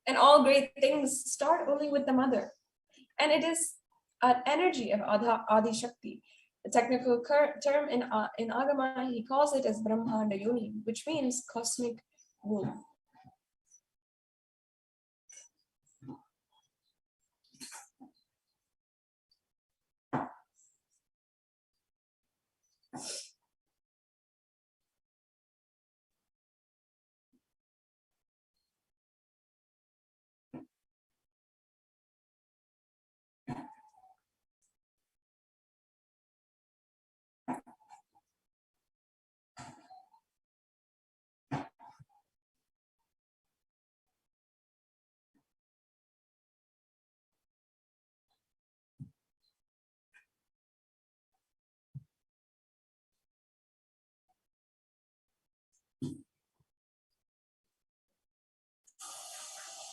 And all great things start only with the mother. And it is an energy of Adi Shakti. The technical term in Agama, he calls it as Brahmanda Yoni, which means cosmic womb.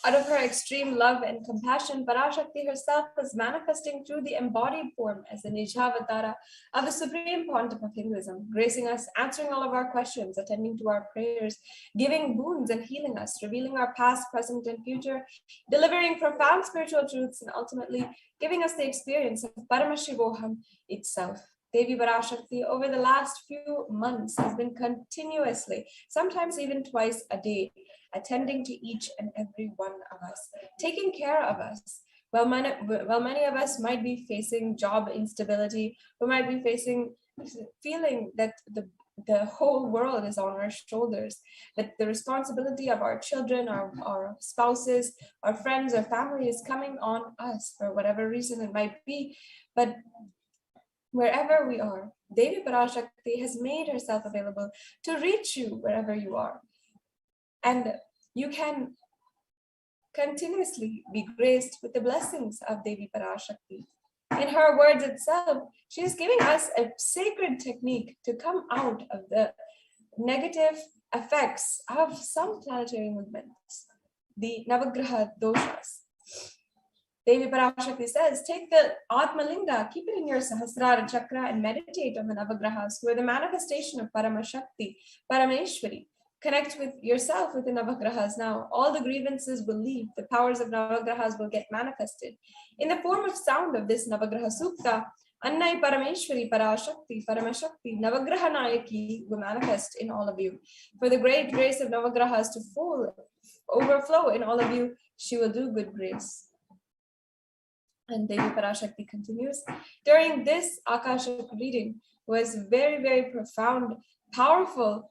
Out of her extreme love and compassion, Parashakti herself is manifesting through the embodied form as the Nijavatara of the Supreme Pontiff of Hinduism, gracing us, answering all of our questions, attending to our prayers, giving boons and healing us, revealing our past, present, and future, delivering profound spiritual truths, and ultimately giving us the experience of Paramashivoham itself. Devi Parashakti over the last few months has been continuously, sometimes even twice a day, attending to each and every one of us, taking care of us. While many of us might be facing job instability, we might be feeling that the whole world is on our shoulders, that the responsibility of our children, our spouses, our friends, our family is coming on us for whatever reason it might be. But wherever we are, Devi Parashakti has made herself available to reach you wherever you are. And you can continuously be graced with the blessings of Devi Parashakti. In her words itself, she is giving us a sacred technique to come out of the negative effects of some planetary movements, the Navagraha doshas. Devi Parashakti says, take the Atmalinga, keep it in your Sahasrara chakra and meditate on the Navagrahas, who are the manifestation of Paramashakti, Parameshwari. Connect with yourself with the Navagrahas now. All the grievances will leave. The powers of Navagrahas will get manifested. In the form of sound of this Navagraha Sukta, Annai Parameshwari Parashakti, Paramashakti, Navagraha Nayaki will manifest in all of you. For the great grace of Navagrahas to overflow in all of you, she will do good grace. And Devi Parashakti continues. During this Akashic reading was very, very profound, powerful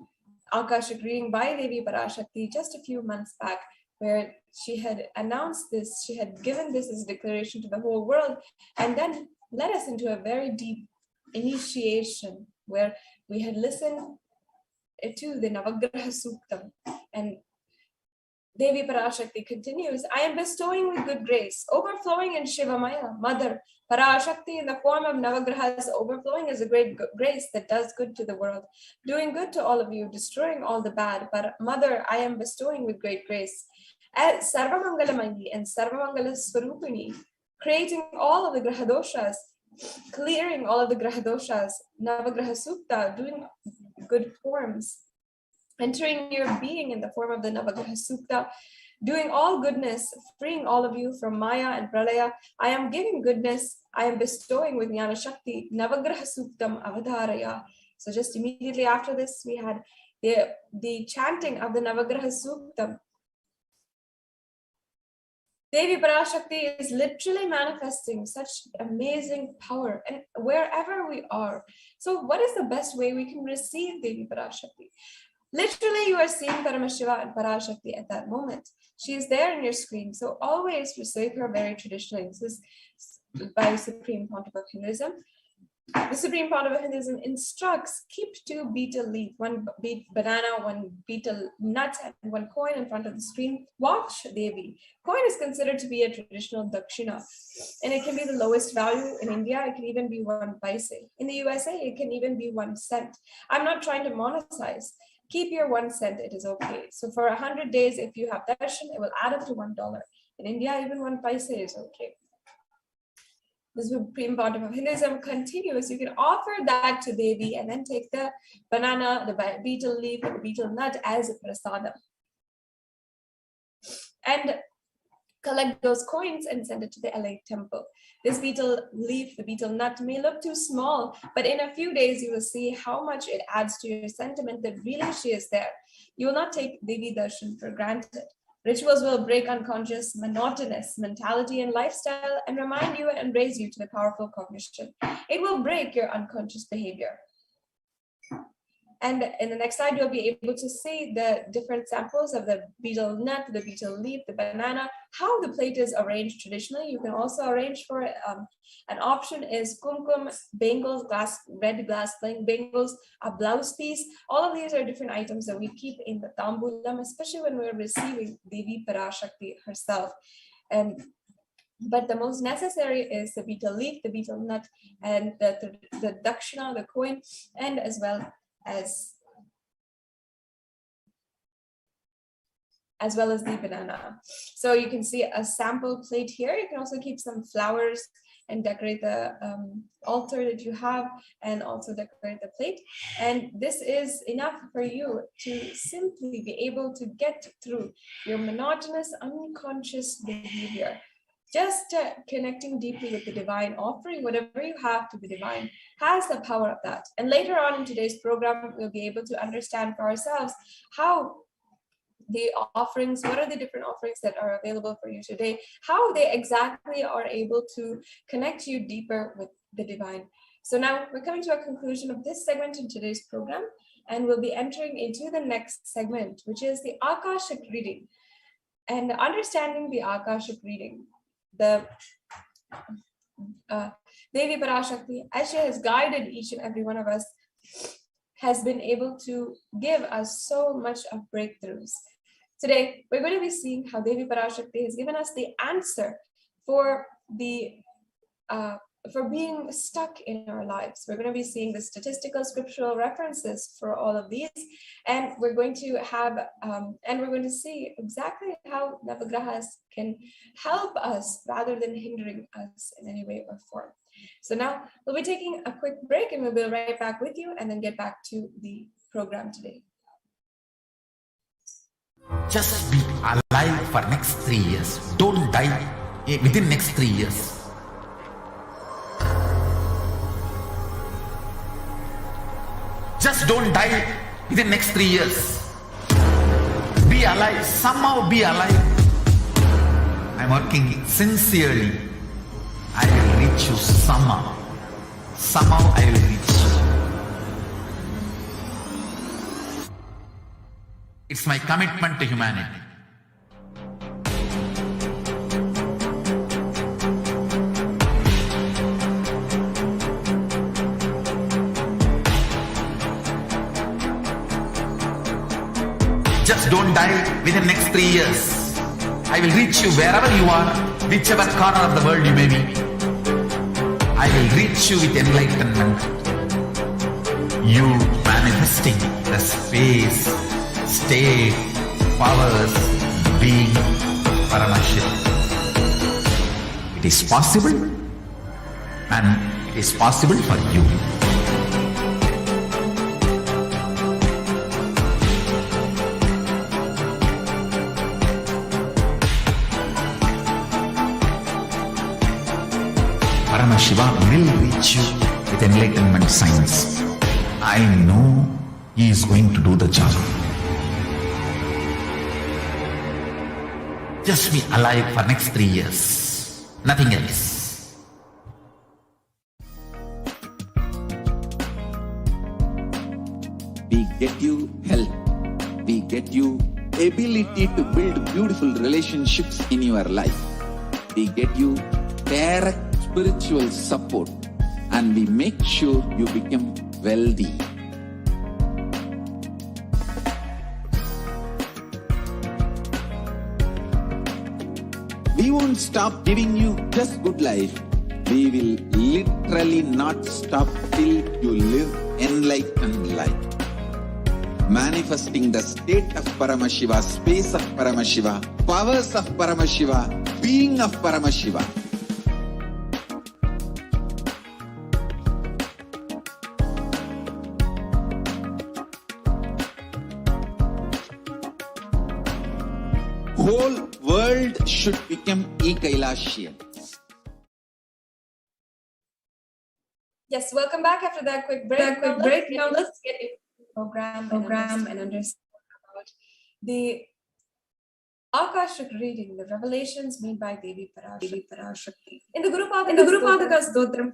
Akashic reading by Devi Parashakti just a few months back, where she had announced this, she had given this as a declaration to the whole world, and then led us into a very deep initiation where we had listened to the Navagraha Suktam. And Devi Parashakti continues, I am bestowing with good grace, overflowing in Shivamaya, Mother. Parashakti in the form of Navagrahas overflowing is a great grace that does good to the world, doing good to all of you, destroying all the bad. But Mother, I am bestowing with great grace. As Sarvamangalamayi and Sarvamangala Swarupini, creating all of the Grahadoshas, clearing all of the Grahadoshas, Navagraha Sukta, doing good forms, entering your being in the form of the Navagraha Sukta, doing all goodness, freeing all of you from Maya and Pralaya. I am giving goodness, I am bestowing with Jnana Shakti, Navagraha Suktam Avadharaya. So just immediately after this, we had the chanting of the Navagraha Suktam. Devi Parashakti is literally manifesting such amazing power and wherever we are. So what is the best way we can receive Devi Parashakti? Literally, you are seeing Paramashiva and Parashakti at that moment. She is there in your screen. So always receive her very traditionally. This is by the Supreme Pontiff of Hinduism. The Supreme Pontiff of Hinduism instructs, keep 2 betel leaf, 1 banana, 1 betel nut, and 1 coin in front of the screen. Watch Devi. Coin is considered to be a traditional dakshina, and it can be the lowest value. In India, it can even be 1 paise. In the USA, it can even be 1 cent. I'm not trying to monetize. Keep your 1 cent, it is okay. So for 100 days, if you have darshan, it will add up to $1. In India, even 1 paise is okay. The Supreme Pontiff of Hinduism continues. You can offer that to Devi and then take the banana, the betel leaf, and the betel nut as a prasadam. And collect those coins and send it to the LA temple. This betel leaf, the betel nut, may look too small, but in a few days you will see how much it adds to your sentiment that really she is there. You will not take Devi Darshan for granted. Rituals will break unconscious, monotonous mentality and lifestyle and remind you and raise you to the powerful cognition. It will break your unconscious behavior. And in the next slide, you'll be able to see the different samples of the betel nut, the betel leaf, the banana, how the plate is arranged traditionally. You can also arrange for an option is kumkum, bangles, red glass bangles, a blouse piece. All of these are different items that we keep in the tambulam, especially when we're receiving Devi Parashakti herself. But the most necessary is the betel leaf, the betel nut, and the dakshina, the coin, and as well as the banana. So you can see a sample plate here. You can also keep some flowers and decorate the altar that you have, and also decorate the plate. And this is enough for you to simply be able to get through your monotonous, unconscious behavior. Just connecting deeply with the divine, offering whatever you have to the divine has the power of that. And later on in today's program, we'll be able to understand for ourselves how the offerings, what are the different offerings that are available for you today, how they exactly are able to connect you deeper with the divine. So now we're coming to a conclusion of this segment in today's program, and we'll be entering into the next segment, which is the Akashic reading. And understanding the Akashic reading, the Devi Parashakti, as she has guided each and every one of us, has been able to give us so much of breakthroughs. Today, we're going to be seeing how Devi Parashakti has given us the answer for being stuck in our lives. We're going to be seeing the statistical scriptural references for all of these, and we're going to have we're going to see exactly how Navagrahas can help us rather than hindering us in any way or form. So now we'll be taking a quick break, and we'll be right back with you and then get back to the program today. Just be alive for next 3 years. Don't die within next 3 years. Just don't die within next 3 years. Be alive, somehow be alive. I'm working sincerely. I will reach you somehow. Somehow I will reach you. It's my commitment to humanity. Just don't die within next 3 years. I will reach you wherever you are, whichever corner of the world you may be. I will reach you with enlightenment. You manifesting the space, state, powers, being Paramashivoham. It is possible, and it is possible for you. Paramashiva will reach you with enlightenment science. I know he is going to do the job. Just be alive for next 3 years. Nothing else. We get you help. We get you ability to build beautiful relationships in your life. We get you direct spiritual support, and we make sure you become wealthy. We won't stop giving you just good life. We will literally not stop till you live enlightened life. Manifesting the state of Paramashiva, space of Paramashiva, powers of Paramashiva, being of Paramashiva. Whole world should become e-Kailasian. Yes, welcome back after that quick break. Now let's get into the program and understand about the Akashic reading, the revelations made by Devi Parashakti. In the Guru Padaka Stotram,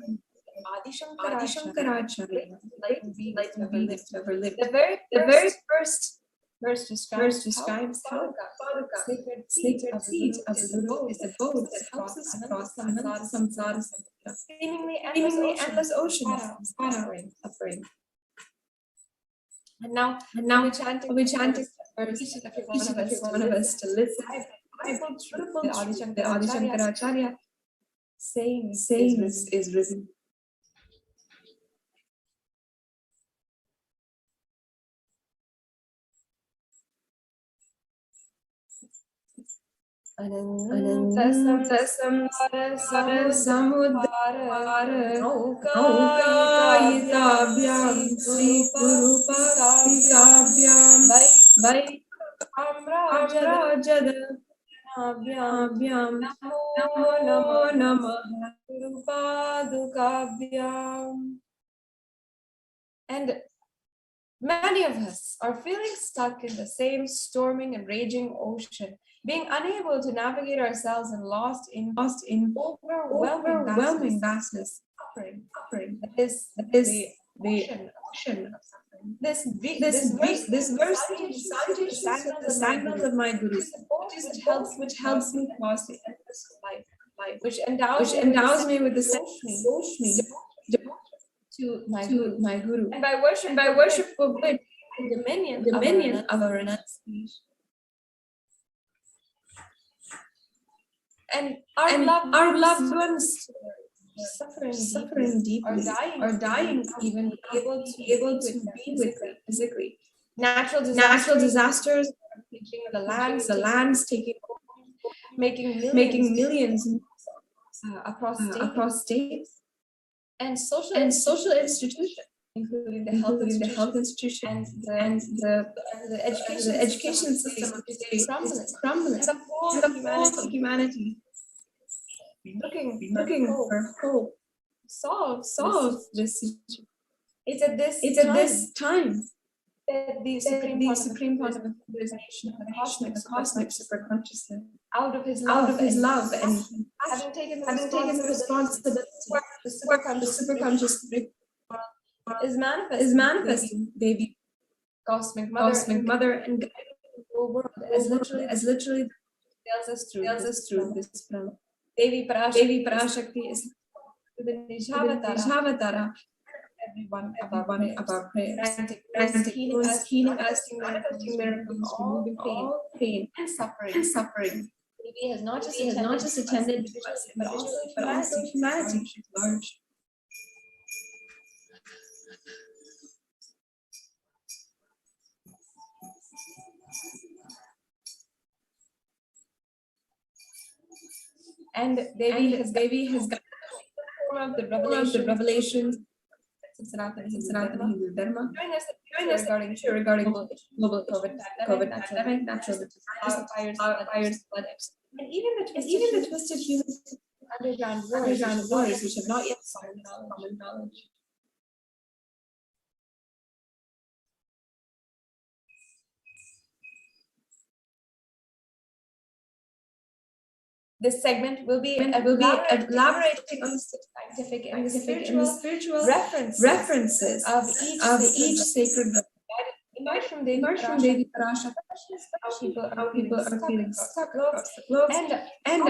Adi Shankaracharya, enlightened beings ever lived. The very first verse describes how the sacred seat of the Guru is a boat that helps us across the samsara, seemingly endless ocean of suffering. And now we'll be chanting verse, each and every one of us to listen. Beautiful truth that Adi Shankaracharya saying is written. Anantasam samudara naukayitavyam srikurupasikavyam vai amrajadabhyam namo namah Gurupadukavyam. And many of us are feeling stuck in the same storming and raging ocean, being unable to navigate ourselves and lost in overwhelming vastness, suffering. That is the ocean of suffering. This verse teaches the sandals of my Guru, which helps me cross the endless life, which endows me with the sense to my Guru. And by worship for good, dominion of a renunciation. And our loved ones suffering deeply, or dying even able to be with them physically. Natural disasters, the lands taking over, making millions across states, and social institutions, including the health institution and the education system is crumbling. And the whole humanity looking for hope, solve this situation. It's at this time that the Supreme Pontiff of the cosmic superconsciousness, out of his love and having taken the responsibility, the superconscious is manifesting Devi, cosmic mother, and guiding the whole world as literally tells us through this prayer. Devi Parashakti is the Nijavatara. Everyone of our prayers, healing us, manifesting miracles, removing pain and suffering. Devi has not just attended to us, but also humanity at large. And Devi has got the form of the revelations. Sanatana Hindu Dharma. Join us regarding global COVID pandemic, natural fires, flood, and even the twisted human underground wars, which have not yet found common knowledge. This segment will be elaborating on the scientific and spiritual references of each sacred book. Emerge from Devi Parashakti, how people are feeling stuck across the globe, and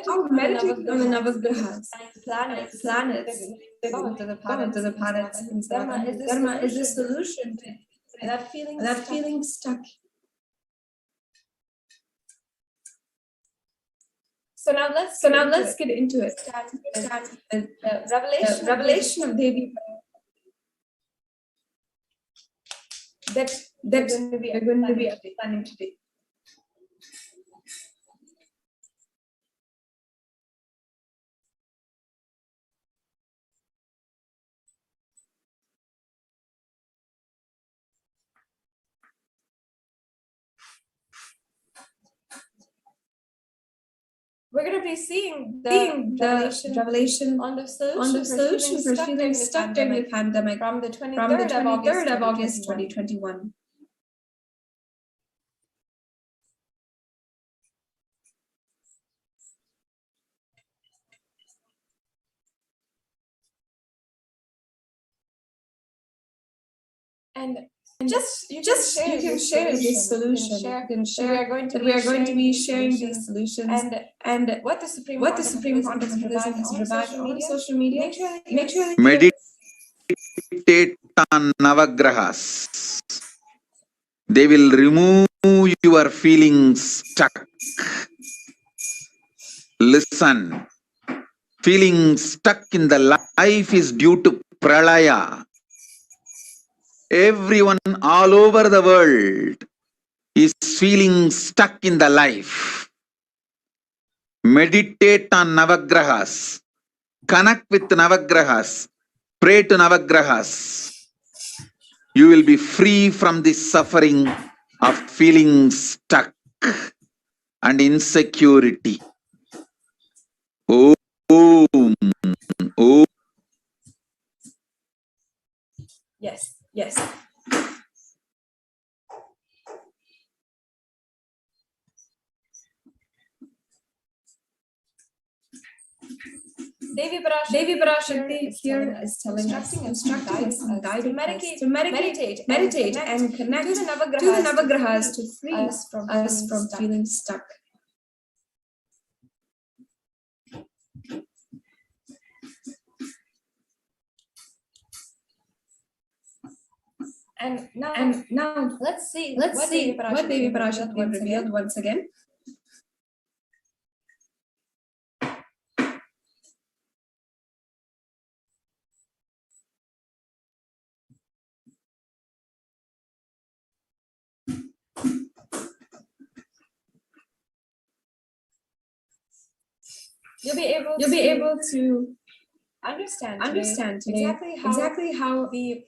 how meditating on the Navgrahas, planets, to the planets in Dharma is the solution to that feeling stuck. So now let's get into it. The revelation of Devi that we're going to be planning today. we're going to be seeing the revelation on the solution for feeling stuck during the pandemic from the 23rd of August 2021. And you can share this solution. You can share that we are going to be sharing these solutions and what the Supreme Context has provided on social media. Make sure Meditate on Navagrahas. They will remove your feelings stuck. Listen. Feeling stuck in the life is due to pralaya. Everyone all over the world is feeling stuck in the life. Meditate on Navagrahas. Connect with Navagrahas. Pray to Navagrahas. You will be free from the suffering of feeling stuck and insecurity. Om. Om. Yes. Devi Parashakti here is telling us, instructing us, and guiding us to meditate and connect to the Navagrahas to free us from feeling stuck. And now let's see what Devi Parashakti revealed once again. You'll be able to understand today exactly how the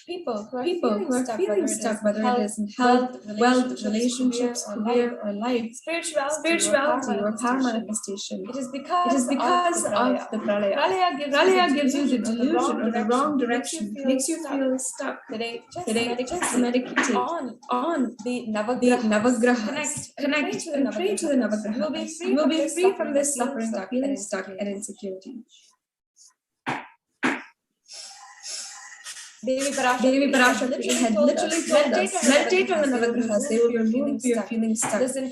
people who are feeling stuck, whether it is in health, wealth, relationships, career, or life, spirituality or power manifestation. It is because of the pralaya. Pralaya gives you the delusion or the wrong direction, makes you feel stuck. Today, just meditate on the Navagrahas. Connect and pray to the Navagrahas. You will be free from this suffering of feeling stuck and insecurity. Devi Parashakti had literally told us, meditate on the Navagrahas, they will remove your feeling stuck. Listen,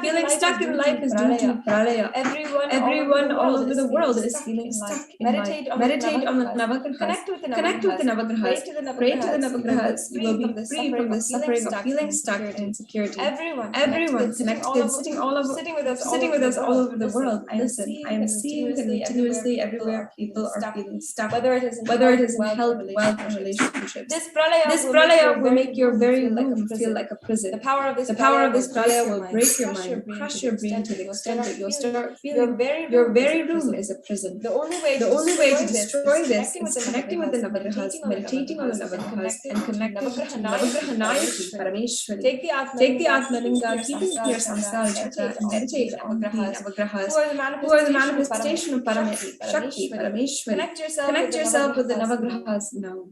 feeling stuck in life is due to pralaya. Everyone all over the world is feeling stuck in life. Meditate on the Navagrahas. Connect with the Navagrahas. Pray to the Navagrahas. You will be free from the suffering of feeling stuck and insecurity. Everyone connected, sitting with us all over the world. Listen, I am seeing continuously everywhere people are feeling stuck. Whether it is in health, wealth, or relationships. This pralaya will make your very room feel like a prison. The power of this pralaya will break your mind, crush your brain to the extent that you'll start feeling your very room is a prison. The only way to destroy this is connecting with the Navagrahas, meditating on the Navagrahas, and connecting to Navagrahanayaki, Parameshwari. Take the Atmalinga, keeping your samsara chakra, and meditate on the Navagrahas, who are the manifestation of Shakti, Parameshwari. Connect yourself with the Navagrahas now.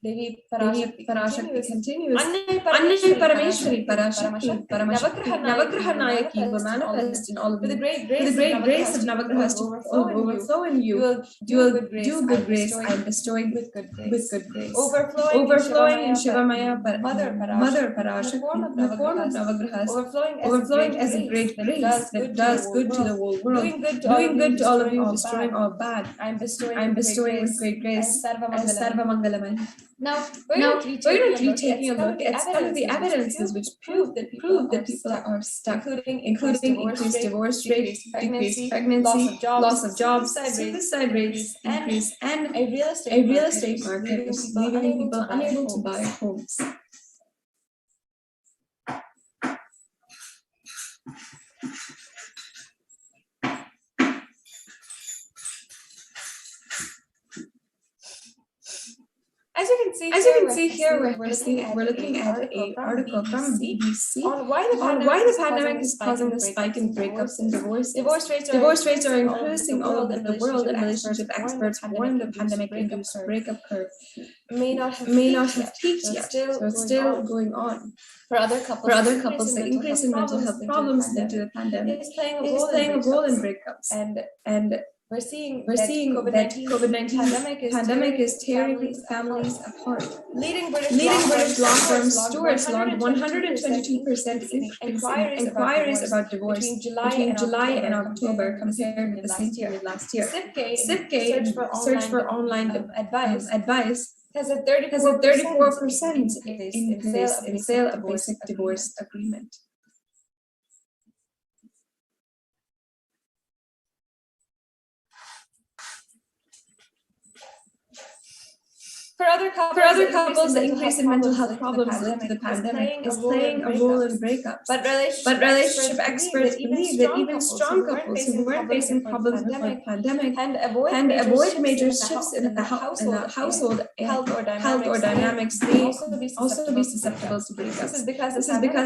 Devi Parashakti continues. Annai Parameshwari Parashakti Navagrahanayaki will manifest in all of you. With the great grace of Navagrahas to overflow in you. You will do good grace. I am bestowing with good grace. Overflowing in Shivamaya, Mother Parashakti, the form of Navagrahas. Overflowing as a great grace that does good to the whole world. Doing good to all of you, destroying all bad. I am bestowing with great grace as Sarva Mangalamaya. Now, we're going to be taking a look at some of the evidences which prove that people are stuck, including increased divorce rate, decreased pregnancy, loss of jobs, suicide rates increase, and a real estate market leaving people unable to buy homes. As you can see here, we're looking at an article from BBC on why the pandemic is causing the spike in breakups and divorces. Divorce rates are increasing all over the world, and relationship experts warn the pandemic-induced breakup curve may not have peaked yet, so it's still going on. For other couples, the increase in mental health problems linked to the pandemic is playing a role in breakups. And we're seeing that COVID-19 pandemic is tearing families apart. Leading British law firm Stewart's launched 122% inquiries about divorce between July and October compared with the same period last year. SIPK search for online advice has a 34% increase in sale of basic divorce agreement. For other couples, the increase in mental health problems linked to the pandemic is playing a role in breakups. But relationship experts believe that even strong couples who weren't facing problems before the pandemic can avoid major shifts in the household health or dynamics may also be susceptible to breakups. This is because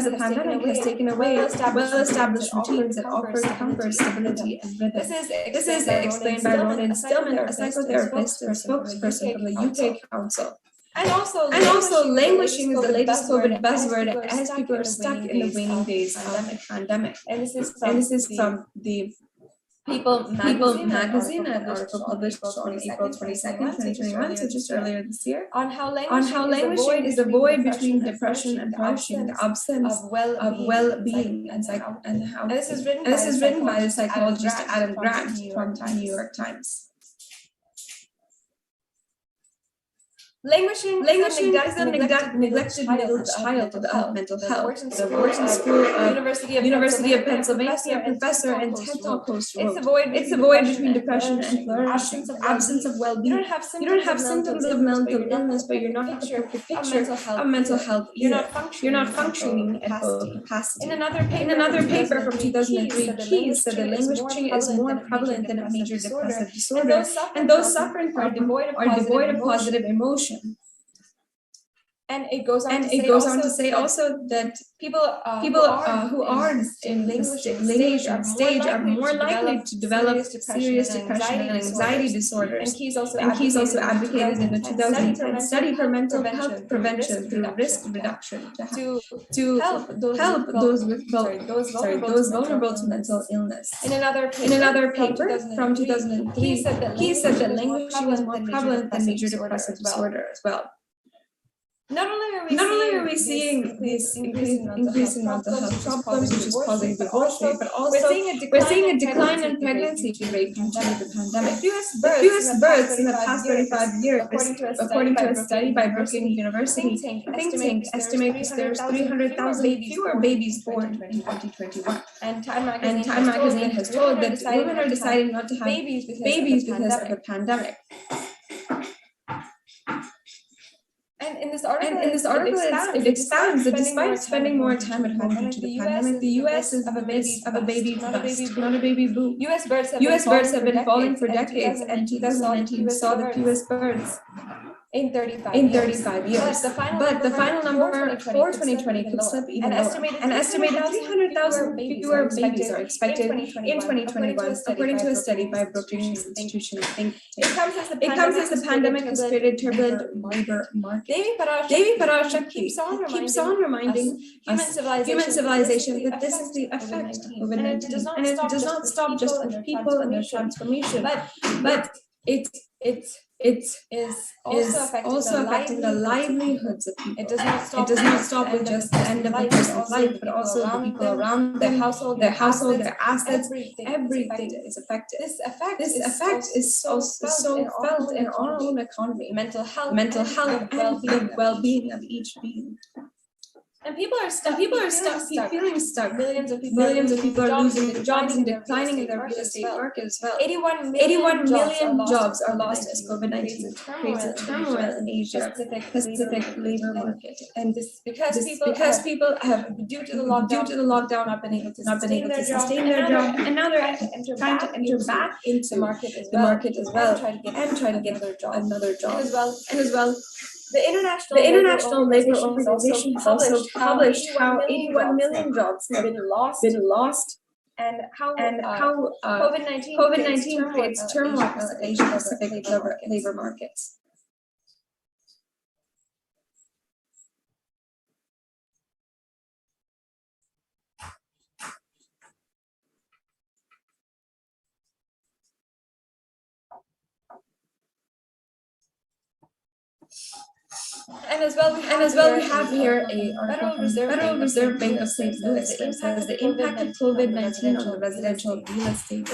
the pandemic has taken away well-established routines that offered comfort, stability, and rhythm. This is explained by Ronan Stillman, a psychotherapist and spokesperson from the UK Council. And also, languishing is the latest COVID buzzword as people are stuck in the waning days of the pandemic. And this is from the People magazine, an article published on April 22nd, 2021, so just earlier this year, on how languishing is the void between depression and publishing, the absence of well-being, and how. And this is written by the psychologist Adam Grant from the New York Times. Languishing is a neglected middle child of mental health. The Wharton School of University of Pennsylvania professor and TED Talk host wrote, it's the void between depression and flourishing, absence of well-being. You don't have symptoms of mental illness, but you're not a perfect picture of mental health either. You're not functioning at full capacity. In another paper from 2003, Keyes said that languishing is more prevalent than a major depressive disorder, and those suffering are devoid of positive emotion. And it goes on to say also that people who are in the stage are more likely to develop serious depression and anxiety disorders. And Keyes also advocated in the 2010 study for mental health prevention through risk reduction to help those vulnerable to mental illness. In another paper from 2003, Keyes said that languishing is more prevalent than major depressive disorder as well. Not only are we seeing this increase in mental health problems, which is causing divorce rate, but also we're seeing a decline in pregnancy rate due to the pandemic. Fewest births in the past 35 years, according to a study by Brookings University think tank, estimates there's 300,000 fewer babies born in 2021. And Time Magazine has told that women are deciding not to have babies because of the pandemic. And in this article, it expounds that despite spending more time at home due to the pandemic, the U.S. is in the midst of a baby bust, not a baby boom. U.S. births have been falling for decades, and 2019 saw the fewest births in 35 years. But the final number for 2020 could slip even lower. An estimated 300,000 fewer babies are expected in 2021, according to a study by Brookings Institution think tank. It comes as the pandemic has created turbulent labor market. Devi Parashak keeps on reminding human civilization that this is the effect of COVID-19, and it does not stop just with people and their transformation, but it is also affecting the livelihoods of people. It does not stop with just the end of a person's life, but also the people around their household, their assets, everything is affected. This effect is so felt in our own economy, mental health, and the well-being of each being. And people are feeling stuck. Millions of people are losing their jobs and declining in their real estate market as well. 81 million jobs are lost as COVID-19 creates a turmoil in Asia Pacific labor market. And this because people have due to the lockdown not been able to sustain their job, and now they're trying to enter back into the market as well and try to get another job. And as well The International Labour Organization has also published how 81 million jobs have been lost and how COVID-19 creates turmoil in Asia-Pacific labor markets. And as well, we have here a Federal Reserve Bank of St. Louis that says the impact of COVID-19 on the residential real estate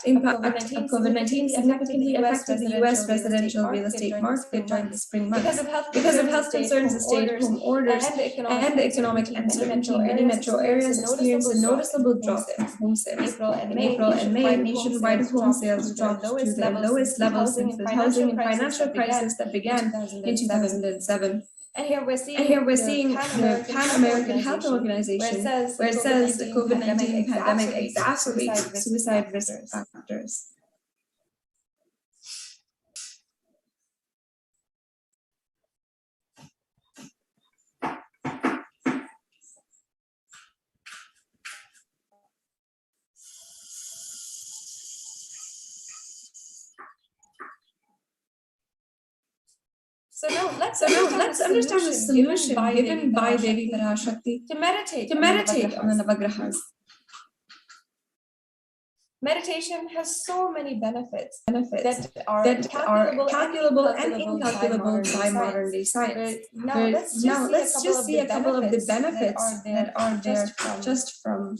impact of COVID-19 significantly affected the U.S. residential real estate market during the spring months. Because of health concerns, the stay-at-home orders and the economic uncertainty, many metro areas experienced a noticeable drop in home sales. In April and May, nationwide home sales dropped to their lowest levels since the housing and financial crisis that began in 2007. And here we're seeing the Pan American Health Organization, where it says the COVID-19 pandemic exacerbates suicide risk factors. So now let's understand the solution given by Devi Parashakti to meditate on the Navagrahas. Meditation has so many benefits that are calculable and incalculable by modern day science. Now let's just see a couple of the benefits that are there just from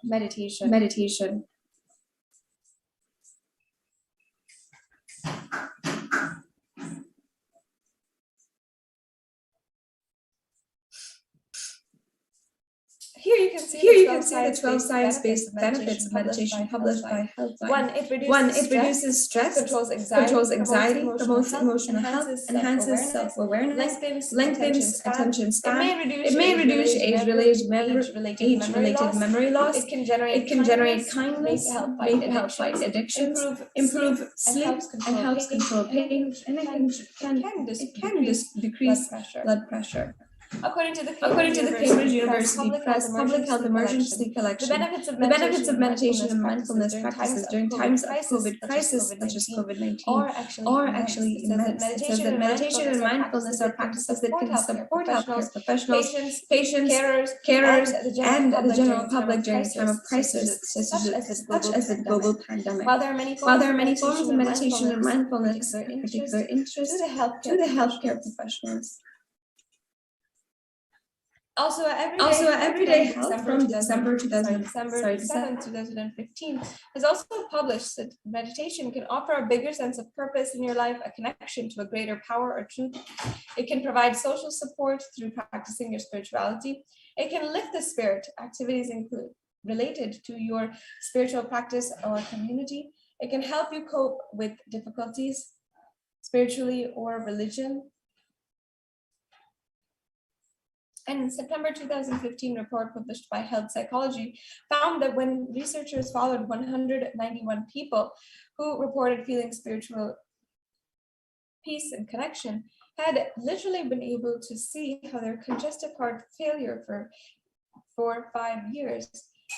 meditation. Here you can see the 12 science-based benefits of meditation published by Healthline. One, it reduces stress, controls anxiety, promotes emotional health, enhances self-awareness, lengthens attention span. It may reduce age-related memory loss. It can generate kindness, make it help fight addictions, improve sleep, and helps control pain, and it can decrease blood pressure. According to the Cambridge University Press Public Health Emergency Collection, the benefits of meditation and mindfulness practices during times of COVID crisis, such as COVID-19, are actually immense. It says that meditation and mindfulness are practices that can support healthcare professionals, patients, carers, and the general public during a time of crisis, such as the global pandemic. While there are many forms of meditation and mindfulness of particular interest to the healthcare professionals. Also, Everyday Health from December 2015 has also published that meditation can offer a bigger sense of purpose in your life, a connection to a greater power or truth. It can provide social support through practicing your spirituality. It can lift the spirit, activities related to your spiritual practice or community. It can help you cope with difficulties spiritually or religion. And in September 2015 report published by Health Psychology found that when researchers followed 191 people who reported feeling spiritual peace and connection, had literally been able to see how their congestive heart failure for 4 or 5 years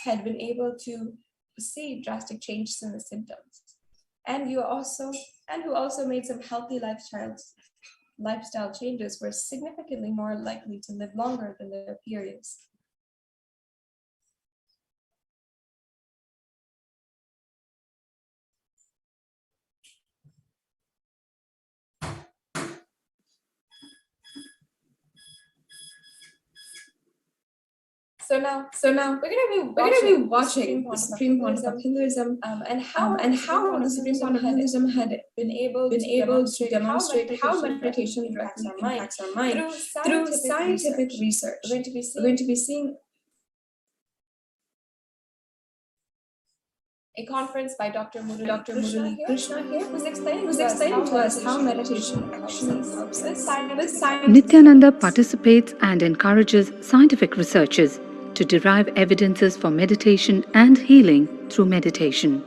had been able to see drastic changes in the symptoms. And who also made some healthy lifestyle changes were significantly more likely to live longer than their peers. So now we're going to be watching the Supreme Court of Hinduism and how the Supreme Court of Hinduism had been able to demonstrate how meditation directly impacts our mind through scientific research. We're going to be seeing a conference by Dr. Murali Krishna here, who's explaining to us how meditation actually helps us. Nithyananda participates and encourages scientific researchers to derive evidences for meditation and healing through meditation.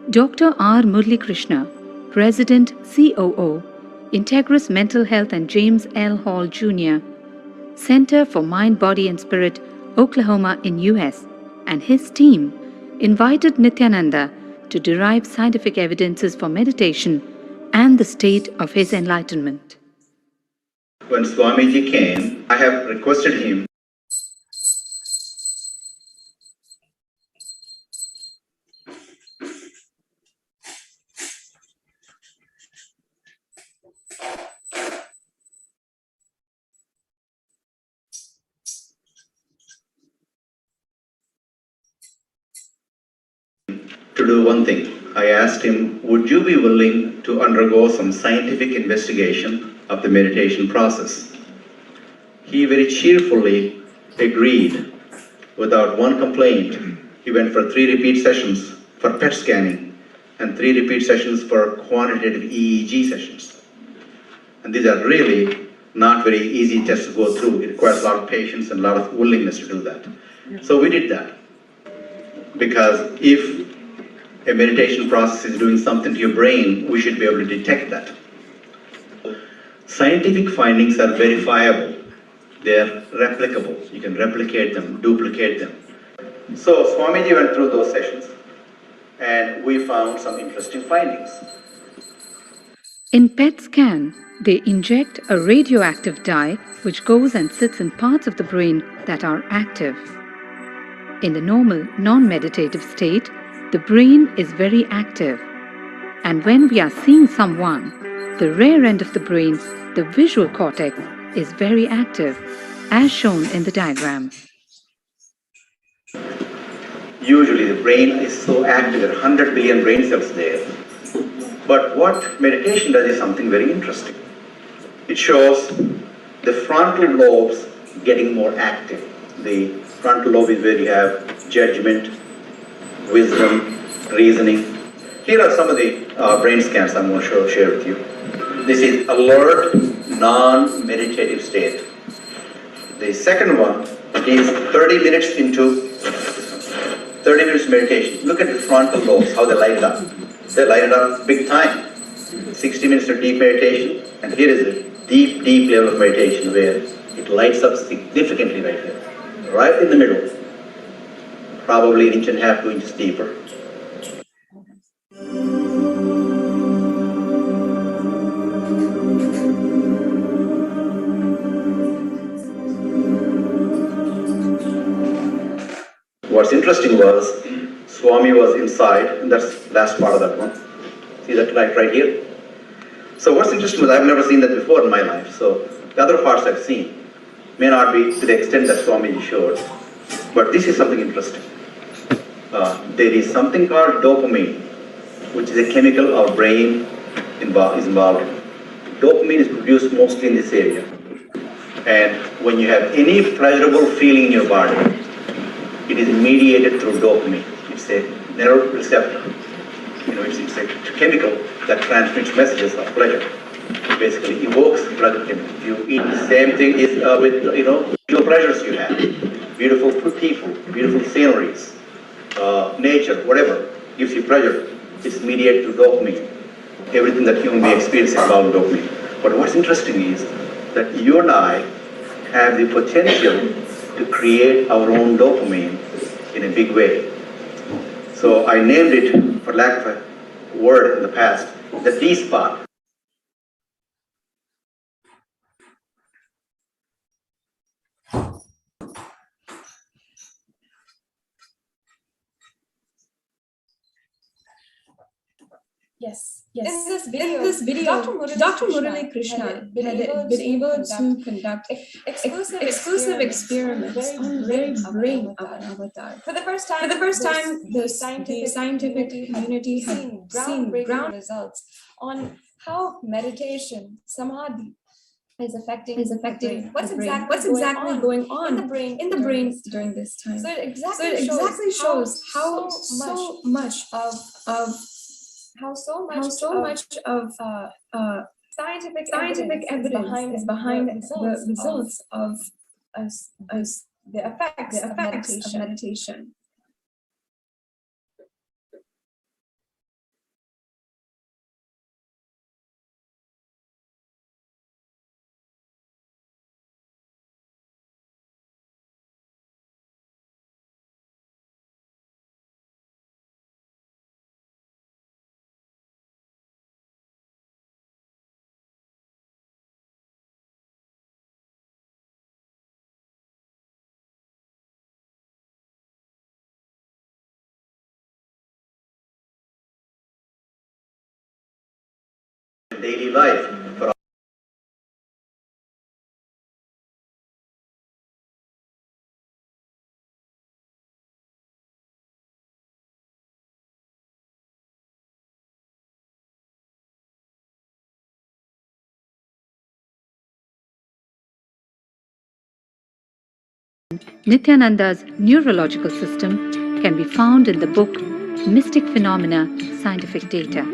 Dr. R. Murali Krishna, President, COO, Integris Mental Health and James L. Hall Jr., Center for Mind, Body and Spirit, Oklahoma in US, and his team invited Nithyananda to derive scientific evidences for meditation and the state of his enlightenment. When Swamiji came, I have requested him to do one thing. I asked him, would you be willing to undergo some scientific investigation of the meditation process? He very cheerfully agreed without one complaint. He went for 3 repeat sessions for PET scanning and 3 repeat sessions for quantitative EEG sessions. And these are really not very easy tests to go through. It requires a lot of patience and a lot of willingness to do that. So we did that. Because if a meditation process is doing something to your brain, we should be able to detect that. Scientific findings are verifiable. They are replicable. You can replicate them, duplicate them. So Swamiji went through those sessions and we found some interesting findings. In PET scan, they inject a radioactive dye which goes and sits in parts of the brain that are active. In the normal, non-meditative state, the brain is very active. And when we are seeing someone, the rear end of the brain, the visual cortex, is very active, as shown in the diagram. Usually the brain is so active, there are 100 billion brain cells there. But what meditation does is something very interesting. It shows the frontal lobes getting more active. The frontal lobe is where you have judgment, wisdom, reasoning. Here are some of the brain scans I'm going to share with you. This is alert, non-meditative state. The second one is 30 minutes into 30 minutes meditation. Look at the frontal lobes, how they light it up. They light it up big time. 60 minutes of deep meditation, and here is a deep, deep level of meditation where it lights up significantly right here. Right in the middle. Probably 1.5 inches, 2 inches deeper. What's interesting was, Swami was inside, and that's the last part of that one. See that light right here? So what's interesting was, I've never seen that before in my life, so the other parts I've seen may not be to the extent that Swami showed, but this is something interesting. There is something called dopamine, which is a chemical our brain is involved in. Dopamine is produced mostly in this area. And when you have any pleasurable feeling in your body, it is mediated through dopamine. It's a nerve receptor. It's a chemical that transmits messages of pleasure. It basically evokes pleasure. If you eat, the same thing is with visual pleasures you have. Beautiful people, beautiful sceneries, nature, whatever gives you pleasure. It's mediated through dopamine. Everything that human being experiences is about dopamine. But what's interesting is that you and I have the potential to create our own dopamine in a big way. So I named it, for lack of a word in the past, the D spot. Yes. In this video, Dr. Murali Krishna had been able to conduct exclusive experiments on the brain of an avatar. For the first time, the scientific community had seen groundbreaking results on how meditation, samadhi, is affecting the brain. What's exactly going on in the brain during this time. So it exactly shows how so much of scientific evidence is behind the results of the effects of meditation. daily life for Nithyananda's neurological system can be found in the book Mystic Phenomena, Scientific Data.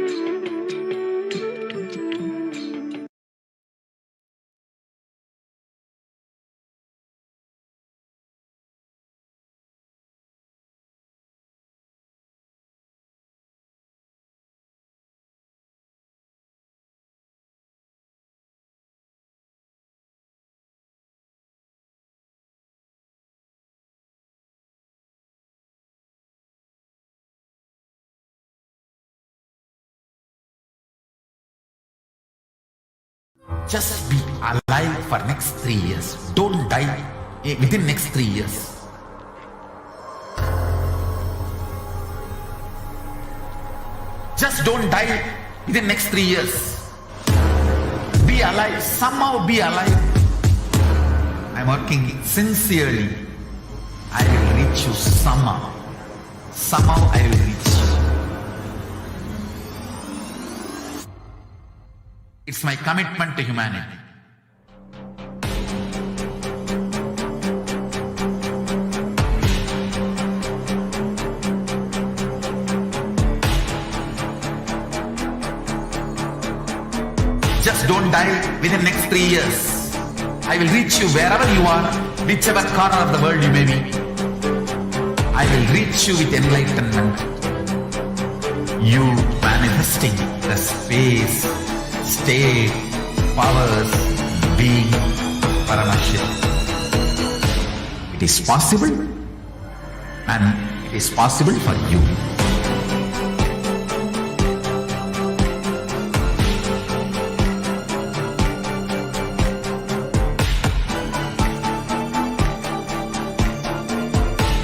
Just be alive for next 3 years. Don't die within next 3 years. Just don't die within next 3 years. Be alive. Somehow be alive. I'm working sincerely. I will reach you somehow. Somehow I will reach you. It's my commitment to humanity. Just don't die within next 3 years. I will reach you wherever you are, whichever corner of the world you may be. I will reach you with enlightenment. You manifesting the space, state, powers, being Paramashivoham. It is possible, and it is possible for you.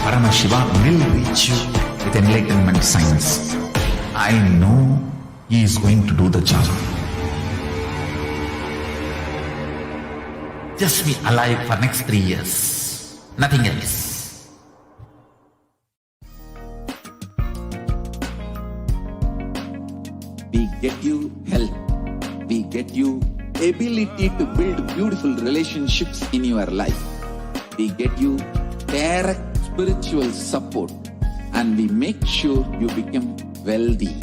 Paramashivoham will reach you with enlightenment science. I know he is going to do the job. Just be alive for next 3 years. Nothing else. We get you health. We get you ability to build beautiful relationships in your life. We get you direct spiritual support, and we make sure you become wealthy.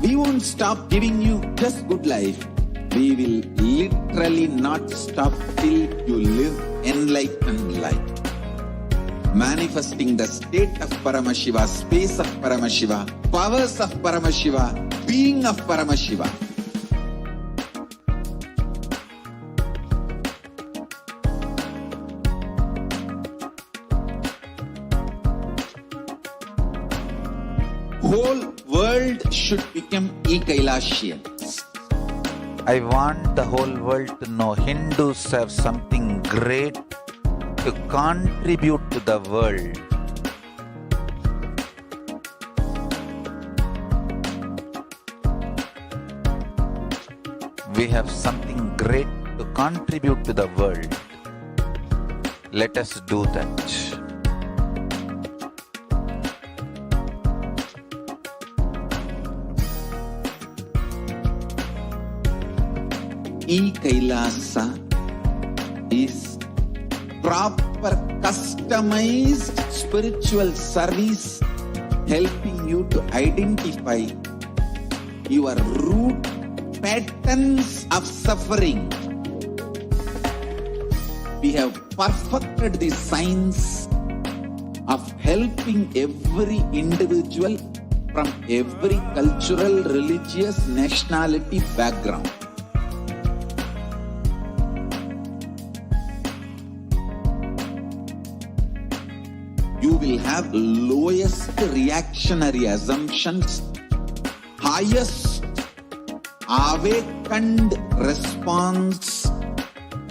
We won't stop giving you just good life. We will literally not stop till you live enlightened life. Manifesting the state of Paramashiva, space of Paramashiva, powers of Paramashiva, being of Paramashiva. Whole world should become Kailasian. I want the whole world to know Hindus have something great to contribute to the world. We have something great to contribute to the world. Let us do that. Kailasa is proper customized spiritual service helping you to identify your root patterns of suffering. We have perfected the science of helping every individual from every cultural, religious, nationality background. You will have lowest reactionary assumptions, highest awakened response,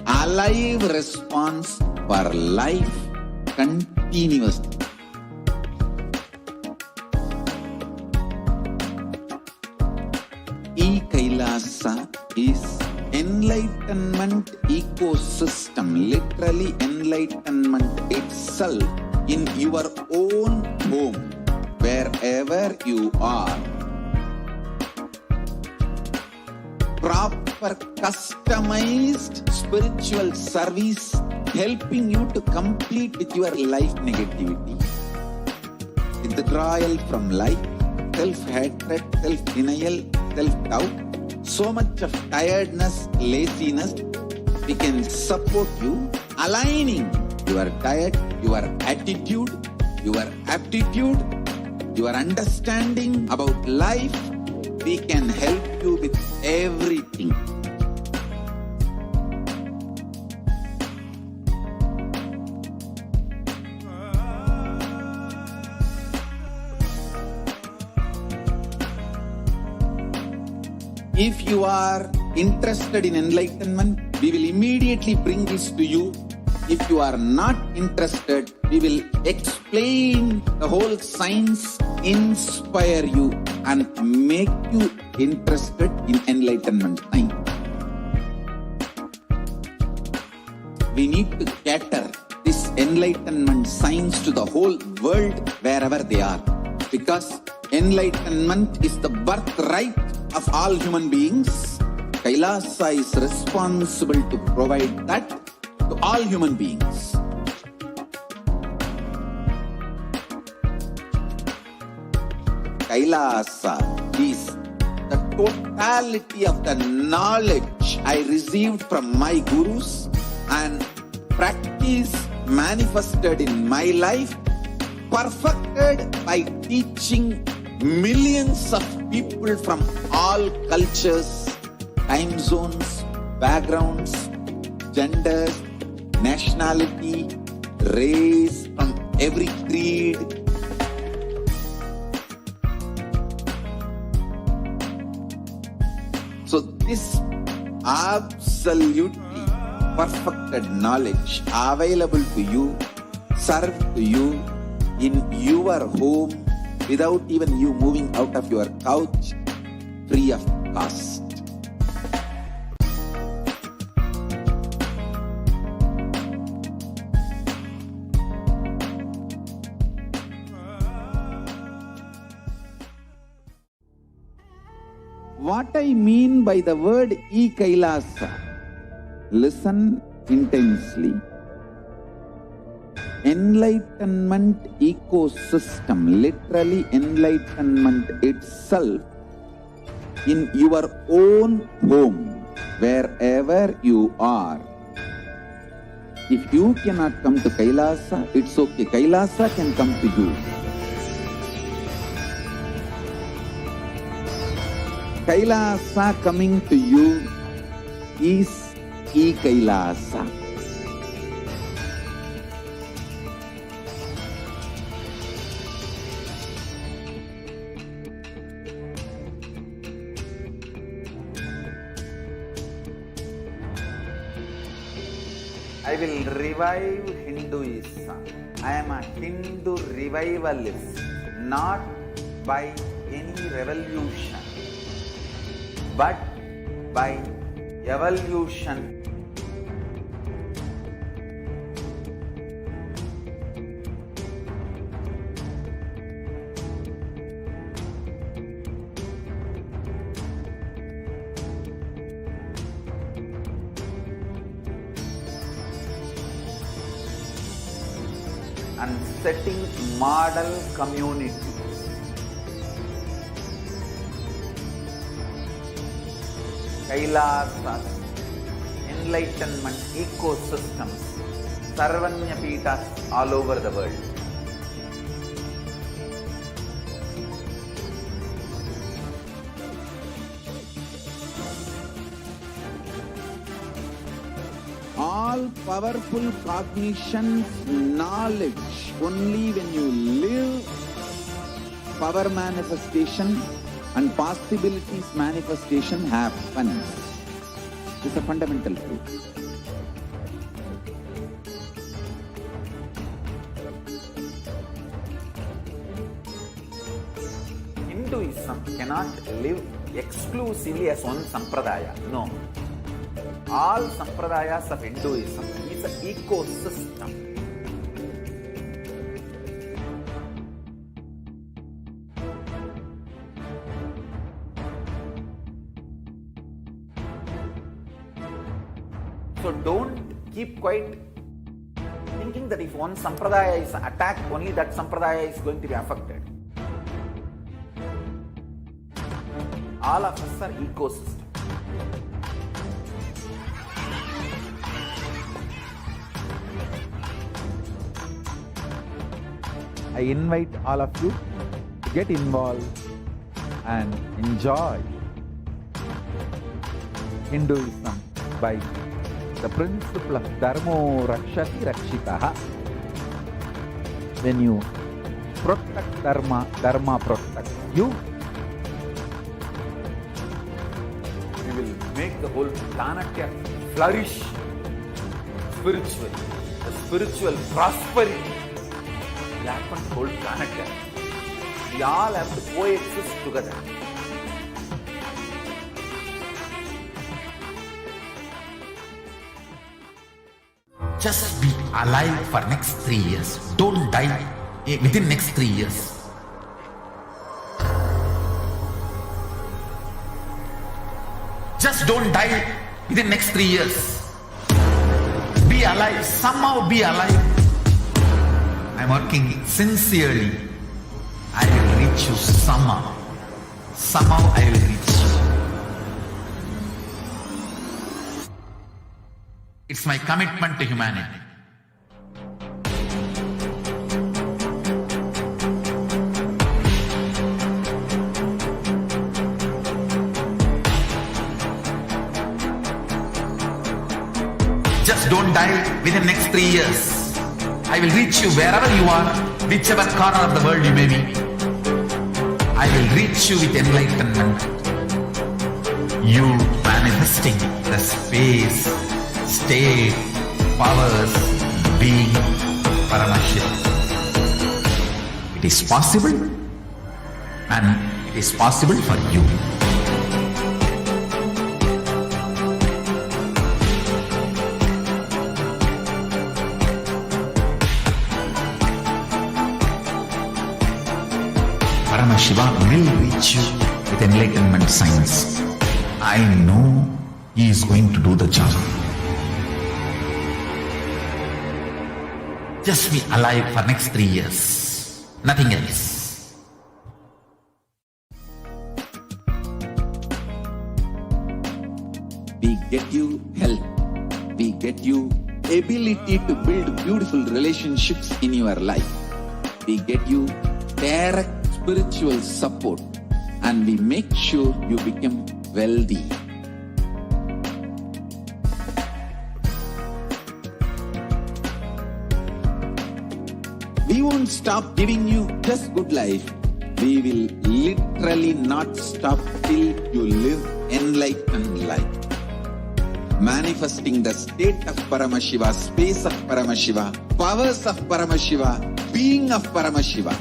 alive response for life continuously. Kailasa is enlightenment ecosystem, literally enlightenment itself in your own home, wherever you are. Proper customized spiritual service helping you to complete with your life negativity. Withdrawal from life, self-hatred, self-denial, self-doubt, so much of tiredness, laziness, we can support you, aligning your diet, your attitude, your aptitude, your understanding about life. We can help you with everything. If you are interested in enlightenment, we will immediately bring this to you. If you are not interested, we will explain the whole science, inspire you and make you interested in enlightenment time. We need to cater this enlightenment science to the whole world wherever they are, because enlightenment is the birthright of all human beings. Kailasa is responsible to provide that to all human beings. Kailasa is the totality of the knowledge I received from my gurus and practice manifested in my life, perfected by teaching millions of people from all cultures, time zones, backgrounds, genders, nationality, race, from every creed. So this absolutely perfected knowledge available to you, served to you in your home without even you moving out of your couch, free of cost. What I mean by the word Kailasa, listen intensely. Enlightenment ecosystem, literally enlightenment itself in your own home, wherever you are. If you cannot come to Kailasa, it's okay. Kailasa can come to you. Kailasa coming to you is Kailasa. I will revive Hinduism. I am a Hindu revivalist, not by any revolution, but by evolution. And setting model community. Kailasa, enlightenment ecosystems, Sarvanya Peethas all over the world. All powerful cognition, knowledge, only when you live, power manifestation and possibilities manifestation happens. It's a fundamental truth. Hinduism cannot live exclusively as one sampradaya. No. All sampradayas of Hinduism is an ecosystem. So don't keep quiet thinking that if one sampradaya is attacked, only that sampradaya is going to be affected. All of us are ecosystem. I invite all of you to get involved and enjoy Hinduism by the principle of Dharmo Rakshati Rakshitaha. When you protect Dharma, Dharma protects you. We will make the whole planet flourish spiritually. The spiritual prosperity will happen to the whole planet. We all have to coexist together. Just be alive for next 3 years. Don't die within next 3 years. Just don't die within next 3 years. Be alive. Somehow be alive. I'm working sincerely. I will reach you somehow. Somehow I will reach you. It's my commitment to humanity. Just don't die within next 3 years. I will reach you wherever you are, whichever corner of the world you may be. I will reach you with enlightenment. You manifesting the space, state, powers, being Paramashivoham. It is possible, and it is possible for you. Paramashivoham will reach you with enlightenment science. I know he is going to do the job. Just be alive for next 3 years. Nothing else. We get you health. We get you ability to build beautiful relationships in your life. We get you direct spiritual support, and we make sure you become wealthy. We won't stop giving you just good life. We will literally not stop till you live enlightened life. Manifesting the state of Paramashiva, space of Paramashiva, powers of Paramashiva, being of Paramashiva.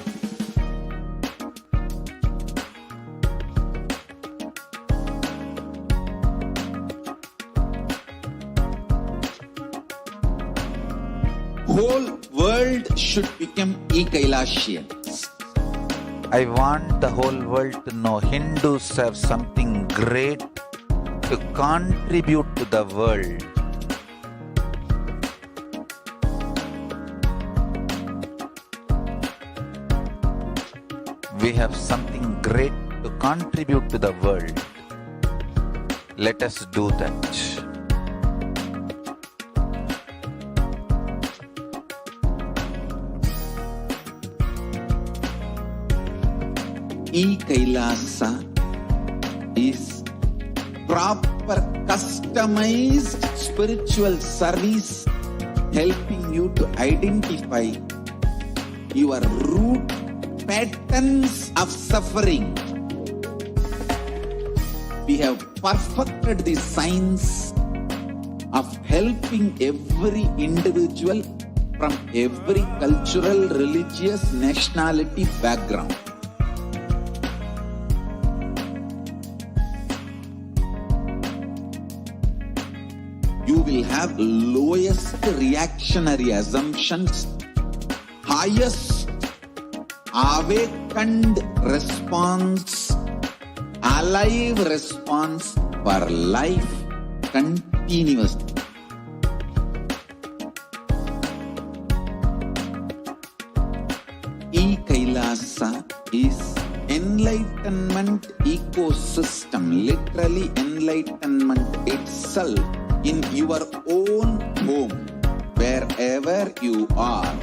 Whole world should become Kailasians. I want the whole world to know Hindus have something great to contribute to the world. We have something great to contribute to the world. Let us do that. Kailasa is proper customized spiritual service helping you to identify your root patterns of suffering. We have perfected the science of helping every individual from every cultural, religious, nationality background. You will have lowest reactionary assumptions, highest awakened response, alive response for life continuously. Kailasa is enlightenment ecosystem, literally enlightenment itself in your own home, wherever you are.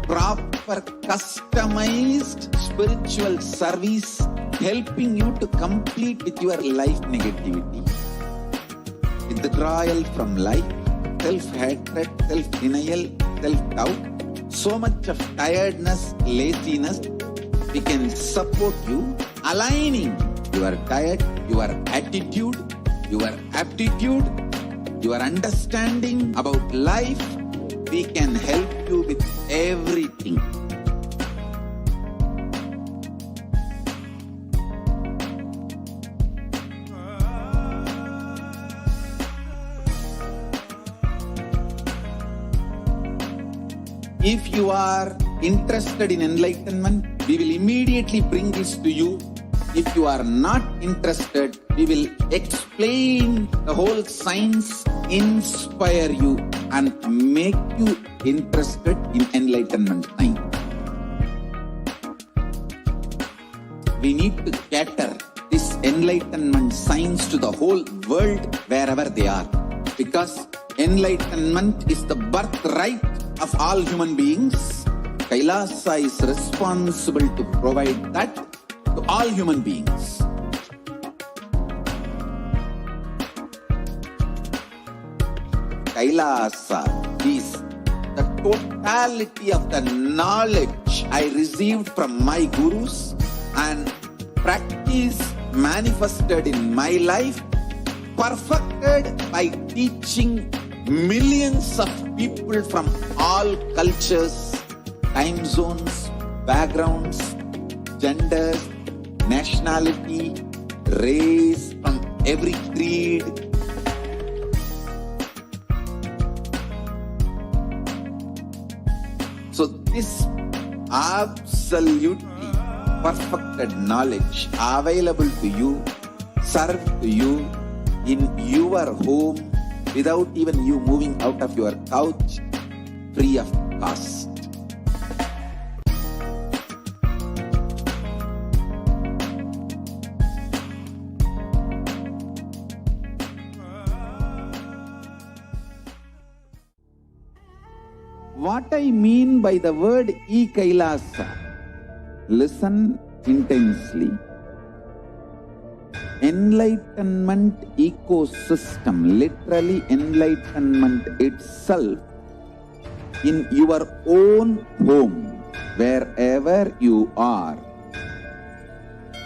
Proper customized spiritual service helping you to complete with your life negativity. Withdrawal from life, self-hatred, self-denial, self-doubt, so much of tiredness, laziness, we can support you, aligning your diet, your attitude, your aptitude, your understanding about life. We can help you with everything. If you are interested in enlightenment, we will immediately bring this to you. If you are not interested, we will explain the whole science, inspire you and make you interested in enlightenment time. We need to cater this enlightenment science to the whole world wherever they are, because enlightenment is the birthright of all human beings. Kailasa is responsible to provide that to all human beings. Kailasa is the totality of the knowledge I received from my gurus and practice manifested in my life, perfected by teaching millions of people from all cultures, time zones, backgrounds, genders, nationality, race, from every creed. So this absolutely perfected knowledge available to you, served to you in your home, without even you moving out of your couch, free of cost. What I mean by the word Kailasa, listen intensely. Enlightenment ecosystem, literally enlightenment itself in your own home, wherever you are.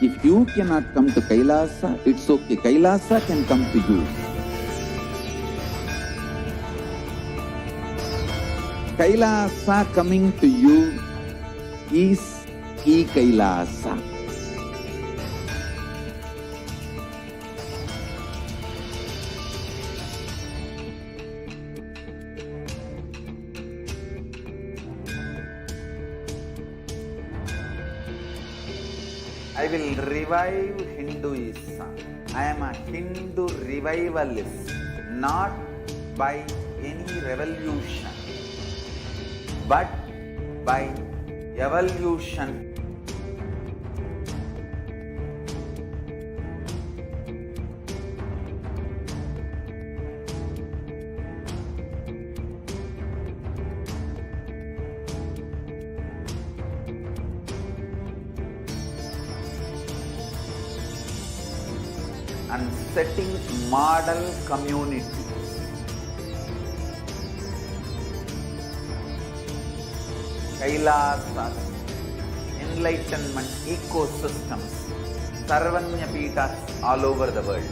If you cannot come to Kailasa, it's okay. Kailasa can come to you. Kailasa coming to you is Kailasa. I will revive Hinduism. I am a Hindu revivalist, not by any revolution, but by evolution. And setting model communities. Kailasas, enlightenment ecosystems, Sarvanya Pitas all over the world.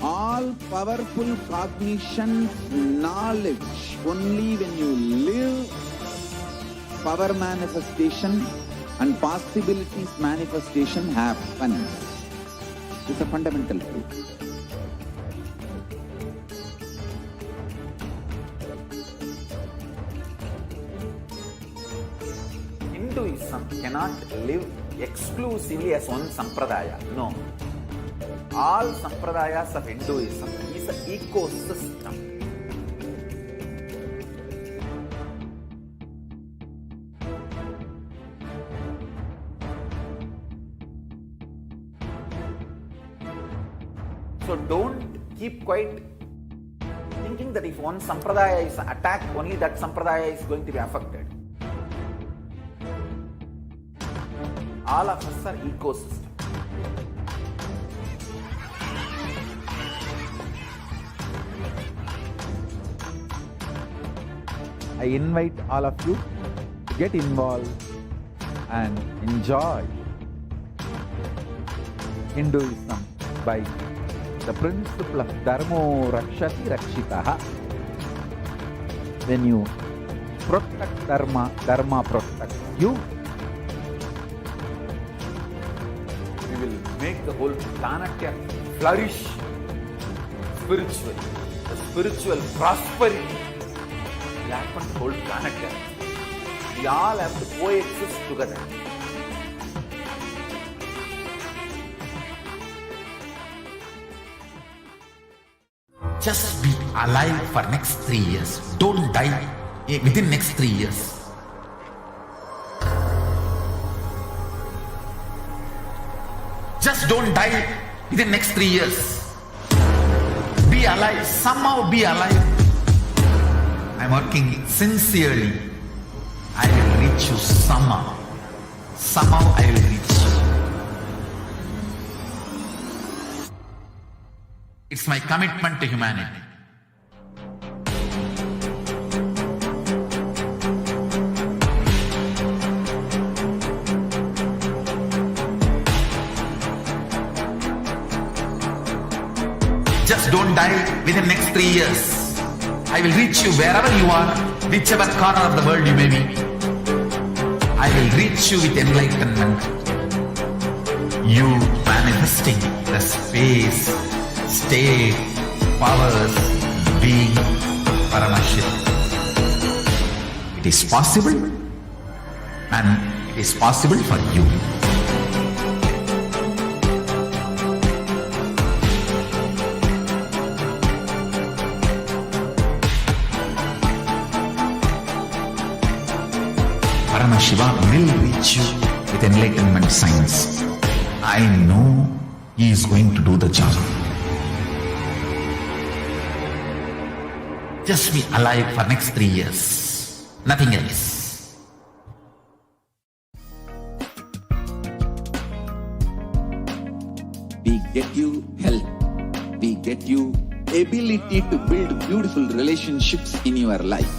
all powerful cognition, knowledge. Only when you live, power manifestation and possibilities manifestation happen. It's a fundamental truth. Hinduism cannot live exclusively as one sampradaya. No. All sampradayas of Hinduism is an ecosystem. So don't keep quiet thinking that if one sampradaya is attacked, only that sampradaya is going to be affected. All of us are ecosystem. I invite all of you to get involved and enjoy Hinduism by the principle of Dharmo Rakshati Rakshitaha. When you protect Dharma, Dharma protects you. We will make the whole planet flourish spiritually. The spiritual prosperity will happen to the whole planet. We all have to coexist together. Just be alive for next 3 years. Don't die within next 3 years. Just don't die within next 3 years. Be alive. Somehow be alive. I'm working sincerely. I will reach you somehow. Somehow I will reach you. It's my commitment to humanity. Just don't die within next 3 years. I will reach you wherever you are, whichever corner of the world you may be. I will reach you with enlightenment. You manifesting the space, state, powers, being Paramashivoham. It is possible, and it is possible for you. Paramashiva will reach you with enlightenment science. I know he is going to do the job. Just be alive for next 3 years. Nothing else. We get you health. We get you ability to build beautiful relationships in your life.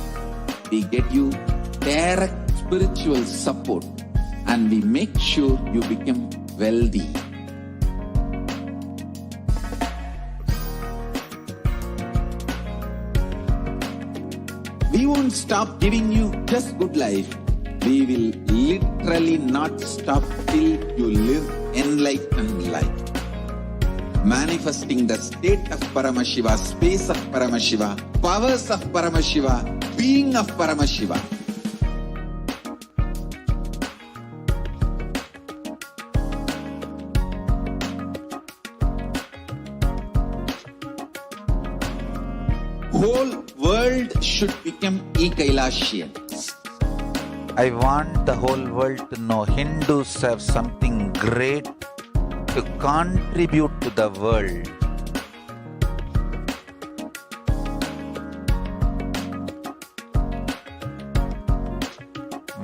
We get you direct spiritual support, and we make sure you become wealthy. We won't stop giving you just good life. We will literally not stop till you live enlightened life. Manifesting the state of Paramashiva, space of Paramashiva, powers of Paramashiva, being of Paramashiva. Whole world should become Kailasians. I want the whole world to know Hindus have something great to contribute to the world.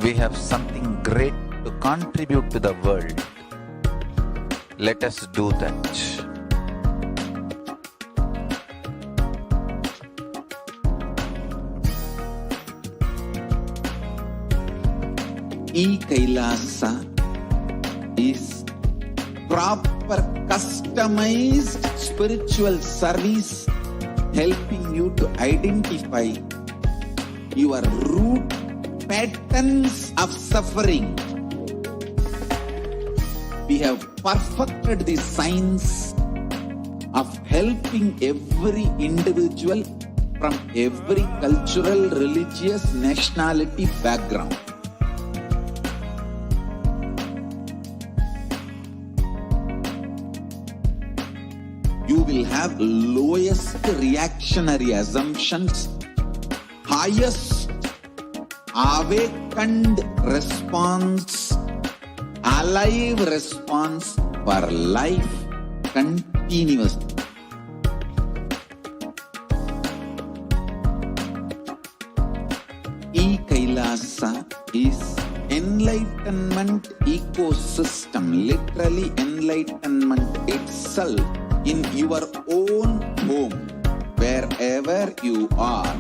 We have something great to contribute to the world. Let us do that. Kailasa is proper customized spiritual service helping you to identify your root patterns of suffering. We have perfected the science of helping every individual from every cultural, religious, nationality background. You will have lowest reactionary assumptions, highest awakened response, alive response for life continuously. Kailasa is enlightenment ecosystem, literally enlightenment itself in your own home, wherever you are.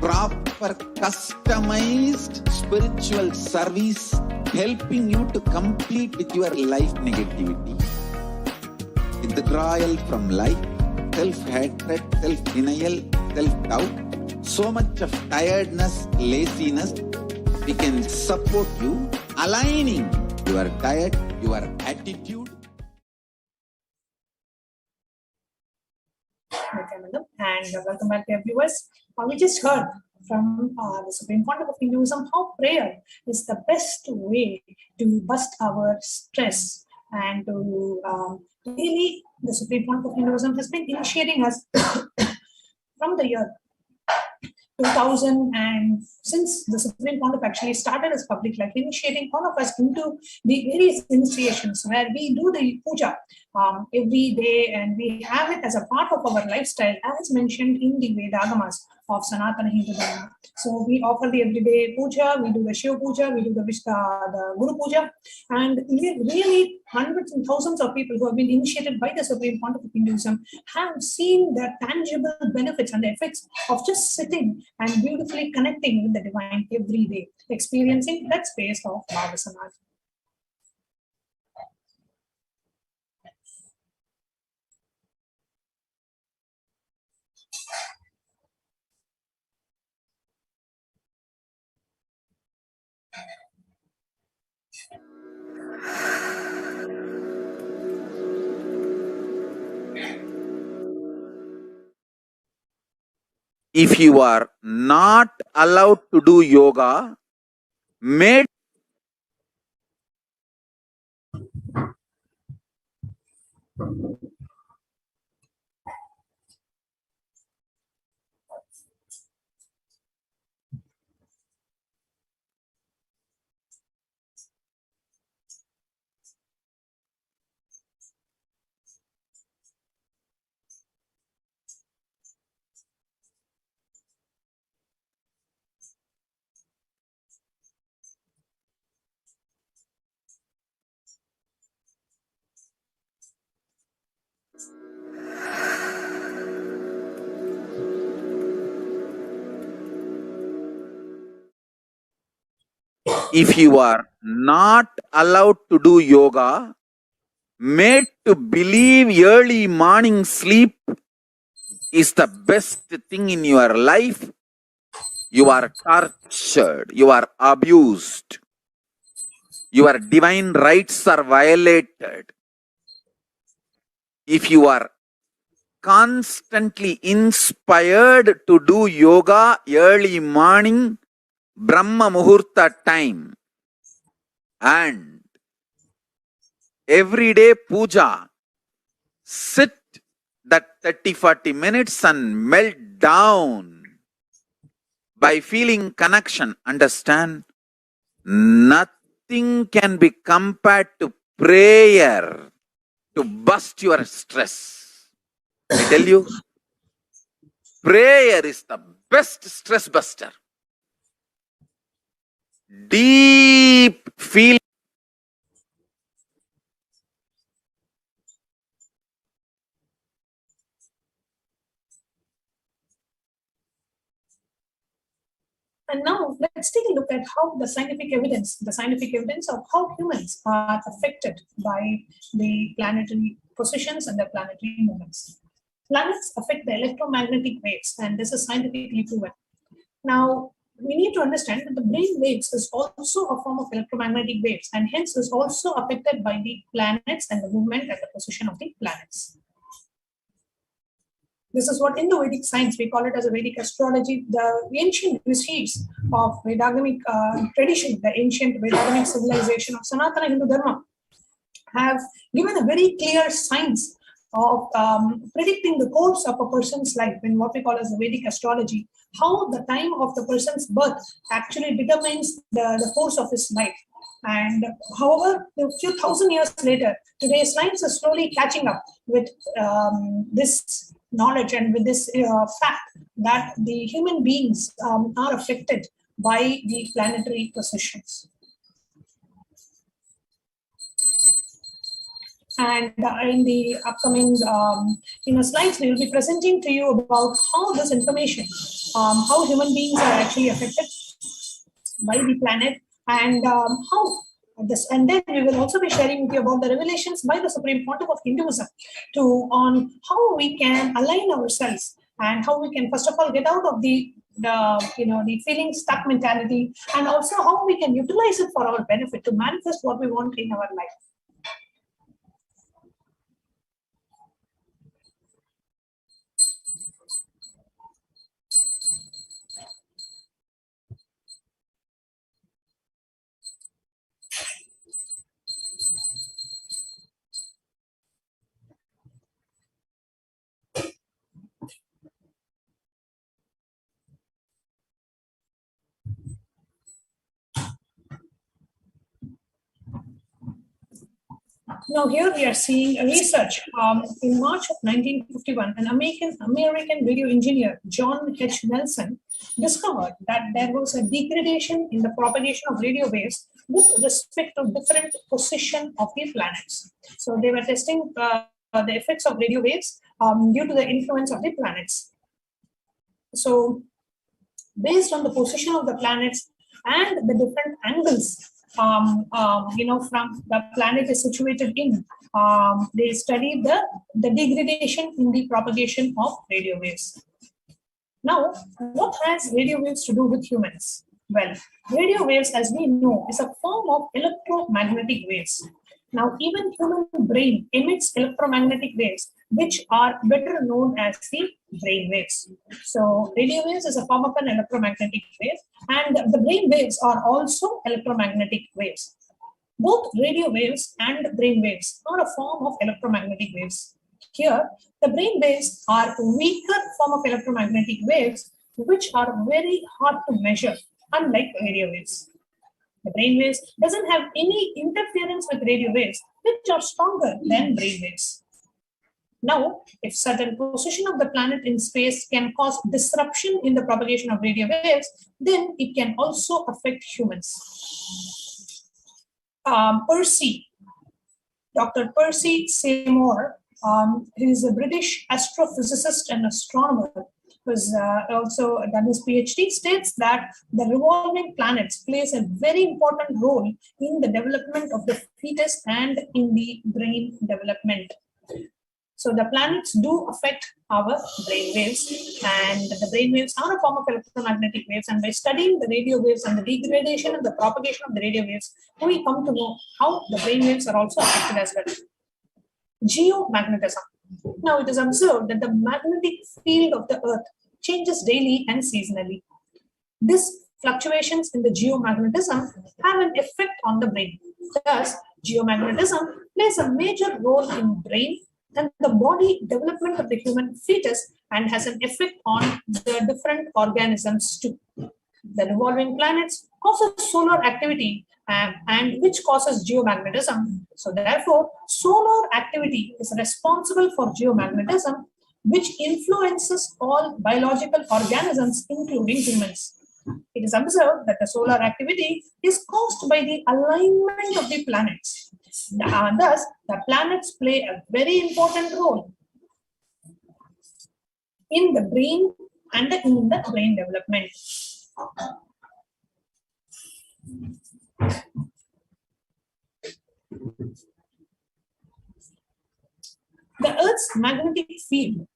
Proper customized spiritual service helping you to complete with your life negativity. Withdrawal from life, self-hatred, self-denial, self-doubt, so much of tiredness, laziness, we can support you aligning your diet, your attitude. Nithyananda, and welcome back, dear viewers. We just heard from the Supreme Conduct of Hinduism how prayer is the best way to bust our stress and to really the Supreme Conduct of Hinduism has been initiating us from the year 2000, and since the Supreme Conduct actually started as public life, initiating all of us into the various initiations where we do the puja every day, and we have it as a part of our lifestyle as mentioned in the Vedagamas of Sanatana Hindu Dharma. So we offer the everyday puja, we do the Shiva puja, we do the Guru puja, and really hundreds and thousands of people who have been initiated by the Supreme Conduct of Hinduism have seen the tangible benefits and the effects of just sitting and beautifully connecting with the divine every day, experiencing that space of BHAVASAMADHI. If you are not allowed to do yoga, made if you are not allowed to do yoga, made to believe early morning sleep is the best thing in your life, you are tortured, you are abused, your divine rights are violated. If you are constantly inspired to do yoga early morning, Brahma Muhurta time, and everyday puja, sit that 30-40 minutes and melt down by feeling connection. Understand, nothing can be compared to prayer to bust your stress. I tell you, prayer is the best stress buster. Deep feeling. And now let's take a look at how the scientific evidence of how humans are affected by the planetary positions and the planetary movements. Planets affect the electromagnetic waves, and this is scientifically proven. Now, we need to understand that the brain waves is also a form of electromagnetic waves, and hence is also affected by the planets and the movement and the position of the planets. This is what in the Vedic science we call it as a Vedic astrology. The ancient rishis of Vedagamic tradition, the ancient Vedagamic civilization of Sanatana Hindu Dharma, have given a very clear science of predicting the course of a person's life in what we call as the Vedic astrology, how the time of the person's birth actually determines the course of his life. And however, a few thousand years later, today science is slowly catching up with this knowledge and with this fact that the human beings are affected by the planetary positions. And in the upcoming slides, we will be presenting to you about how this information, how human beings are actually affected by the planet, and how this, and then we will also be sharing with you about the revelations by the Supreme Pontiff of Hinduism on how we can align ourselves and how we can first of all get out of the feeling stuck mentality, and also how we can utilize it for our benefit to manifest what we want in our life. Now here we are seeing a research in March of 1951, an American radio engineer, John H. Nelson, discovered that there was a degradation in the propagation of radio waves with respect to different position of the planets. So they were testing the effects of radio waves due to the influence of the planets. So based on the position of the planets and the different angles from the planet is situated in, they studied the degradation in the propagation of radio waves. Now, what has radio waves to do with humans? Well, radio waves, as we know, is a form of electromagnetic waves. Now, even human brain emits electromagnetic waves, which are better known as the brain waves. So, radio waves is a form of an electromagnetic wave, and the brain waves are also electromagnetic waves. Both radio waves and brain waves are a form of electromagnetic waves. Here, the brain waves are a weaker form of electromagnetic waves, which are very hard to measure, unlike radio waves. The brain waves doesn't have any interference with radio waves, which are stronger than brain waves. Now, if certain position of the planet in space can cause disruption in the propagation of radio waves, then it can also affect humans. Dr. Percy Seymour, he is a British astrophysicist and astronomer, who has also done his PhD, states that the revolving planets plays a very important role in the development of the fetus and in the brain development. So the planets do affect our brain waves, and the brain waves are a form of electromagnetic waves, and by studying the radio waves and the degradation and the propagation of the radio waves, we come to know how the brain waves are also affected as well. Geomagnetism. Now it is observed that the magnetic field of the Earth changes daily and seasonally. These fluctuations in the geomagnetism have an effect on the brain. Thus, geomagnetism plays a major role in brain and the body development of the human fetus, and has an effect on the different organisms too. The revolving planets causes solar activity and which causes geomagnetism. So therefore, solar activity is responsible for geomagnetism, which influences all biological organisms, including humans. It is observed that the solar activity is caused by the alignment of the planets. Thus, the planets play a very important role in the brain and in the brain development. The Earth's magnetic field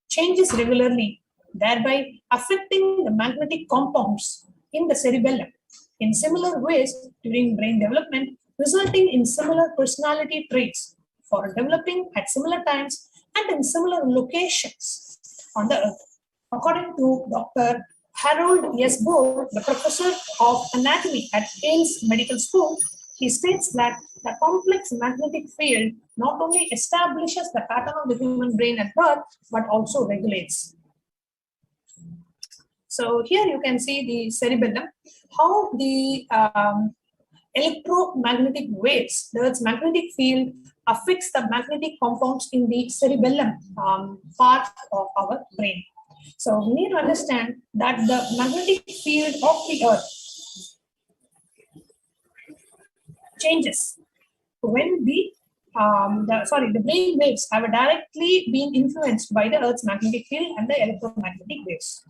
changes regularly, thereby affecting the magnetic compounds in the cerebellum in similar ways during brain development, resulting in similar personality traits for developing at similar times and in similar locations on the Earth. According to Dr. Harold S. Bohr, the professor of anatomy at Ames Medical School, he states that the complex magnetic field not only establishes the pattern of the human brain at birth, but also regulates. So here you can see the cerebellum, how the electromagnetic waves, the Earth's magnetic field affects the magnetic compounds in the cerebellum part of our brain. So we need to understand that the magnetic field of the Earth changes when the brain waves have directly been influenced by the Earth's magnetic field and the electromagnetic waves.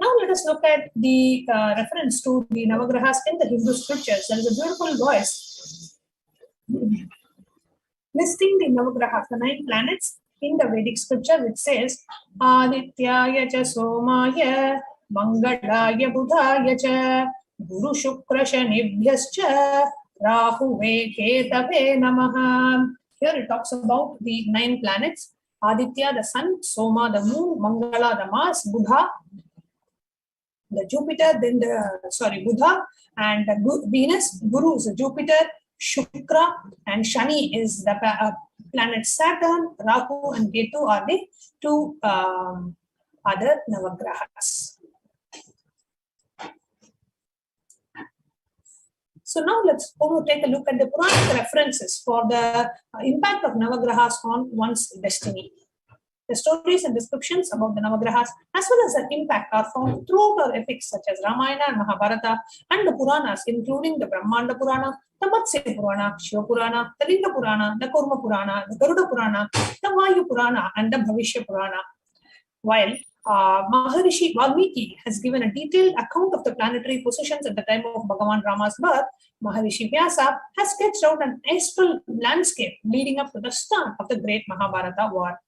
Now let us look at the reference to the Navagrahas in the Hindu scriptures. There is a beautiful verse listing the Navagrahas, the 9 planets in the Vedic scripture, which says Adityaya cha Somaya Mangalaya Budhaya cha Guru Shukra Shanibhyascha Rahuve Ketave Namaha. Here it talks about the 9 planets: Aditya, the sun; Soma, the moon; Mangala, the Mars; Buddha, the Jupiter; then Buddha and Venus; Guru is Jupiter; Shukra and Shani is the planet Saturn; Rahu and Ketu are the 2 other Navagrahas. So now let's take a look at the Puranic references for the impact of Navagrahas on one's destiny. The stories and descriptions about the Navagrahas as well as their impact are found throughout our epics such as Ramayana and Mahabharata and the Puranas, including the Brahmanda Purana, the Matsya Purana, Shiva Purana, the Linga Purana, the Kurma Purana, the Garuda Purana, the Vayu Purana, and the Bhavishya Purana. While Maharishi Valmiki has given a detailed account of the planetary positions at the time of Bhagavan Rama's birth, Maharishi Vyasa has sketched out an astral landscape leading up to the start of the great Mahabharata war.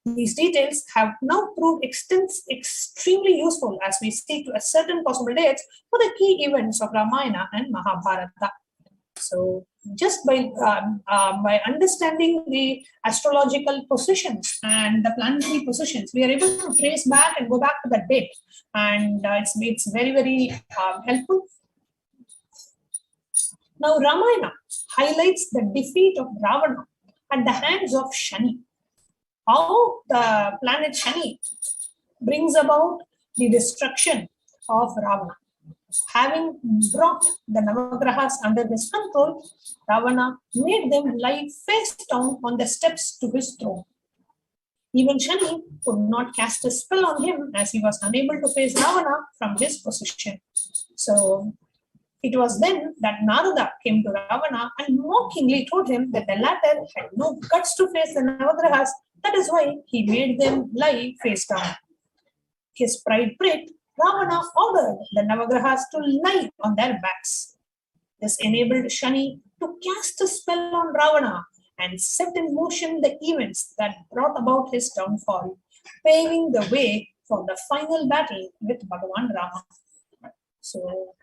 These details have now proved extremely useful as we seek to ascertain possible dates for the key events of Ramayana and Mahabharata. So, just by understanding the astrological positions and the planetary positions, we are able to trace back and go back to that date, and it's very, very helpful. Now, Ramayana highlights the defeat of Ravana at the hands of Shani. How the planet Shani brings about the destruction of Ravana. Having brought the Navagrahas under his control, Ravana made them lie face down on the steps to his throne. Even Shani could not cast a spell on him as he was unable to face Ravana from his position. So it was then that Narada came to Ravana and mockingly told him that the latter had no guts to face the Navagrahas. That is why he made them lie face down. His pride pricked, Ravana ordered the Navagrahas to lie on their backs. This enabled Shani to cast a spell on Ravana and set in motion the events that brought about his downfall, paving the way for the final battle with Bhagavan Rama. So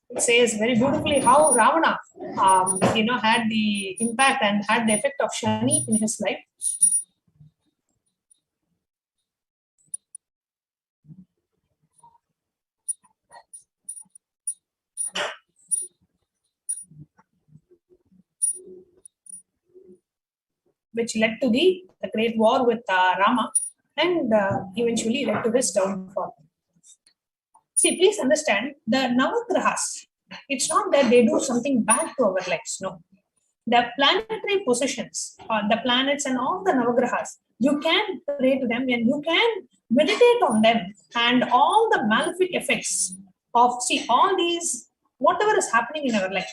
it says very beautifully how Ravana had the impact and had the effect of Shani in his life. Which led to the great war with Rama and eventually led to his downfall. See, please understand, the Navagrahas, it's not that they do something bad to our lives, no. The planetary positions, the planets and all the Navagrahas, you can pray to them and you can meditate on them, and all the malefic effects of, all these, whatever is happening in our life,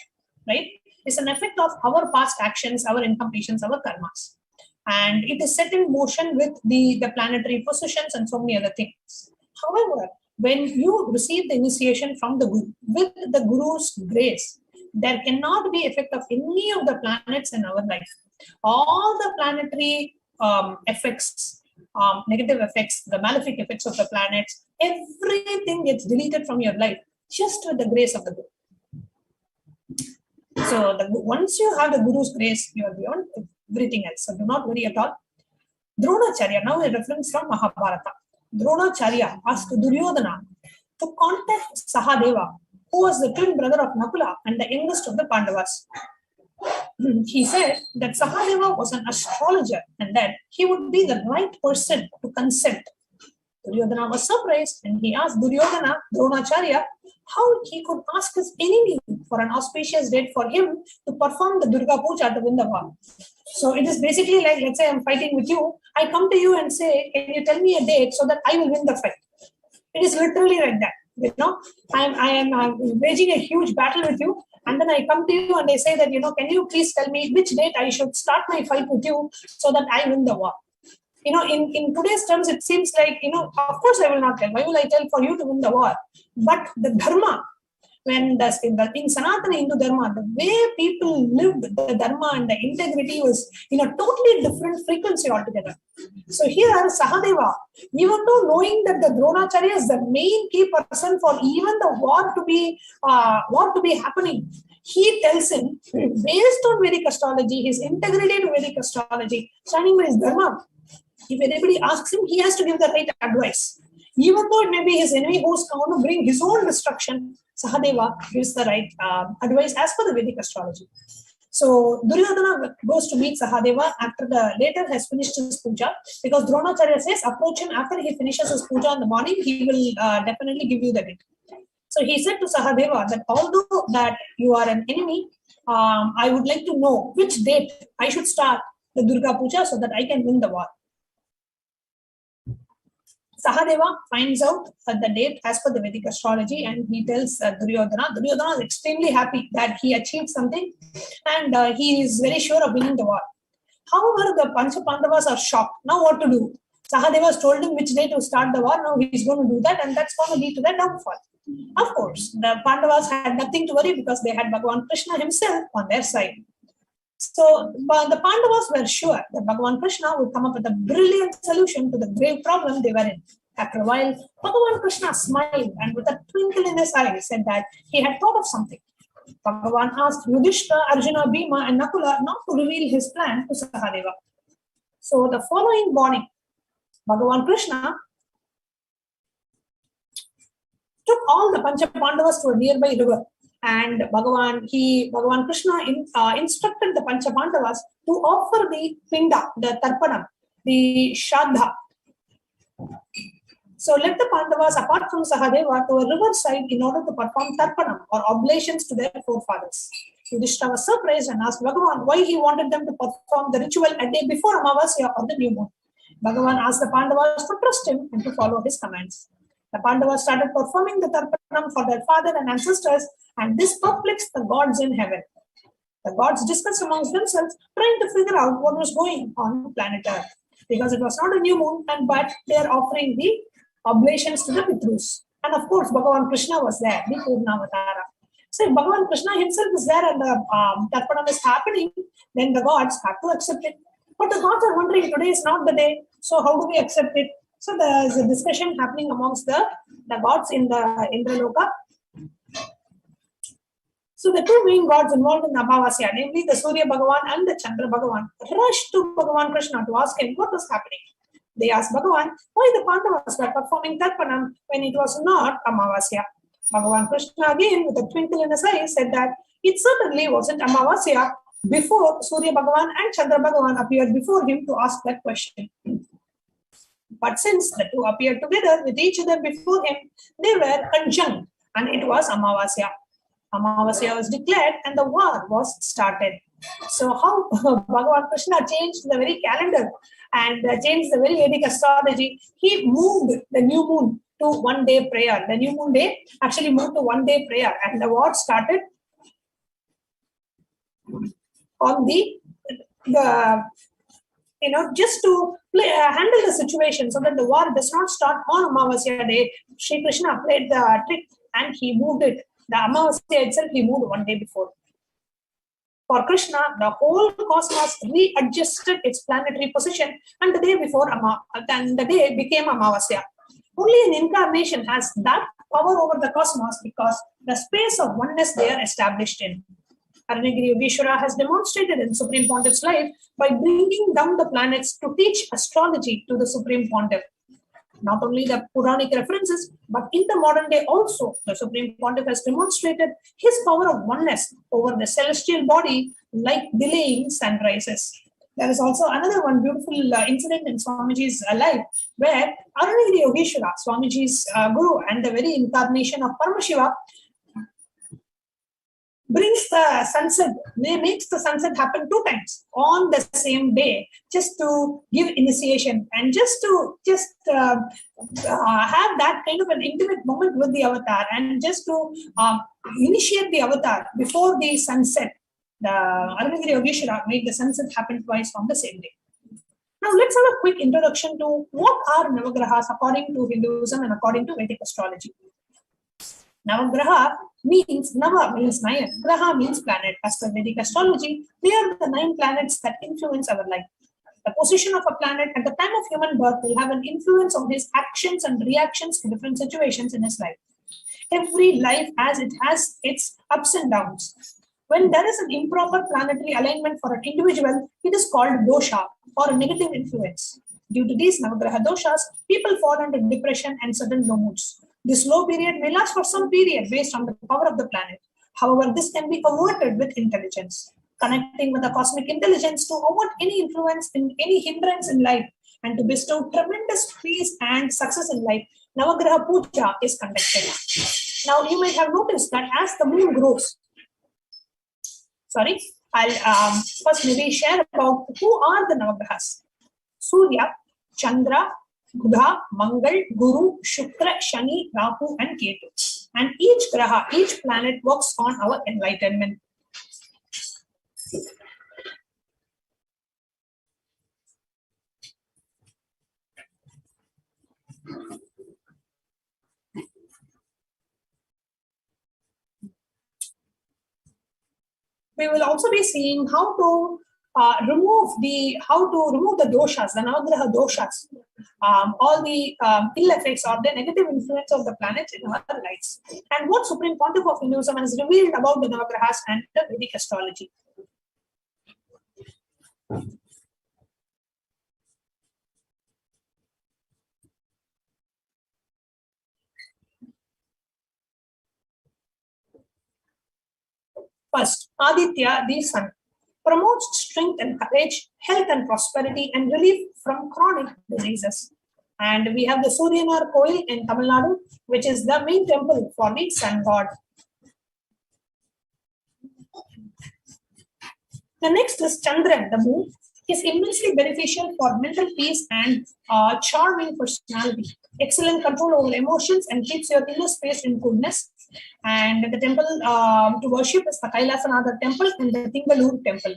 right, is an effect of our past actions, our incompletions, our karmas. And it is set in motion with the planetary positions and so many other things. However, when you receive the initiation from the Guru, with the Guru's grace, there cannot be effect of any of the planets in our life. All the planetary effects, negative effects, the malefic effects of the planets, everything gets deleted from your life just with the grace of the Guru. So once you have the Guru's grace, you are beyond everything else. So do not worry at all. Dronacharya, now a reference from Mahabharata. Dronacharya asked Duryodhana to contact Sahadeva, who was the twin brother of Nakula and the youngest of the Pandavas. He said that Sahadeva was an astrologer and that he would be the right person to consent. Duryodhana was surprised and he asked Duryodhana, Dronacharya, how he could ask his enemy for an auspicious date for him to perform the Durga Puja to win the war. So it is basically like, let's say I'm fighting with you. I come to you and say, can you tell me a date so that I will win the fight? It is literally like that. You know, I am waging a huge battle with you. And then I come to you and I say that, you know, can you please tell me which date I should start my fight with you so that I win the war? You know, in today's terms, it seems like, you know, of course I will not tell. Why will I tell for you to win the war? But the dharma, when in Sanatana Hindu Dharma, the way people lived the dharma and the integrity was in a totally different frequency altogether. So here Sahadeva, even though knowing that the Dronacharya is the main key person for even the war to be happening, he tells him, based on Vedic astrology, his integrity to Vedic astrology, standing by his dharma, if anybody asks him, he has to give the right advice. Even though it may be his enemy who's going to bring his own destruction, Sahadeva gives the right advice as per the Vedic astrology. So Duryodhana goes to meet Sahadeva after the later has finished his puja, because Dronacharya says, approach him after he finishes his puja in the morning, he will definitely give you the date. So he said to Sahadeva that although that you are an enemy, I would like to know which date I should start the Durga Puja so that I can win the war. Sahadeva finds out the date as per the Vedic astrology and he tells Duryodhana. Duryodhana is extremely happy that he achieved something and he is very sure of winning the war. However, the Pancha Pandavas are shocked. Now what to do? Sahadeva has told him which day to start the war. Now he is going to do that and that's going to lead to their downfall. Of course, the Pandavas had nothing to worry because they had Bhagavan Krishna himself on their side. So the Pandavas were sure that Bhagavan Krishna would come up with a brilliant solution to the grave problem they were in. After a while, Bhagavan Krishna smiled and with a twinkle in his eye said that he had thought of something. Bhagavan asked Yudhishthira, Arjuna, Bhima and Nakula not to reveal his plan to Sahadeva. So the following morning, Bhagavan Krishna took all the Pancha Pandavas to a nearby river. And Bhagavan Krishna instructed the Pancha Pandavas to offer the Pinda, the Tarpanam, the Shraddha. So let the Pandavas, apart from Sahadeva, to a riverside in order to perform Tarpanam or oblations to their forefathers. Yudhishthira was surprised and asked Bhagavan why he wanted them to perform the ritual a day before Amavasya or the new moon. Bhagavan asked the Pandavas to trust him and to follow his commands. The Pandavas started performing the Tarpanam for their father and ancestors, and this perplexed the gods in heaven. The gods discussed amongst themselves, trying to figure out what was going on planet Earth, because it was not a new moon, but they are offering the oblations to the Pitrus. And of course, Bhagavan Krishna was there, the Purnavatara. So if Bhagavan Krishna himself is there and the Tarpanam is happening, then the gods have to accept it. But the gods are wondering, today is not the day, so how do we accept it? So there's a discussion happening amongst the gods in the Indraloka. So the two main gods involved in the Amavasya, namely the Surya Bhagavan and the Chandra Bhagavan, rushed to Bhagavan Krishna to ask him what was happening. They asked Bhagavan why the Pandavas were performing Tarpanam when it was not Amavasya. Bhagavan Krishna again, with a twinkle in his eye, said that it certainly wasn't Amavasya before Surya Bhagavan and Chandra Bhagavan appeared before him to ask that question. But since the two appeared together with each other before him, they were conjunct and it was Amavasya. Amavasya was declared and the war was started. So how Bhagavan Krishna changed the very calendar and changed the very Vedic astrology. He moved the new moon to 1 day prayer. The new moon day actually moved to 1 day prayer and the war started on the just to handle the situation so that the war does not start on Amavasya day, Sri Krishna played the trick and he moved it. The Amavasya itself, he moved one day before. For Krishna, the whole cosmos readjusted its planetary position, and the day before, then the day became Amavasya. Only an incarnation has that power over the cosmos because the space of oneness they are established in. Aranagiri Yogeshwara has demonstrated in Supreme Pontiff's life by bringing down the planets to teach astrology to the Supreme Pontiff. Not only the Puranic references, but in the modern day also, the Supreme Pontiff has demonstrated his power of oneness over the celestial body like delaying sunrises. There is also another one beautiful incident in Swamiji's life where Aranagiri Yogeshwara, Swamiji's guru and the very incarnation of Paramashiva, brings the sunset, makes the sunset happen 2 times on the same day, just to give initiation and just to have that kind of an intimate moment with the avatar and just to initiate the avatar before the sunset. The Aranagiri Yogeshwara made the sunset happen twice on the same day. Now let's have a quick introduction to what are Navagrahas according to Hinduism and according to Vedic astrology. Navagraha means, Nava means 9, Graha means planet. As per Vedic astrology, they are the 9 planets that influence our life. The position of a planet at the time of human birth will have an influence on his actions and reactions to different situations in his life. Every life has its ups and downs. When there is an improper planetary alignment for an individual, it is called dosha or a negative influence. Due to these Navagraha doshas, people fall into depression and sudden low moods. This low period may last for some period based on the power of the planet. However, this can be averted with intelligence. Connecting with the cosmic intelligence to avoid any influence in any hindrance in life and to bestow tremendous peace and success in life, Navagraha Puja is conducted. Now, you might have noticed that as the moon grows, I'll first maybe share about who are the Navagrahas. Surya, Chandra, Budha, Mangal, Guru, Shukra, Shani, Rahu, and Ketu. And each graha, each planet works on our enlightenment. We will also be seeing how to remove the doshas, the Navagraha doshas, all the ill effects or the negative influence of the planets in our lives, and what Supreme Pontiff of Hinduism has revealed about the Navagrahas and the Vedic astrology. First, Aditya, the sun, promotes strength and courage, health and prosperity, and relief from chronic diseases. And we have the Suryanar Koil in Tamil Nadu, which is the main temple for the sun god. The next is Chandran, the moon, is immensely beneficial for mental peace and charming personality, excellent control over emotions, and keeps your inner space in goodness. And the temple to worship is the Kailasa temple and the Tingalur temple.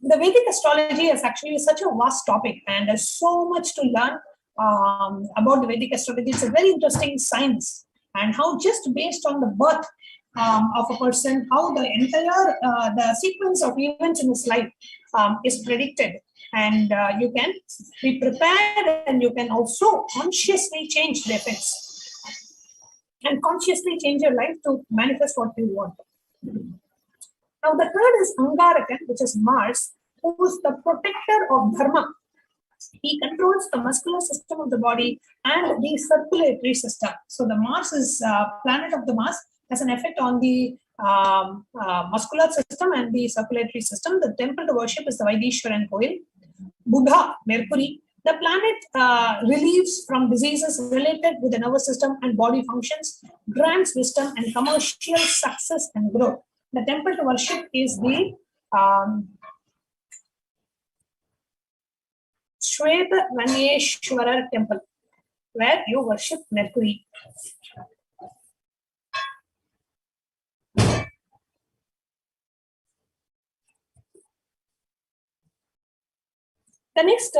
The Vedic astrology is actually such a vast topic, and there's so much to learn about the Vedic astrology. It's a very interesting science, and how just based on the birth of a person, how the entire the sequence of events in his life is predicted, and you can be prepared, and you can also consciously change the effects and consciously change your life to manifest what you want. Now the third is Angarakan, which is Mars, who is the protector of Dharma. He controls the muscular system of the body and the circulatory system. So the Mars is planet of the Mars, has an effect on the muscular system and the circulatory system. The temple to worship is the Vaidishwaran Koil. Buddha, Mercury, the planet relieves from diseases related with the nervous system and body functions, grants wisdom and commercial success and growth. The temple to worship is the Shweta Vaneshwara temple. where you worship Mercury. The next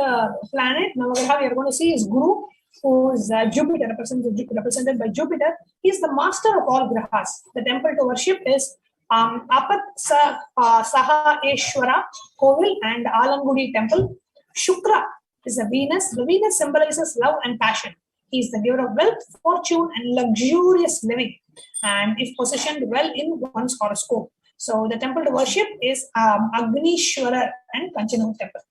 planet, Navagraha, we are going to see is Guru, who is Jupiter, represented by Jupiter. He is the master of all grahas. The temple to worship is Apat Saha Eshwara Kovil and Alangudi temple. Shukra is a Venus. The Venus symbolizes love and passion. He is the giver of wealth, fortune, and luxurious living, and is positioned well in one's horoscope. So the temple to worship is Agnishwara and Kanchanur temple.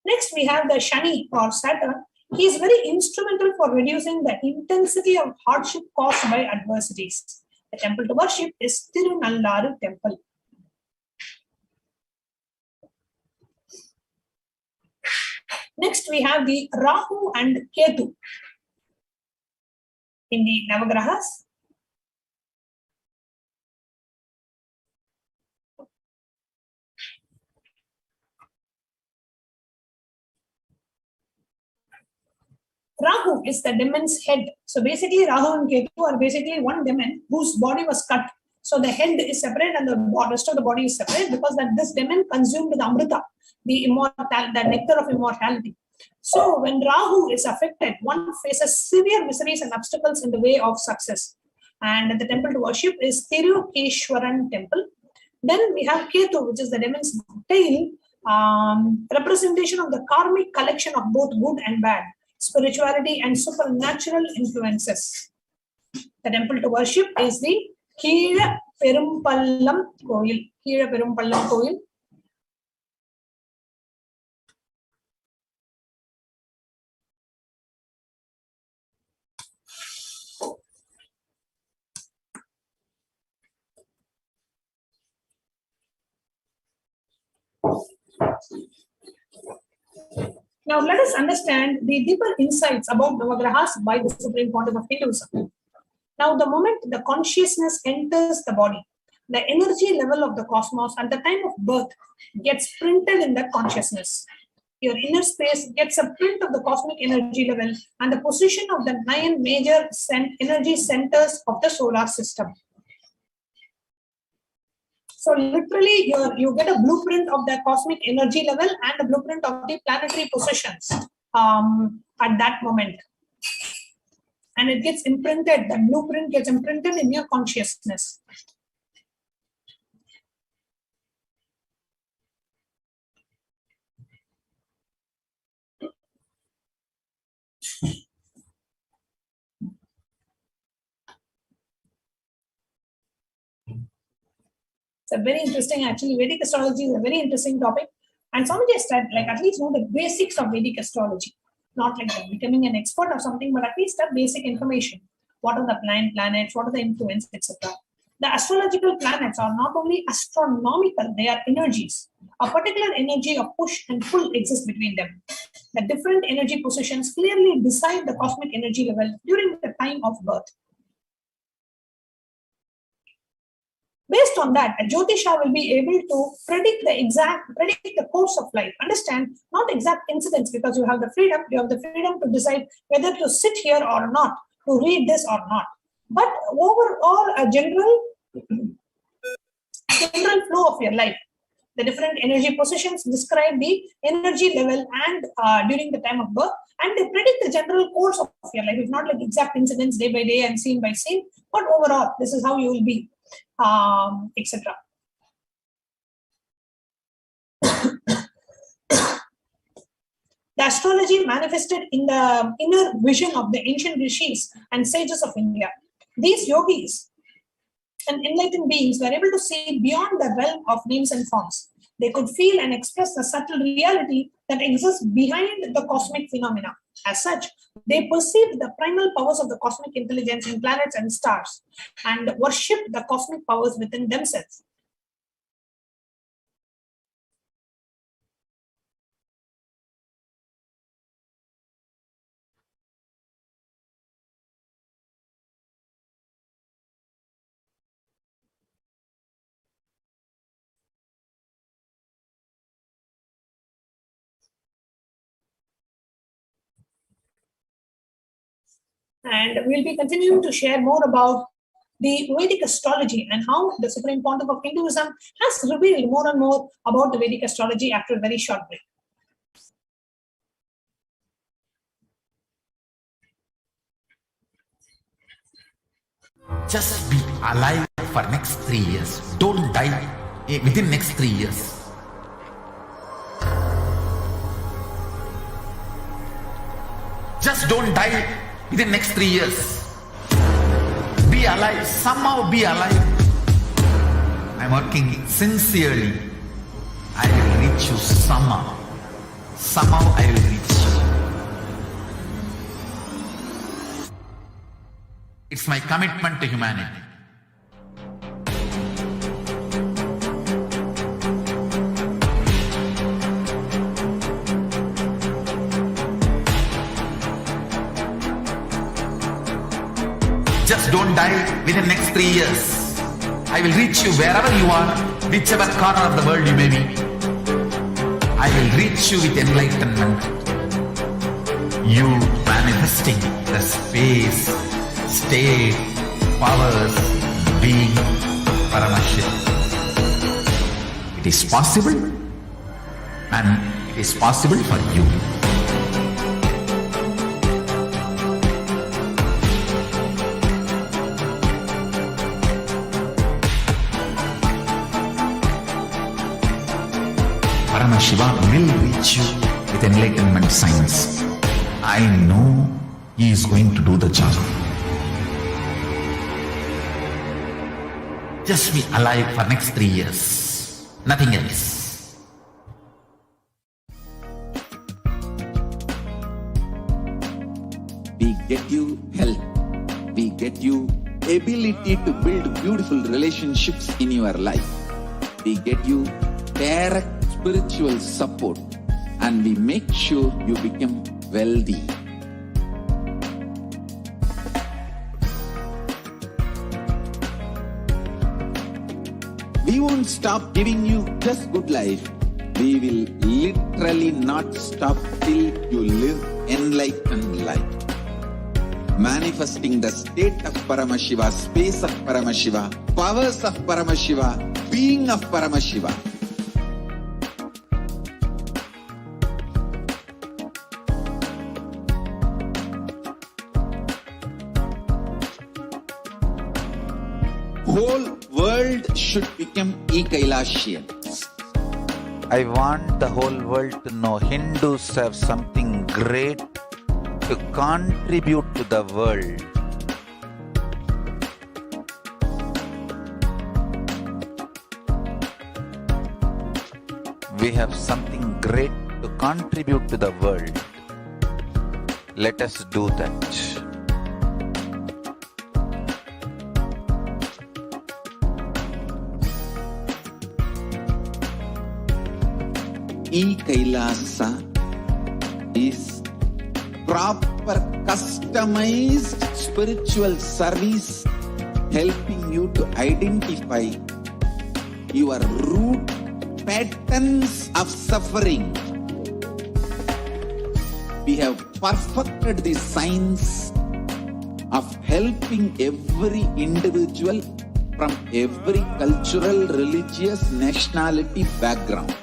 Next, we have the Shani or Saturn. He is very instrumental for reducing the intensity of hardship caused by adversities. The temple to worship is Tirunallaru temple. Next, we have the Rahu and Ketu in the Navagrahas. Rahu is the demon's head. So basically, Rahu and Ketu are basically one demon whose body was cut. So the head is separate and the rest of the body is separate because that this demon consumed the Amrita, the nectar of immortality. So when Rahu is affected, one faces severe miseries and obstacles in the way of success. And the temple to worship is Tirukeshwaran temple. Then we have Ketu, which is the demon's tail, representation of the karmic collection of both good and bad, spirituality and supernatural influences. The temple to worship is the Kira Perumpallam Koil. Kira Perumpallam Koil. Now let us understand the deeper insights about Navagrahas by the Supreme Pontiff of Hinduism. Now the moment the consciousness enters the body, the energy level of the cosmos at the time of birth gets printed in that consciousness. Your inner space gets a print of the cosmic energy level and the position of the 9 major energy centers of the solar system. So literally, you get a blueprint of the cosmic energy level and a blueprint of the planetary positions at that moment. And it gets imprinted, the blueprint gets imprinted in your consciousness. It's a very interesting, actually, Vedic astrology is a very interesting topic. And Swamiji said, like, at least know the basics of Vedic astrology. Not like becoming an expert or something, but at least have basic information. What are the planets, what are the influence, etc. The astrological planets are not only astronomical, they are energies. A particular energy of push and pull exists between them. The different energy positions clearly decide the cosmic energy level during the time of birth. Based on that, a Jyotisha will be able to predict the course of life. Understand, not exact incidents, because you have the freedom to decide whether to sit here or not, to read this or not. But overall, a general flow of your life. The different energy positions describe the energy level and during the time of birth, and they predict the general course of your life. It's not like exact incidents day by day and scene by scene, but overall, this is how you will be, etc. The astrology manifested in the inner vision of the ancient rishis and sages of India. These yogis and enlightened beings were able to see beyond the realm of names and forms. They could feel and express the subtle reality that exists behind the cosmic phenomena. As such, they perceived the primal powers of the cosmic intelligence in planets and stars and worshipped the cosmic powers within themselves. And we'll be continuing to share more about the Vedic astrology and how the Supreme Pontiff of Hinduism has revealed more and more about the Vedic astrology after a very short break. Just be alive for next 3 years. Don't die within next 3 years. Just don't die within next 3 years. Be alive, somehow be alive. I'm working sincerely. I will reach you somehow. Somehow I will reach you. It's my commitment to humanity. Just don't die within next 3 years. I will reach you wherever you are, whichever corner of the world you may be. I will reach you with enlightenment. You manifesting the space, state, powers, being Paramashivoham. It is possible, and it is possible for you. Paramashivoham will reach you with enlightenment science. I know he is going to do the job. Just be alive for next 3 years. Nothing else. We get you health. We get you ability to build beautiful relationships in your life. We get you direct spiritual support, and we make sure you become wealthy. We won't stop giving you just good life. We will literally not stop till you live enlightened life. Manifesting the state of Paramashiva, space of Paramashiva, powers of Paramashiva, being of Paramashiva. Whole world should become Kailasian. I want the whole world to know Hindus have something great to contribute to the world. We have something great to contribute to the world. Let us do that. Kailasa is proper customized spiritual service helping you to identify your root patterns of suffering. We have perfected the science of helping every individual from every cultural, religious, nationality background.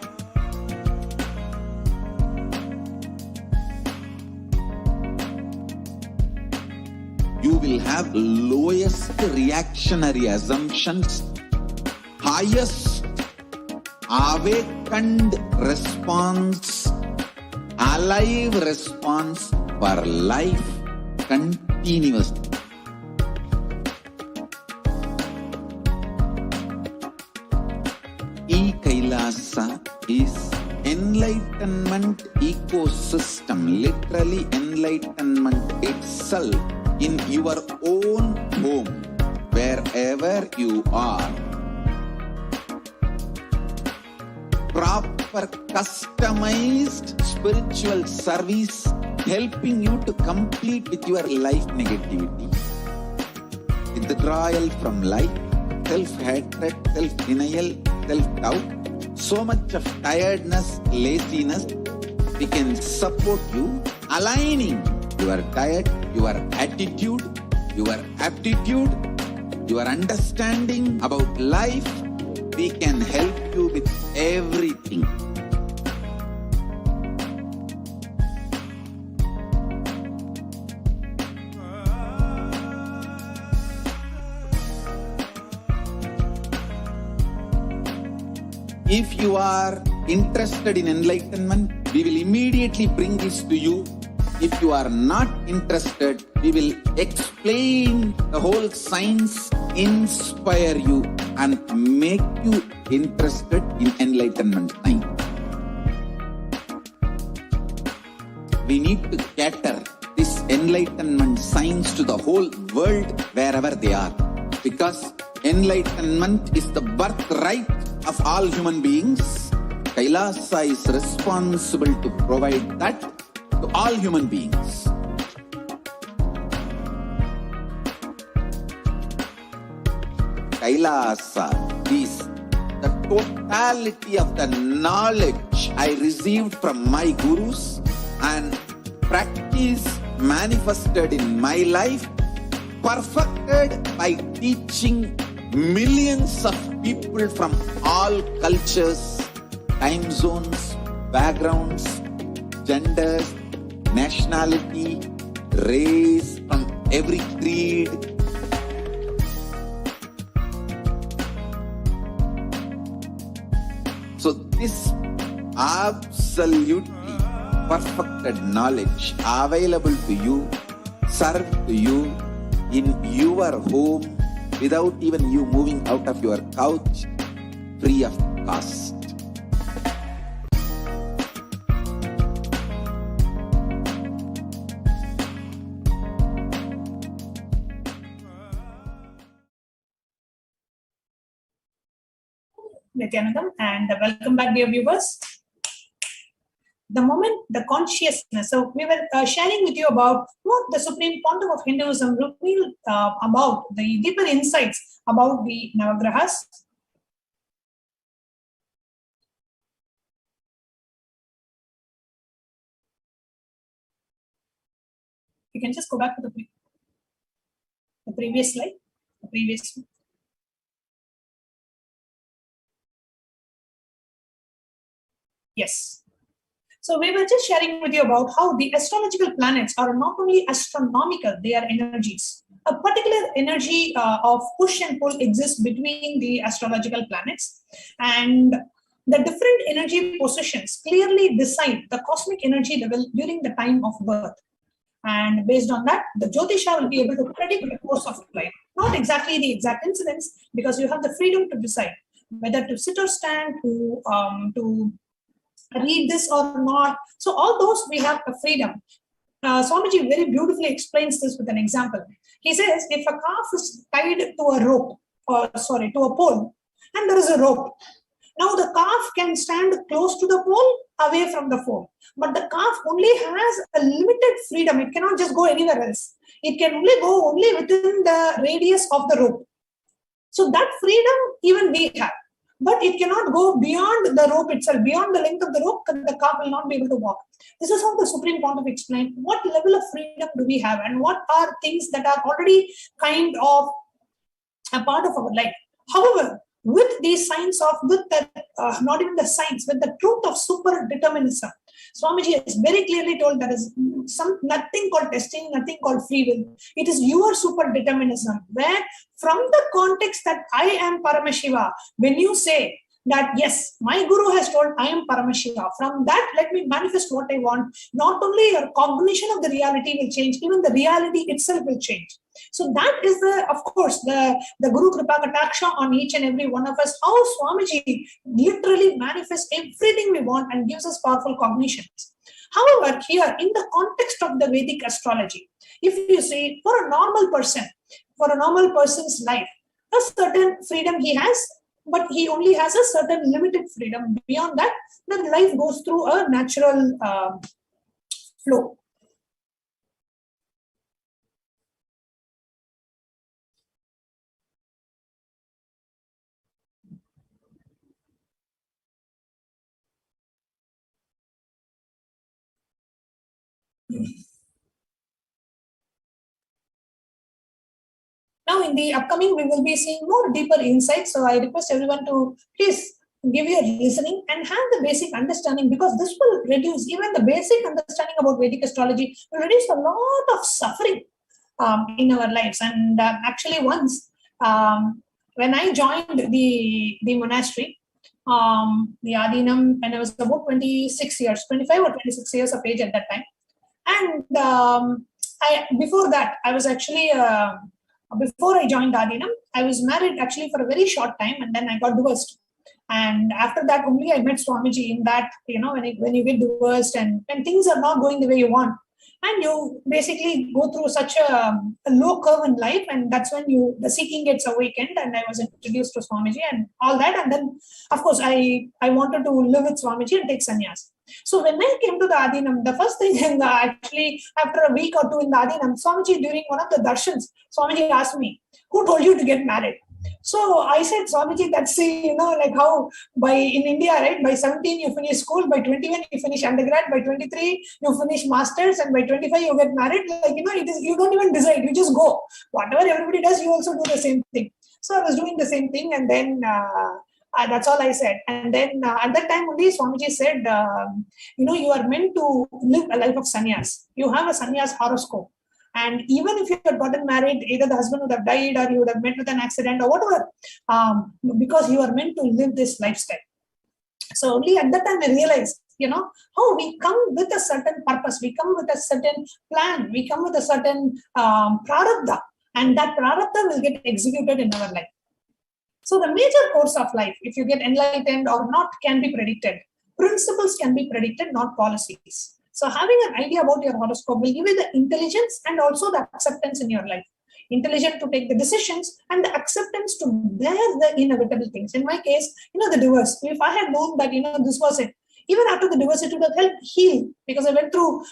You will have lowest reactionary assumptions, highest awakened response, alive response for life continuously. Kailasa is enlightenment ecosystem, literally enlightenment itself in your own home, wherever you are. Proper customized spiritual service helping you to complete with your life negativity, withdrawal from life, self-hatred, self-denial, self-doubt, so much of tiredness, laziness. We can support you aligning your diet, your attitude, your aptitude, your understanding about life, we can help you with everything. If you are interested in enlightenment, we will immediately bring this to you. If you are not interested, we will explain the whole science, inspire you and make you interested in enlightenment time. We need to cater this enlightenment science to the whole world wherever they are, because enlightenment is the birthright of all human beings. Kailasa is responsible to provide that to all human beings. Kailasa is the totality of the knowledge I received from my gurus and practice manifested in my life, perfected by teaching millions of people from all cultures, time zones, backgrounds, genders, nationality, race, from every creed. So this absolutely perfected knowledge available to you, served to you in your home without even you moving out of your couch, free of cost. Nithyanandam, and welcome back, dear viewers. The moment, the consciousness. So we were sharing with you about what the Supreme Pontiff of Hinduism revealed about the deeper insights about the Navagrahas. You can just go back to the previous slide, the previous one. Yes. So we were just sharing with you about how the astrological planets are not only astronomical, they are energies. A particular energy of push and pull exists between the astrological planets, and the different energy positions clearly decide the cosmic energy level during the time of birth. And based on that, the Jyotisha will be able to predict the course of life. Not exactly the exact incidents, because you have the freedom to decide whether to sit or stand, to read this or not. So all those we have a freedom. Swamiji very beautifully explains this with an example. He says, if a calf is tied to a rope, or sorry, to a pole, and there is a rope. Now the calf can stand close to the pole, away from the pole. But the calf only has a limited freedom. It cannot just go anywhere else. It can only go within the radius of the rope. So that freedom even we have. But it cannot go beyond the rope itself. Beyond the length of the rope, the calf will not be able to walk. This is how the Supreme Pontiff explained what level of freedom do we have and what are things that are already kind of a part of our life. However, with the science of, with the, not even the science, with the truth of super determinism, Swamiji has very clearly told there is nothing called destiny, nothing called free will. It is your super determinism, where from the context that I am Paramashiva, when you say that, yes, my guru has told I am Paramashiva, from that let me manifest what I want, not only your cognition of the reality will change, even the reality itself will change. So that is the, of course, the Guru Kripa Kataksha on each and every one of us, how Swamiji literally manifests everything we want and gives us powerful cognitions. However, here in the context of the Vedic astrology, if you say for a normal person, for a normal person's life, a certain freedom he has, but he only has a certain limited freedom. Beyond that, then life goes through a natural flow. Now, in the upcoming, we will be seeing more deeper insights. So I request everyone to please give your listening and have the basic understanding, because this will reduce, even the basic understanding about Vedic astrology will reduce a lot of suffering in our lives. And actually, once when I joined the monastery, the Adinam, when I was about 26 years, 25 or 26 years of age at that time. And before that, I was actually, before I joined Adinam, I was married actually for a very short time, and then I got divorced. And after that, only I met Swamiji in that, when you get divorced and when things are not going the way you want, and you basically go through such a low curve in life, and that's when the seeking gets awakened, and I was introduced to Swamiji and all that. And then, of course, I wanted to live with Swamiji and take sannyas. So when I came to the Adinam, the first thing, actually after a week or two in the Adinam, Swamiji, during one of the darshans, Swamiji asked me, "Who told you to get married?" So I said, "Swamiji, that's, like how in India, right? By 17 you finish school, by 21 you finish undergrad, by 23 you finish masters, and by 25 you get married. It is, you don't even decide, you just go. Whatever everybody does, you also do the same thing." So I was doing the same thing, and then that's all I said. And then at that time only Swamiji said, you are meant to live a life of sannyas. You have a sannyas horoscope. And even if you had gotten married, either the husband would have died or you would have met with an accident or whatever, because you are meant to live this lifestyle. So only at that time I realized, how we come with a certain purpose, we come with a certain plan, we come with a certain prarabdha, and that prarabdha will get executed in our life. So the major course of life, if you get enlightened or not, can be predicted. Principles can be predicted, not policies. So having an idea about your horoscope will give you the intelligence and also the acceptance in your life. Intelligence to take the decisions and the acceptance to bear the inevitable things. In my case, the divorce. If I had known that, this was it, even after the divorce, it would have helped heal, because I went through,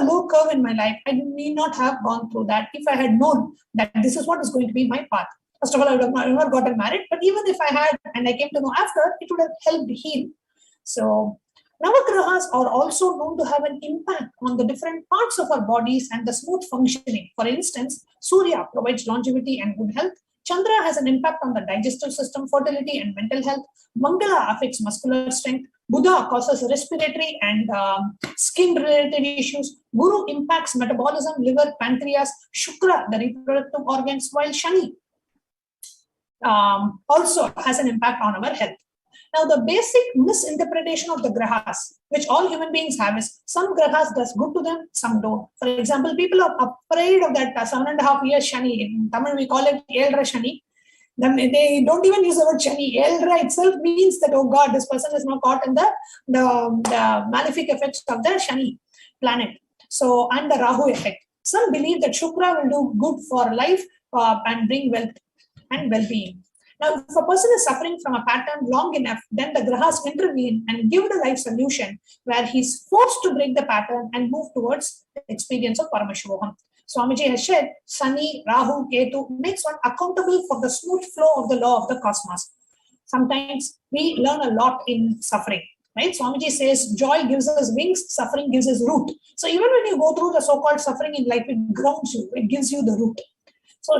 a low curve in my life. I need not have gone through that if I had known that this is what is going to be my path. First of all, I would have not gotten married, but even if I had, and I came to know after, it would have helped heal. So Navagrahas are also known to have an impact on the different parts of our bodies and the smooth functioning. For instance, Surya provides longevity and good health. Chandra has an impact on the digestive system, fertility, and mental health. Mangala affects muscular strength. Buddha causes respiratory and skin-related issues. Guru impacts metabolism, liver, pancreas. Shukra, the reproductive organs, while Shani also has an impact on our health. Now, the basic misinterpretation of the grahas, which all human beings have, is some grahas does good to them, some don't. For example, people are afraid of that 7.5 years Shani. In Tamil, we call it Elra Shani. Then they don't even use the word Shani. Elra itself means that, oh God, this person is not caught in the malefic effects of the Shani planet. So, and the Rahu effect. Some believe that Shukra will do good for life and bring wealth and well-being. Now, if a person is suffering from a pattern long enough, then the grahas intervene and give the life solution, where he's forced to break the pattern and move towards the experience of Paramashivoham. Swamiji has said, Sani, Rahu, Ketu makes one accountable for the smooth flow of the law of the cosmos. Sometimes we learn a lot in suffering. Right? Swamiji says, joy gives us wings, suffering gives us root. So even when you go through the so-called suffering in life, it grounds you, it gives you the root. So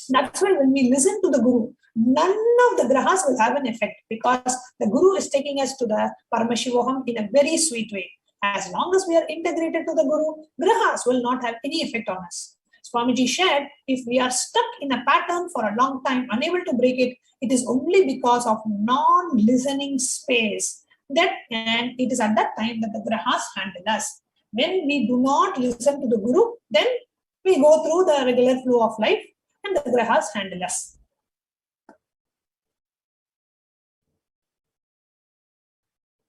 that's why when we listen to the Guru, none of the grahas will have an effect, because the Guru is taking us to the Paramashivoham in a very sweet way. As long as we are integrated to the Guru, grahas will not have any effect on us. Swamiji shared, if we are stuck in a pattern for a long time, unable to break it, it is only because of non-listening space. And it is at that time that the grahas handle us. When we do not listen to the Guru, then we go through the regular flow of life, and the grahas handle us.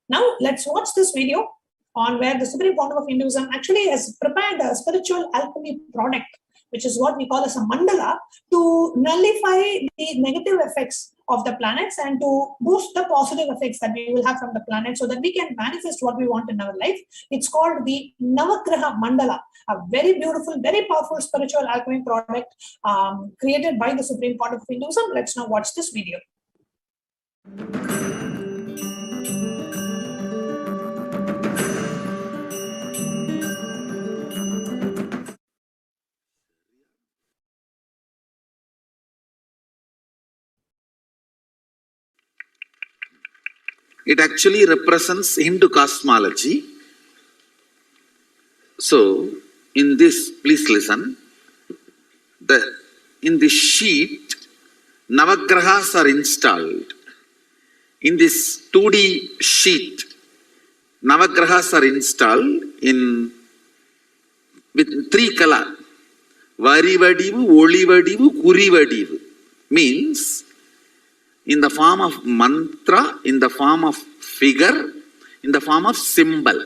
Now, let's watch this video on where the Supreme Founder of Hinduism actually has prepared a spiritual alchemy product, which is what we call as a mandala, to nullify the negative effects of the planets and to boost the positive effects that we will have from the planet, so that we can manifest what we want in our life. It's called the Navagraha Mandala, a very beautiful, very powerful spiritual alchemy product created by the Supreme Founder of Hinduism. Let's now watch this video. It actually represents Hindu cosmology. So, in this, please listen. In this sheet, Navagrahas are installed. In this 2D sheet, Navagrahas are installed with 3 color. Varivadivu, Olivadivu, Kurivadivu. Means, in the form of mantra, in the form of figure, in the form of symbol.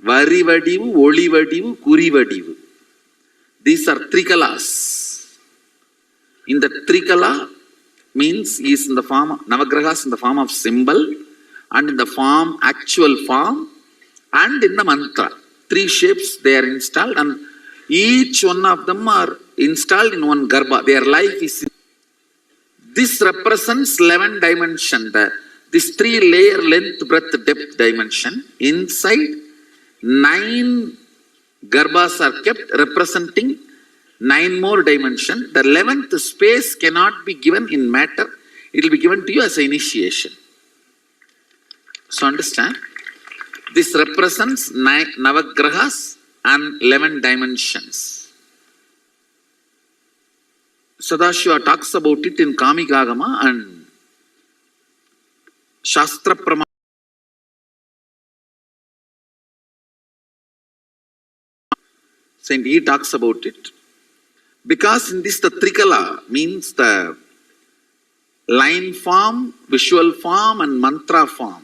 Varivadivu, Olivadivu, Kurivadivu. These are Trikalas. In the Trikala means is in the form of Navagrahas in the form of symbol and in the form, actual form, and in the mantra. 3 shapes they are installed, and each one of them are installed in one Garbha. Their life is. This represents 11 dimension. This 3-layer length, breadth, depth dimension. Inside 9 Garbhas are kept representing 9 more dimension. The 11th space cannot be given in matter. It will be given to you as an initiation. So understand? This represents 9 Navagrahas and 11 dimensions. Sadashiva talks about it in Kamikagama and Shastra Praman. Saint E talks about it. Because in this the Trikala means the line form, visual form and mantra form.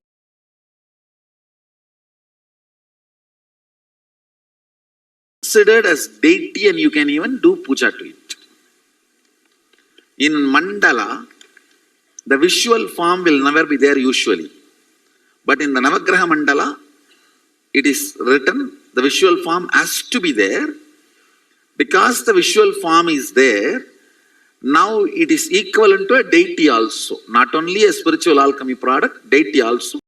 Considered as deity, and you can even do puja to it. In mandala, the visual form will never be there usually. But in the Navagraha mandala, it is written, the visual form has to be there. Because the visual form is there, now it is equivalent to a deity also. Not only a spiritual alchemy product, deity also.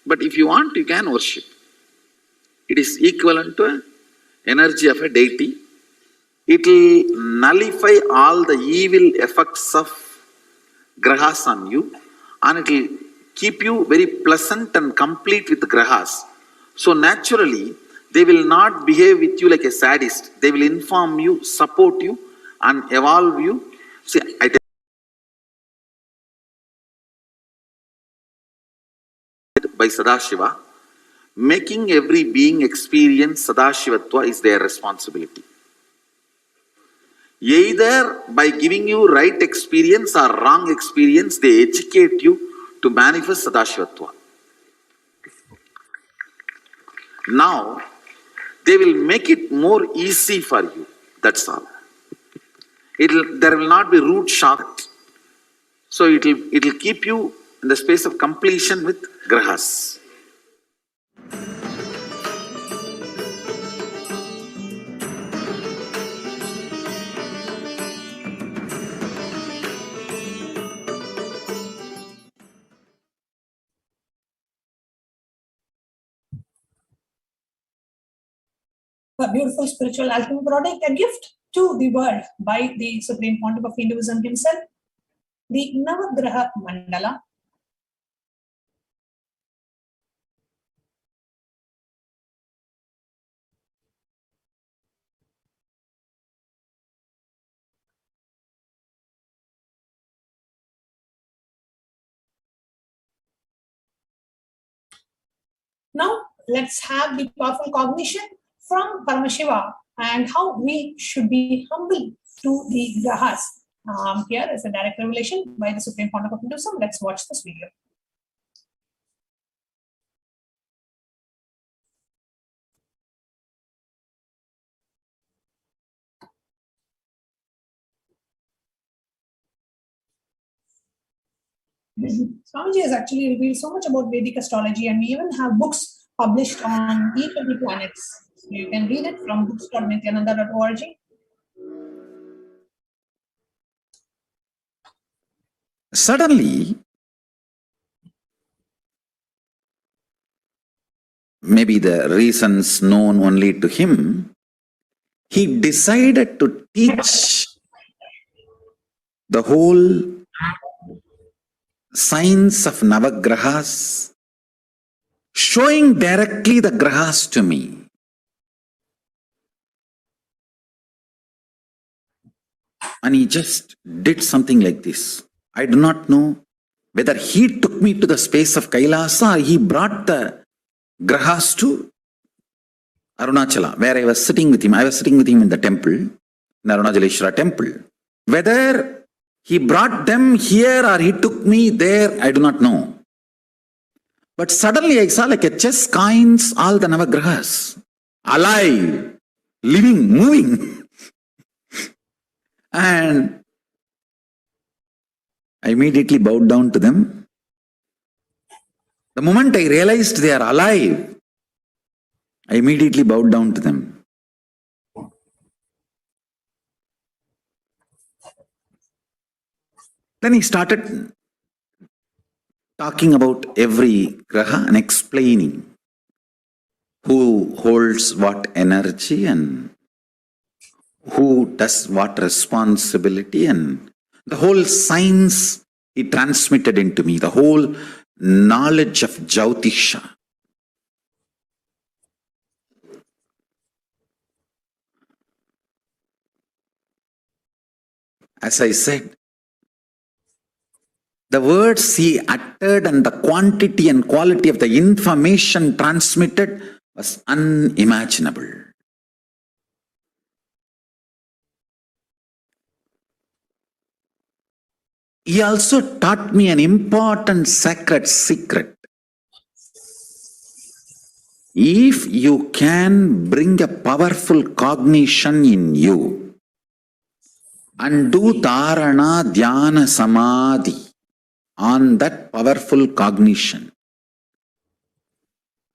But if you want, you can worship. It is equivalent to an energy of a deity. It will nullify all the evil effects of grahas on you, and it will keep you very pleasant and complete with grahas. So naturally, they will not behave with you like a sadist. They will inform you, support you, and evolve you. See, I tell by Sadashiva, making every being experience Sadashivatva is their responsibility. Either by giving you right experience or wrong experience, they educate you to manifest Sadashivatva. Now, they will make it more easy for you. That's all. There will not be root shock. So it will keep you in the space of completion with grahas. A beautiful spiritual alchemy product, a gift to the world by the Supreme Pontiff of Hinduism himself, the Navagraha Mandala. Now, let's have the powerful cognition from Paramashiva and how we should be humble to the grahas. Here is a direct revelation by the Supreme Pontiff of Hinduism. Let's watch this video. Swamiji has actually revealed so much about Vedic astrology, and we even have books published on each of the planets. So you can read it from books.nithyananda.org. Suddenly, maybe the reasons known only to him, he decided to teach the whole science of Navagrahas, showing directly the grahas to me. And he just did something like this. I do not know whether he took me to the space of Kailasa or he brought the grahas to Arunachala, where I was sitting with him. I was sitting with him in the temple, in the Arunachaleshwara temple. Whether he brought them here or he took me there, I do not know. But suddenly I saw like a chess coins, all the Navagrahas, alive, living, moving. And I immediately bowed down to them. The moment I realized they are alive, I immediately bowed down to them. Then he started talking about every graha and explaining who holds what energy and who does what responsibility, and the whole science he transmitted into me, the whole knowledge of Jyotisha. As I said, the words he uttered and the quantity and quality of the information transmitted was unimaginable. He also taught me an important sacred secret. If you can bring a powerful cognition in you and do dharana, dhyana, samadhi on that powerful cognition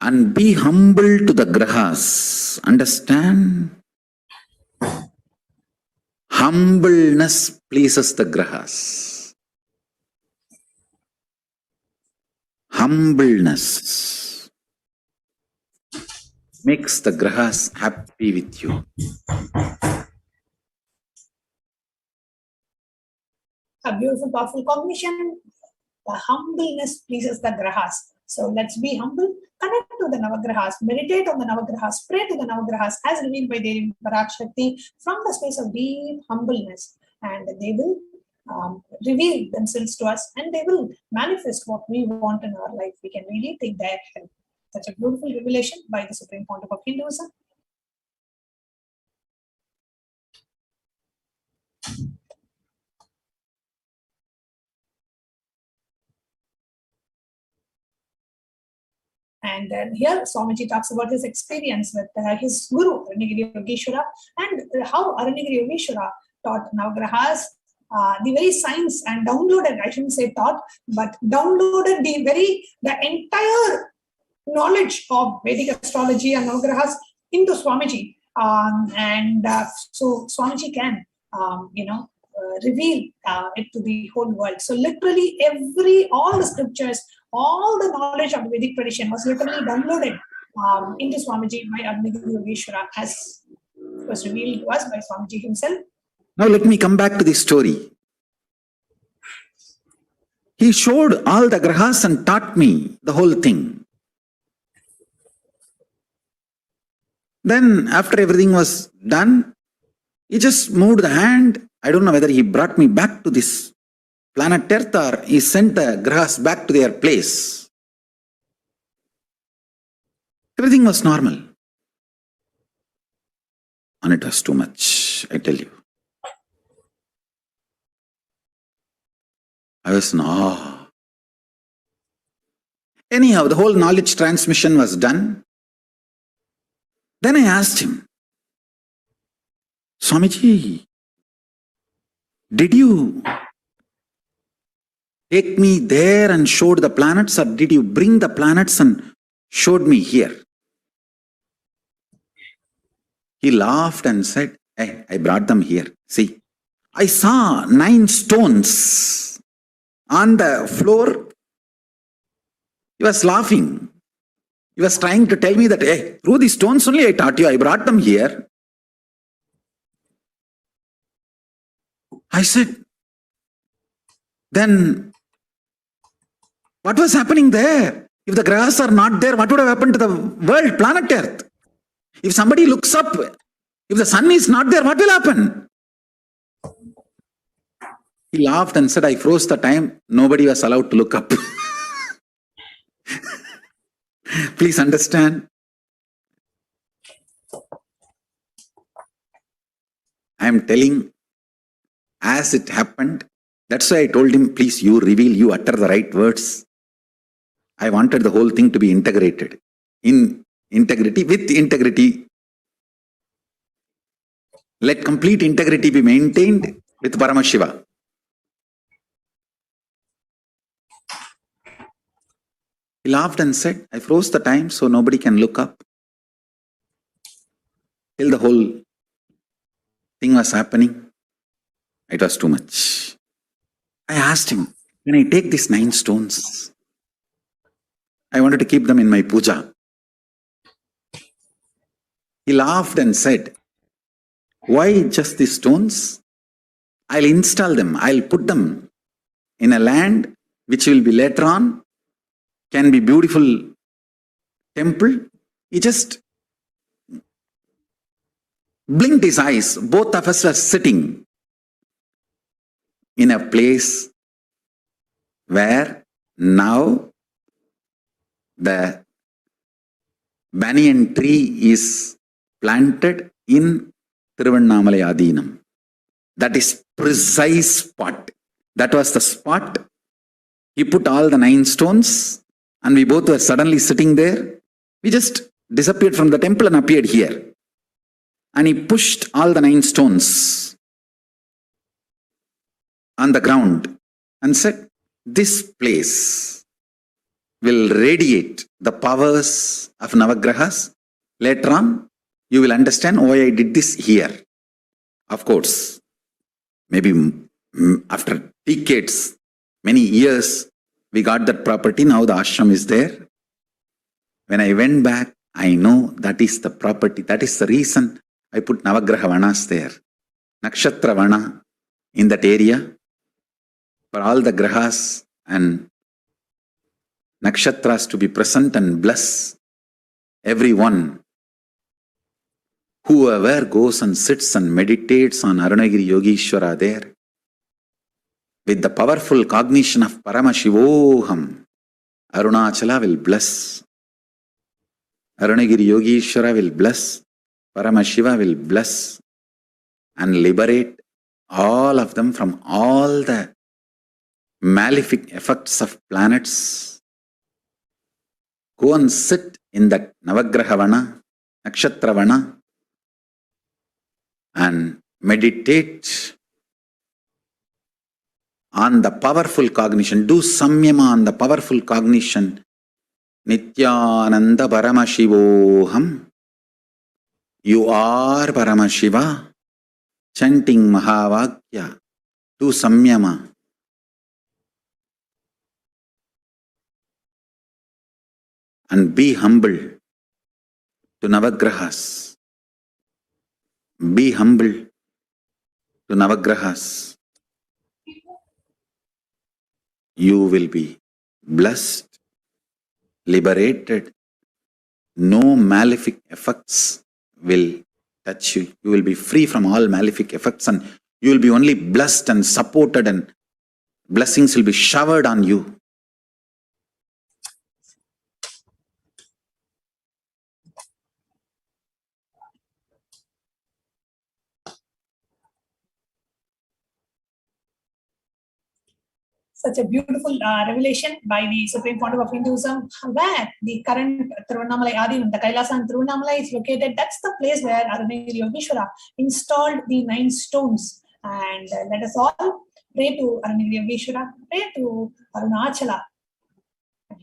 and be humble to the grahas, understand? Humbleness pleases the grahas. Humbleness makes the grahas happy with you. A beautiful, powerful cognition. The humbleness pleases the grahas. So let's be humble, connect to the Navagrahas, meditate on the Navagrahas, pray to the Navagrahas as revealed by Devi Parashakti from the space of deep humbleness. And they will reveal themselves to us and they will manifest what we want in our life. We can really take their help. Such a beautiful revelation by the Supreme Pontiff of Hinduism. And then here Swamiji talks about his experience with his guru, Aranyagiri Yogeshwara, and how Aranyagiri Yogeshwara taught Navagrahas the very science and downloaded, I shouldn't say taught, but downloaded the entire knowledge of Vedic astrology and Navagrahas into Swamiji. So Swamiji can, reveal it to the whole world. So literally all the scriptures, all the knowledge of the Vedic tradition was literally downloaded into Swamiji by Aranyagiri Yogeshwara as was revealed to us by Swamiji himself. Now let me come back to this story. He showed all the grahas and taught me the whole thing. Then after everything was done, he just moved the hand. I don't know whether he brought me back to this planet Earth or he sent the grahas back to their place. Everything was normal. And it was too much, I tell you. I was in awe. Anyhow, the whole knowledge transmission was done. Then I asked him, Swamiji, did you take me there and showed the planets, or did you bring the planets and showed me here? He laughed and said, hey, I brought them here. See, I saw 9 stones on the floor. He was laughing. He was trying to tell me that, hey, through these stones only I taught you, I brought them here. I said, then what was happening there? If the grahas are not there, what would have happened to the world, planet Earth? If somebody looks up, if the sun is not there, what will happen? He laughed and said, I froze the time. Nobody was allowed to look up. Please understand. I am telling as it happened. That's why I told him, please, you reveal, you utter the right words. I wanted the whole thing to be integrated. In integrity, with integrity. Let complete integrity be maintained with Paramashiva. He laughed and said, I froze the time so nobody can look up. Till the whole thing was happening, it was too much. I asked him, can I take these 9 stones? I wanted to keep them in my puja. He laughed and said, why just these stones? I'll install them. I'll put them in a land which will be later on, can be beautiful temple. He just blinked his eyes. Both of us were sitting in a place where now the banyan tree is planted in Tiruvannamalai Adinam. That is precise spot. That was the spot. He put all the 9 stones and we both were suddenly sitting there. We just disappeared from the temple and appeared here. And he pushed all the 9 stones on the ground and said, this place will radiate the powers of Navagrahas. Later on, you will understand why I did this here. Of course, maybe after decades, many years, we got that property. Now the ashram is there. When I went back, I know that is the property. That is the reason I put Navagraha Vanas there. Nakshatra Vana in that area. For all the grahas and nakshatras to be present and bless everyone. Whoever goes and sits and meditates on Arunagiri Yogeshwara there, with the powerful cognition of Paramashivoham, Arunachala will bless. Arunagiri Yogeshwara will bless. Paramashiva will bless and liberate all of them from all the malefic effects of planets. Go and sit in that Navagraha Vana, Nakshatra Vana, and meditate on the powerful cognition. Do samyama on the powerful cognition. Nithyananda Paramashivoham. You are Paramashiva. Chanting Mahavakya. Do samyama. And be humble to Navagrahas. Be humble to Navagrahas. You will be blessed, liberated. No malefic effects will touch you. You will be free from all malefic effects and you will be only blessed and supported and blessings will be showered on you. Such a beautiful revelation by the Supreme Founder of Hinduism, where the current Tiruvannamalai Adinam, the Kailasa and Tiruvannamalai is located. That's the place where Arunagiri Yogeshwara installed the 9 stones. And let us all pray to Arunagiri Yogeshwara, pray to Arunachala,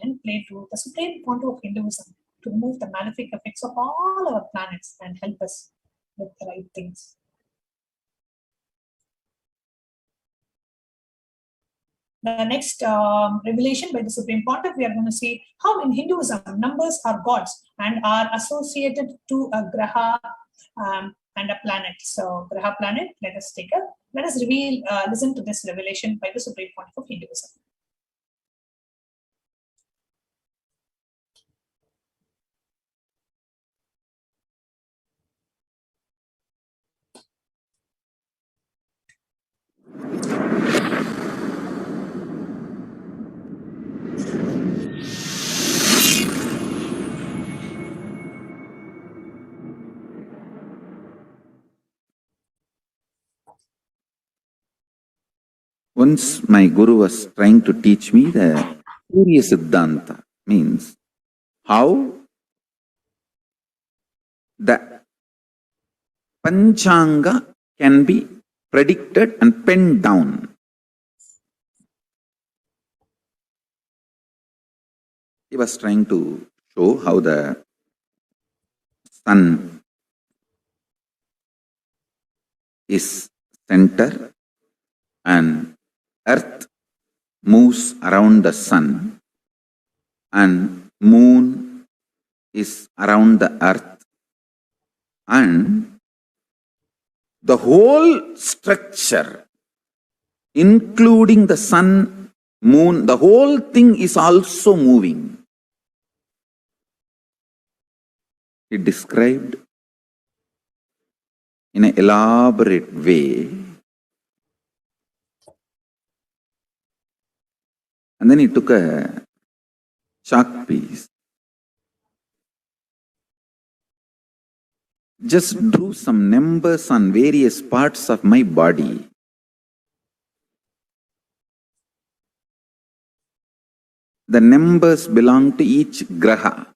and pray to the Supreme Founder of Hinduism to remove the malefic effects of all our planets and help us with the right things. The next revelation by the Supreme Pontiff, we are going to see how in Hinduism numbers are gods and are associated to a graha and a planet. So graha planet, let us take a Let us listen to this revelation by the Supreme Pontiff of Hinduism. Once my guru was trying to teach me the Surya Siddhanta, means how the Panchanga can be predicted and penned down. He was trying to show how the sun is center and earth moves around the sun and moon is around the earth, and the whole structure, including the sun, moon, the whole thing is also moving. He described in an elaborate way, and then he took a chalk piece, just drew some numbers on various parts of my body. The numbers belong to each graha,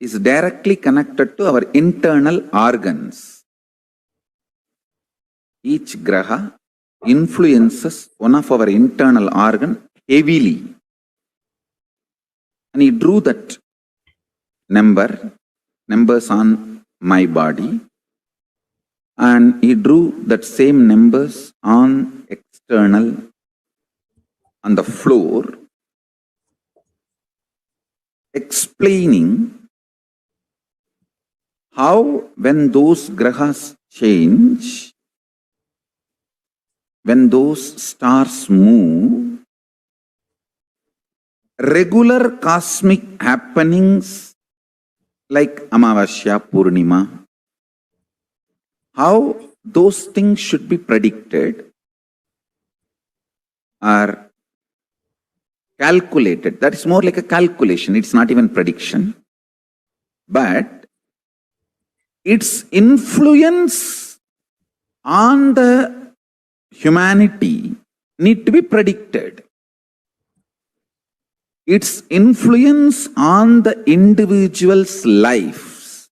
is directly connected to our internal organs. Each graha influences one of our internal organ heavily. And he drew that numbers on my body, and he drew that same numbers on external, on the floor, explaining how when those grahas change, when those stars move, regular cosmic happenings like Amavasya, Purnima, how those things should be predicted or calculated. That is more like a calculation. It's not even prediction. But its influence on the humanity need to be predicted. Its influence on the individual's lives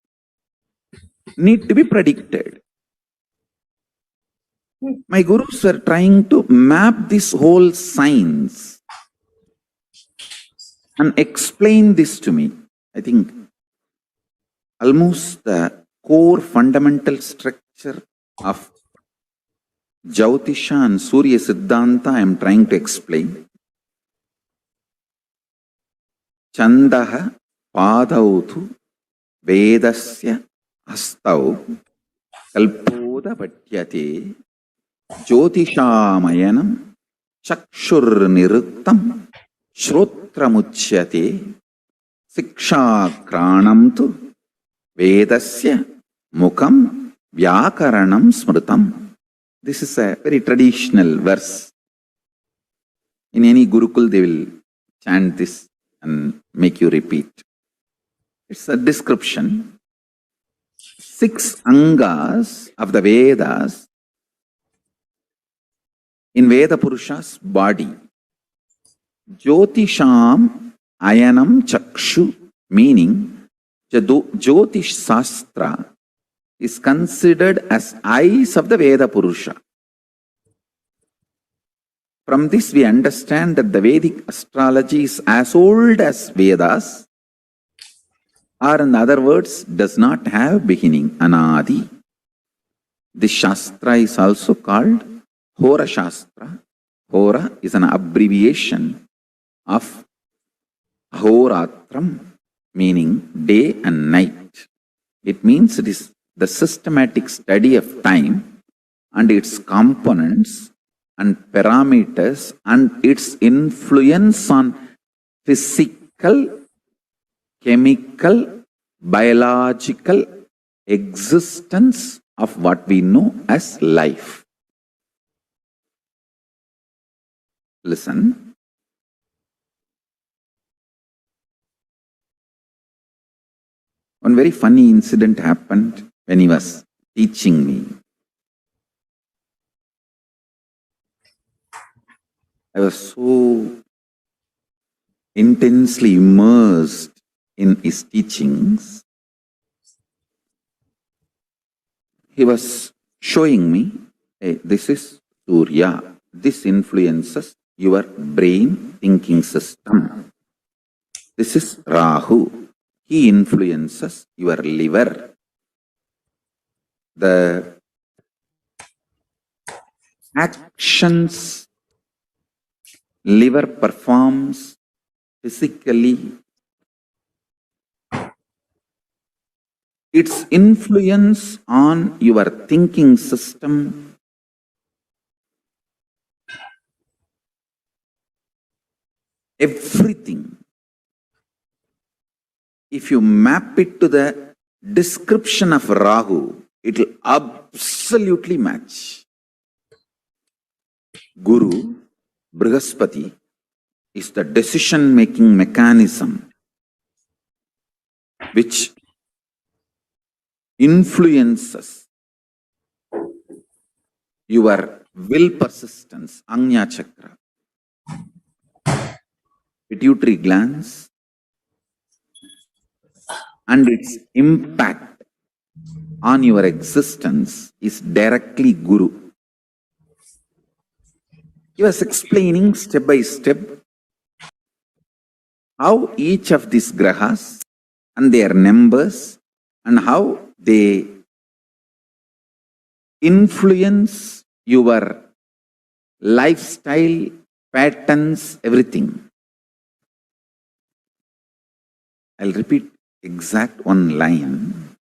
need to be predicted. My gurus were trying to map this whole science and explain this to me. I think almost the core fundamental structure of Jyotisha and Surya Siddhanta I am trying to explain. Chandaha padautu vedasya astau kalpoda patyate jyotishamayanam chakshur niruttam shrotramuchyate sikshakranam tu vedasya mukam vyakaranam smritam. This is a very traditional verse. In any Gurukul, they will chant this and make you repeat. It's a description. 6 angas of the Vedas in Veda Purusha's body. Jyotisham ayanam chakshu, meaning Jyotish Sastra is considered as eyes of the Veda Purusha. From this we understand that the Vedic astrology is as old as Vedas, or in other words, does not have beginning, anadi. This Shastra is also called Hora Shastra. Hora is an abbreviation of Ahoratram, meaning day and night. It means it is the systematic study of time and its components and parameters and its influence on physical, chemical, biological existence of what we know as life. Listen. One very funny incident happened when he was teaching me. I was so intensely immersed in his teachings. He was showing me, hey, this is Surya. This influences your brain thinking system. This is Rahu. He influences your liver. The actions liver performs physically, its influence on your thinking system, everything. If you map it to the description of Rahu, it will absolutely match. Guru, Brihaspati, is the decision-making mechanism which influences your will persistence, Agnya Chakra. Pituitary glands and its impact on your existence is directly Guru. He was explaining step by step how each of these grahas and their numbers and how they influence your lifestyle, patterns, everything. I'll repeat exact one line.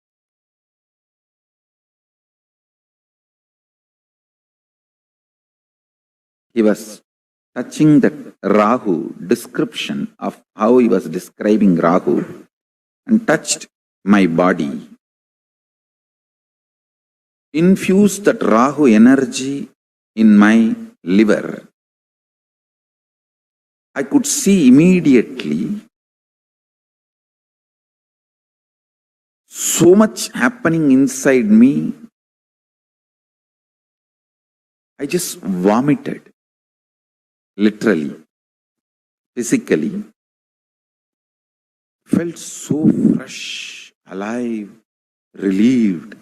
He was touching that Rahu description of how he was describing Rahu and touched my body. Infused that Rahu energy in my liver. I could see immediately so much happening inside me. I just vomited. Literally, physically, felt so fresh, alive, relieved.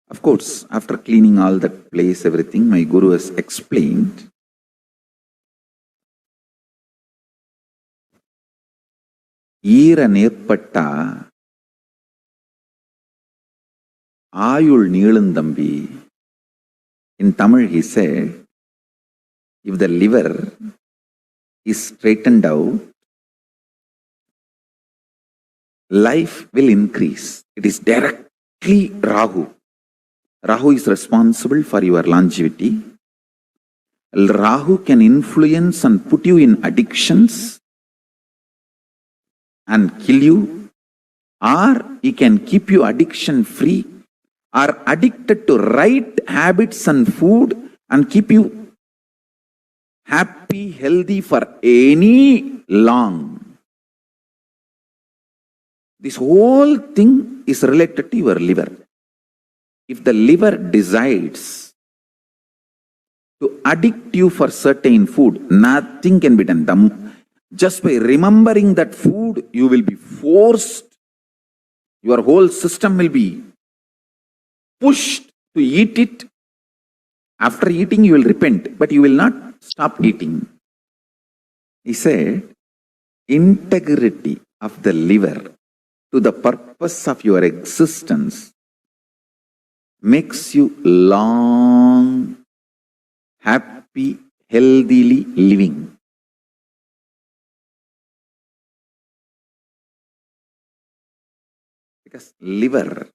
Of course, after cleaning all that place, everything, my Guru has explained. Eera nerpatta Ayul Neelandambi. In Tamil, he said, if the liver is straightened out, life will increase. It is directly Rahu. Rahu is responsible for your longevity. Rahu can influence and put you in addictions and kill you, or he can keep you addiction free or addicted to right habits and food and keep you happy, healthy for any long. This whole thing is related to your liver. If the liver decides to addict you for certain food, nothing can be done. Just by remembering that food, you will be forced, your whole system will be pushed to eat it. After eating, you will repent, but you will not stop eating. He said, integrity of the liver to the purpose of your existence makes you long, happy, healthily living. Because liver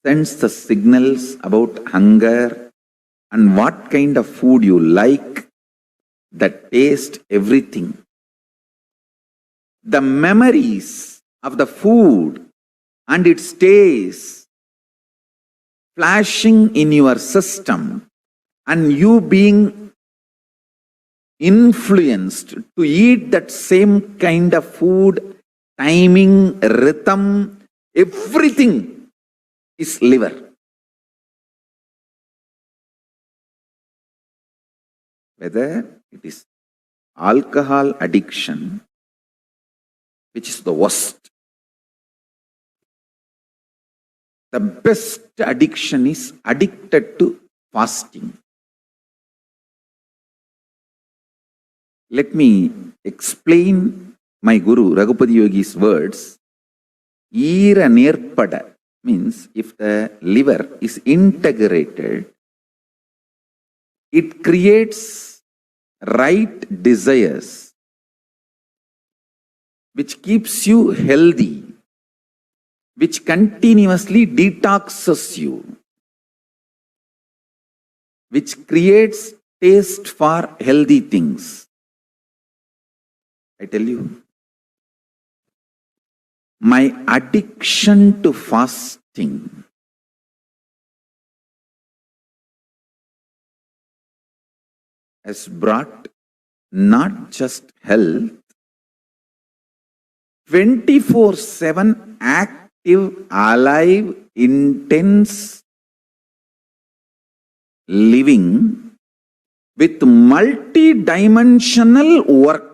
sends the signals about hunger and what kind of food you like, the taste, everything. The memories of the food and its taste flashing in your system and you being influenced to eat that same kind of food, timing, rhythm, everything is liver. Whether it is alcohol addiction, which is the worst. The best addiction is addicted to fasting. Let me explain my Guru Raghupati Yogi's words. Eera nerpada means if the liver is integrated, it creates right desires, which keeps you healthy, which continuously detoxes you, which creates taste for healthy things. I tell you, my addiction to fasting has brought not just health, 24/7 active, alive, intense living with multi-dimensional work.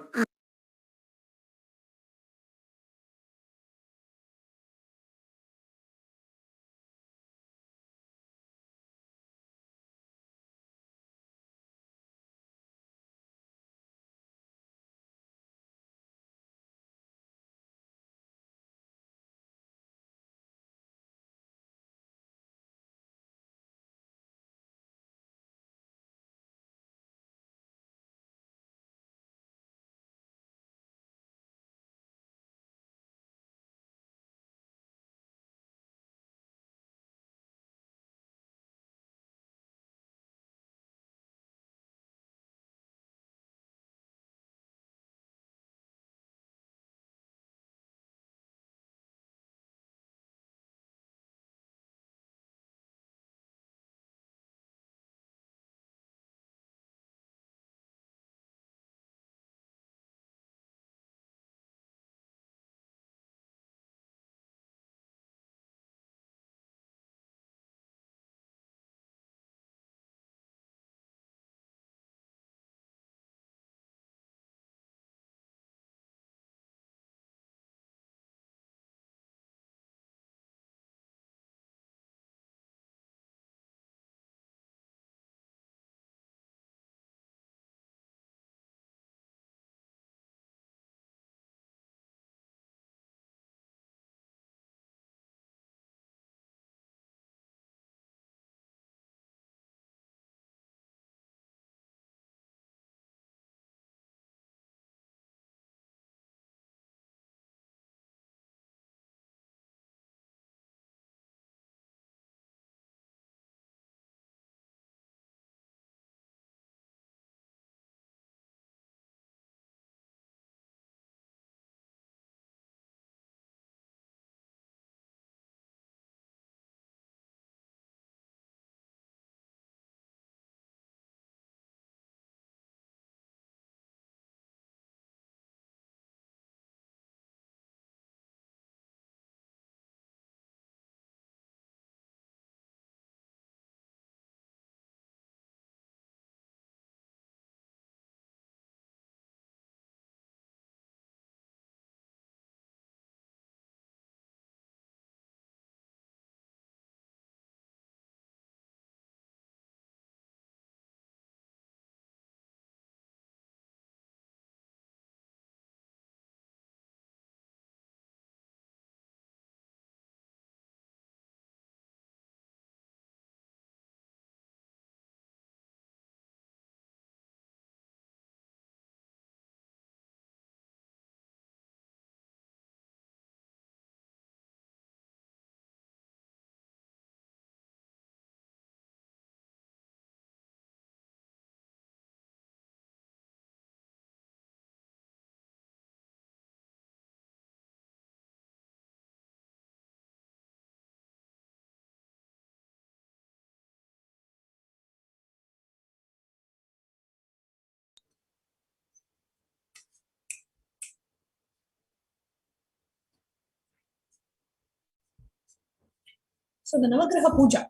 So the Navagraha Puja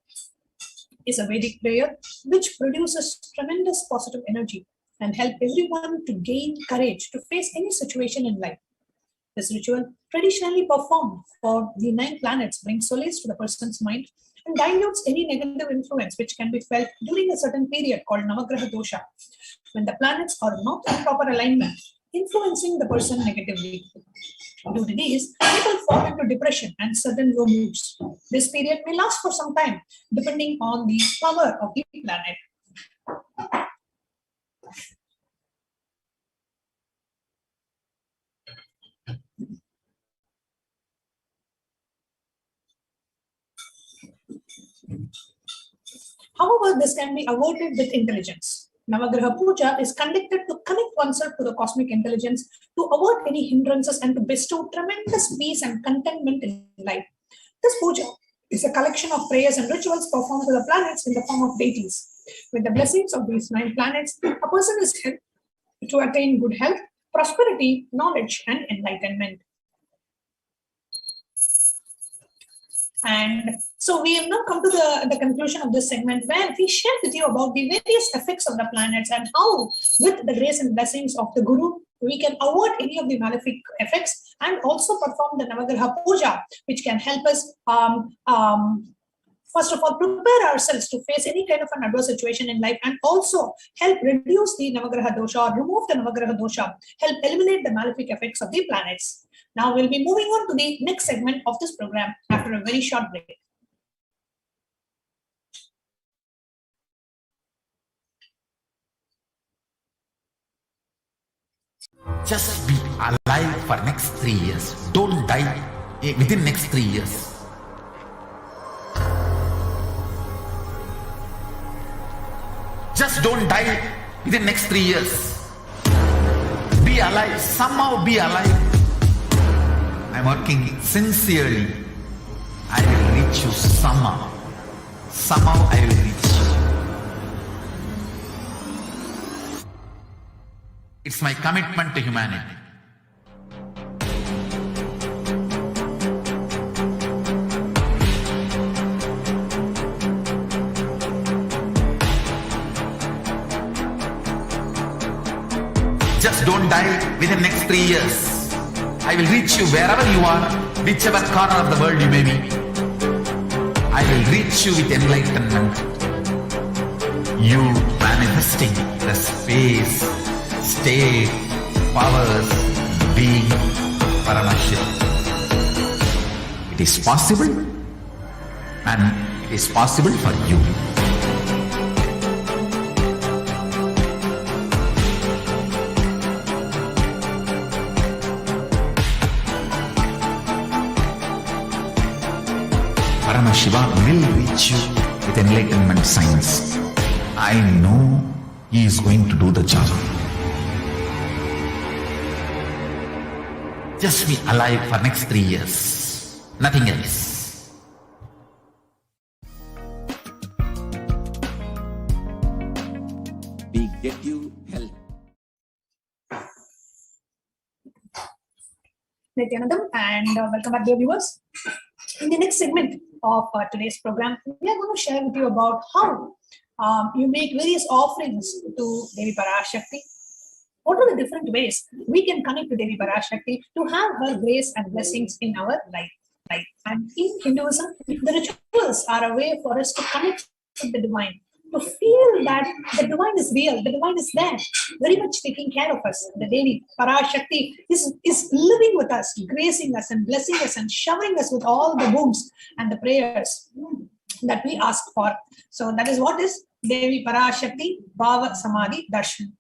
is a Vedic prayer which produces tremendous positive energy and help everyone to gain courage to face any situation in life. This ritual, traditionally performed for the 9 planets, brings solace to the person's mind and dilutes any negative influence which can be felt during a certain period called Navagraha Dosha, when the planets are not in proper alignment, influencing the person negatively. Due to these, people fall into depression and certain low moods. This period may last for some time, depending on the power of the planet. However, this can be avoided with intelligence. Navagraha Puja is conducted to connect oneself to the cosmic intelligence, to avoid any hindrances and to bestow tremendous peace and contentment in life. This puja is a collection of prayers and rituals performed to the planets in the form of deities. With the blessings of these 9 planets, a person is helped to attain good health, prosperity, knowledge, and enlightenment. And so we have now come to the conclusion of this segment, where we shared with you about the various effects of the planets and how, with the grace and blessings of the Guru, we can avoid any of the malefic effects and also perform the Navagraha Puja, which can help us, first of all, prepare ourselves to face any kind of an adverse situation in life, and also help reduce the Navagraha Dosha or remove the Navagraha Dosha, help eliminate the malefic effects of the planets. Now we'll be moving on to the next segment of this program after a very short break. Just be alive for next 3 years. Don't die within next 3 years. Just don't die within next 3 years. Be alive. Somehow be alive. I'm working sincerely. I will reach you somehow. Somehow I will reach you. It's my commitment to humanity. Just don't die within next 3 years. I will reach you wherever you are, whichever corner of the world you may be. I will reach you with enlightenment. You manifesting the space, state, powers, being Paramashivoham. It is possible, and it is possible for you. Paramashivoham will reach you with enlightenment science. I know he is going to do the job. Just be alive for next 3 years. Nothing else. We get you help. Nithyanandam, and welcome back, dear viewers. In the next segment of today's program, we are going to share with you about how you make various offerings to Devi Parashakti. What are the different ways we can connect to Devi Parashakti to have her grace and blessings in our life? And in Hinduism, the rituals are a way for us to connect with the divine, to feel that the divine is real, the divine is there, very much taking care of us. The Devi Parashakti is living with us, gracing us and blessing us and showering us with all the wombs and the prayers that we ask for. So that is what is Devi Parashakti BHAVASAMADHI DARSHAN.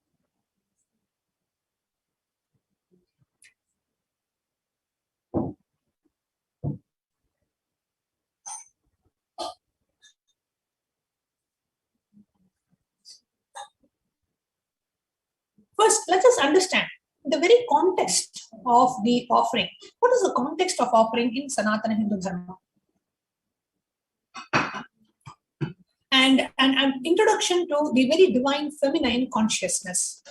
First, let us understand the very context of the offering. What is the context of offering in Sanatana Hindu Dharma? And an introduction to the very divine feminine consciousness.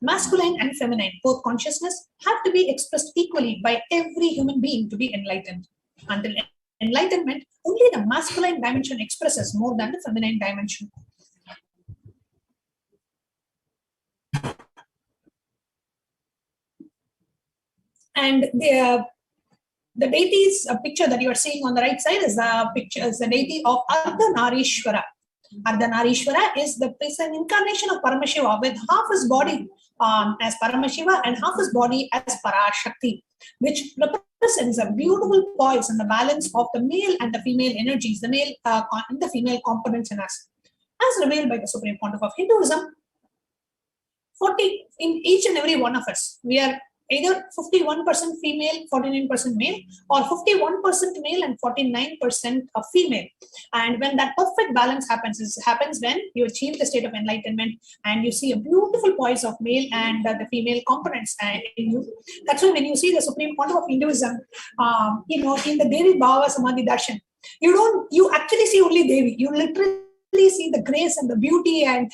Masculine and feminine, both consciousness, have to be expressed equally by every human being to be enlightened. Until enlightenment, only the masculine dimension expresses more than the feminine dimension. And the deity's picture that you are seeing on the right side is the deity of Ardhanarishwara. Ardhanarishwara is an incarnation of Paramashiva with half his body as Paramashiva and half his body as Parashakti, which represents a beautiful poise and the balance of the male and the female energies, the male and the female components in us. As revealed by the Supreme Pontiff of Hinduism, in each and every one of us, we are either 51% female, 49% male, or 51% male and 49% of female. And when that perfect balance happens, it happens when you achieve the state of enlightenment and you see a beautiful poise of male and the female components in you. That's why when you see the Supreme Pontiff of Hinduism, in the Devi BHAVASAMADHI DARSHAN, you actually see only Devi. You literally see the grace and the beauty and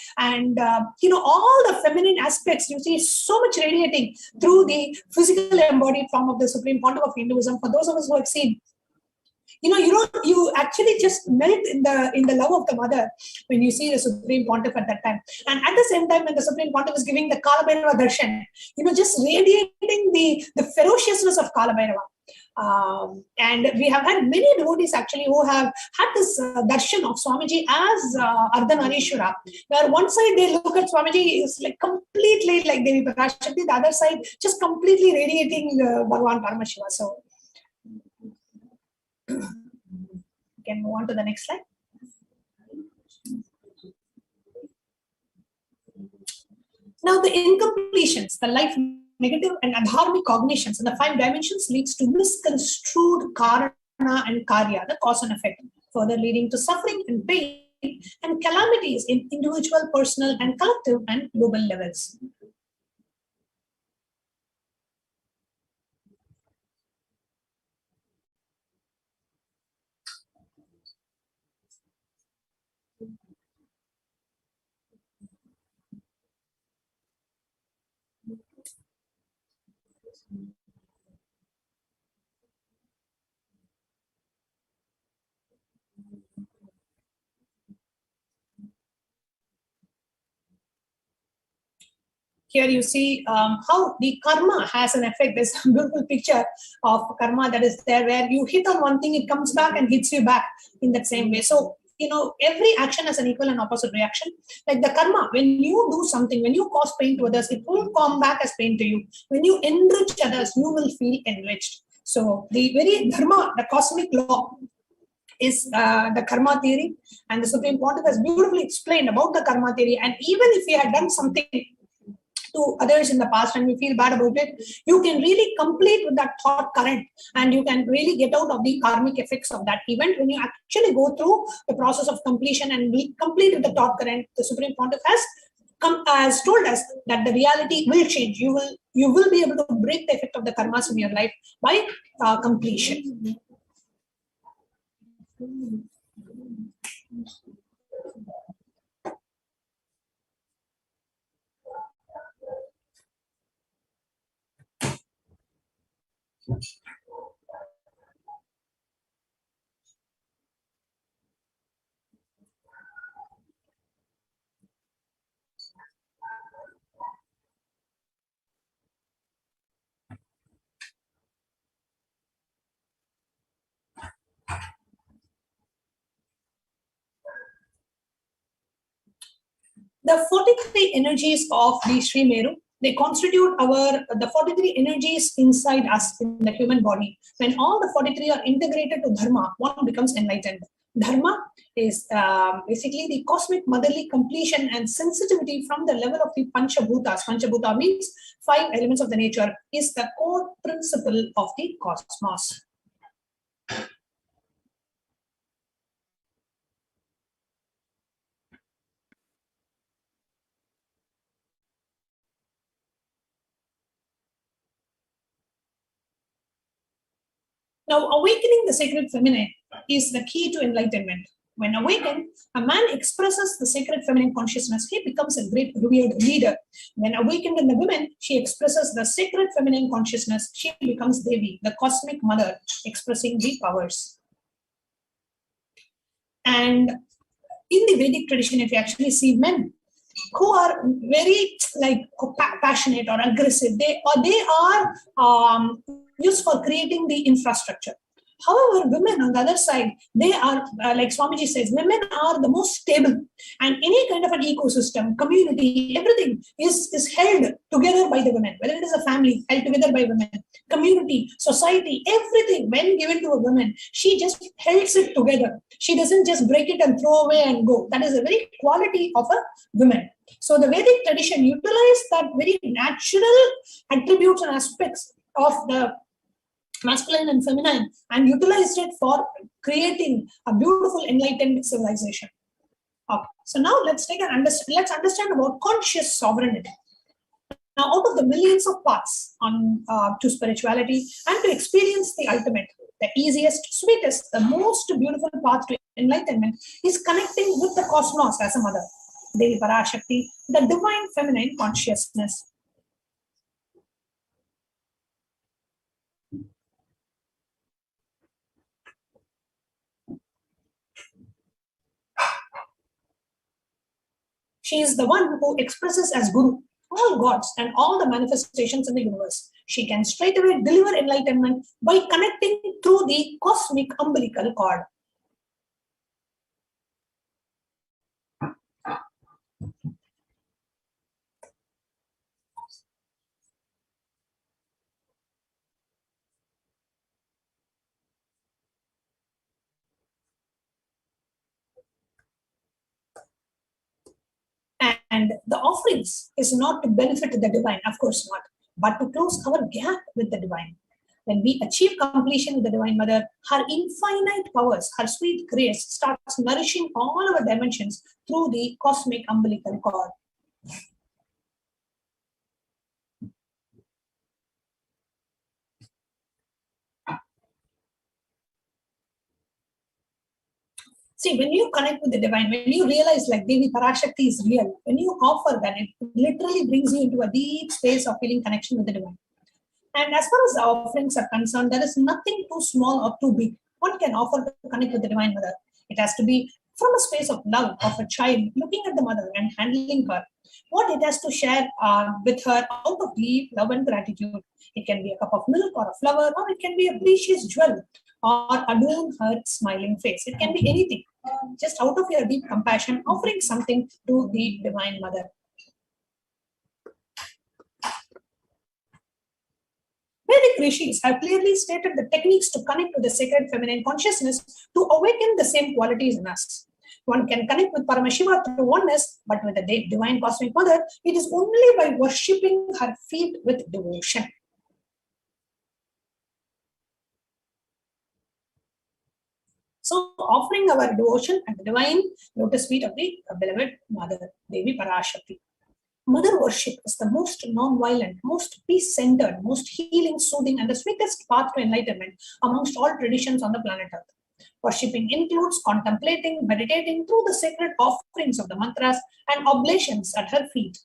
all the feminine aspects. You see so much radiating through the physical embodied form of the Supreme Pontiff of Hinduism. For those of us who have seen, you actually just melt in the love of the mother when you see the Supreme Pontiff at that time. And at the same time, when the Supreme Pontiff is giving the Kalabhairava darshan, just radiating the ferociousness of Kalabhairava. And we have had many devotees actually who have had this darshan of Swamiji as Ardhanarishwara, where one side they look at Swamiji is like completely like Devi Parashakti, the other side just completely radiating Bhagavan Paramashiva. So we can move on to the next slide. Now the incompletions, the life negative and adharmic cognitions in the 5 dimensions leads to misconstrued karana and karya, the cause and effect, further leading to suffering and pain and calamities in individual, personal, and collective and global levels. Here you see how the karma has an effect. There's a beautiful picture of karma that is there, where you hit on one thing, it comes back and hits you back in that same way. So, every action has an equal and opposite reaction. Like the karma, when you do something, when you cause pain to others, it will come back as pain to you. When you enrich others, you will feel enriched. So the very dharma, the cosmic law, is the karma theory. And the Supreme Pontiff has beautifully explained about the karma theory. And even if you had done something to others in the past and you feel bad about it, you can really complete with that thought current and you can really get out of the karmic effects of that event. When you actually go through the process of completion and be complete with the thought current, the Supreme Pontiff has told us that the reality will change. You will be able to break the effect of the karmas in your life by completion. The 43 energies of the Sri Meru, they constitute the 43 energies inside us in the human body. When all the 43 are integrated to Dharma, one becomes enlightened. Dharma is basically the cosmic motherly completion and sensitivity from the level of the Panchabhutas. Panchabhuta means 5 elements of the nature, is the core principle of the cosmos. Now, awakening the sacred feminine is the key to enlightenment. When awakened, a man expresses the sacred feminine consciousness. He becomes a great revered leader. When awakened in the woman, she expresses the sacred feminine consciousness. She becomes Devi, the cosmic mother, expressing the powers. And in the Vedic tradition, if you actually see men who are very passionate or aggressive, they are used for creating the infrastructure. However, women on the other side, they are, like Swamiji says, women are the most stable, and any kind of an ecosystem, community, everything is held together by the women. Whether it is a family, held together by women, community, society, everything, when given to a woman, she just holds it together. She doesn't just break it and throw away and go. That is a very quality of a woman. So the Vedic tradition utilized that very natural attributes and aspects of the masculine and feminine and utilized it for creating a beautiful enlightened civilization. Okay. So now let's understand about conscious sovereignty. Now, out of the millions of paths on to spirituality and to experience the ultimate, the easiest, sweetest, the most beautiful path to enlightenment is connecting with the cosmos as a mother, Devi Parashakti, the divine feminine consciousness. She is the one who expresses as Guru all gods and all the manifestations in the universe. She can straightaway deliver enlightenment by connecting through the cosmic umbilical cord. And the offerings is not to benefit the divine, of course not, but to close our gap with the divine. When we achieve completion with the Divine Mother, her infinite powers, her sweet grace starts nourishing all our dimensions through the cosmic umbilical cord. See, when you connect with the divine, when you realize like Devi Parashakti is real, when you offer that, it literally brings you into a deep space of feeling connection with the divine. And as far as the offerings are concerned, there is nothing too small or too big one can offer to connect with the Divine Mother. It has to be from a space of love of a child, looking at the mother and handling her. What it has to share with her out of deep love and gratitude. It can be a cup of milk or a flower, or it can be a precious jewel, or adorn her smiling face. It can be anything. Just out of your deep compassion, offering something to the Divine Mother. Vedic rishis have clearly stated the techniques to connect with the sacred feminine consciousness to awaken the same qualities in us. One can connect with Paramashiva through oneness, but with the divine cosmic mother, it is only by worshipping her feet with devotion. So, offering our devotion at the divine lotus feet of the beloved Mother, Devi Parashakti. Mother worship is the most non-violent, most peace-centered, most healing, soothing, and the sweetest path to enlightenment amongst all traditions on the planet Earth. Worshipping includes contemplating, meditating through the sacred offerings of the mantras and oblations at her feet.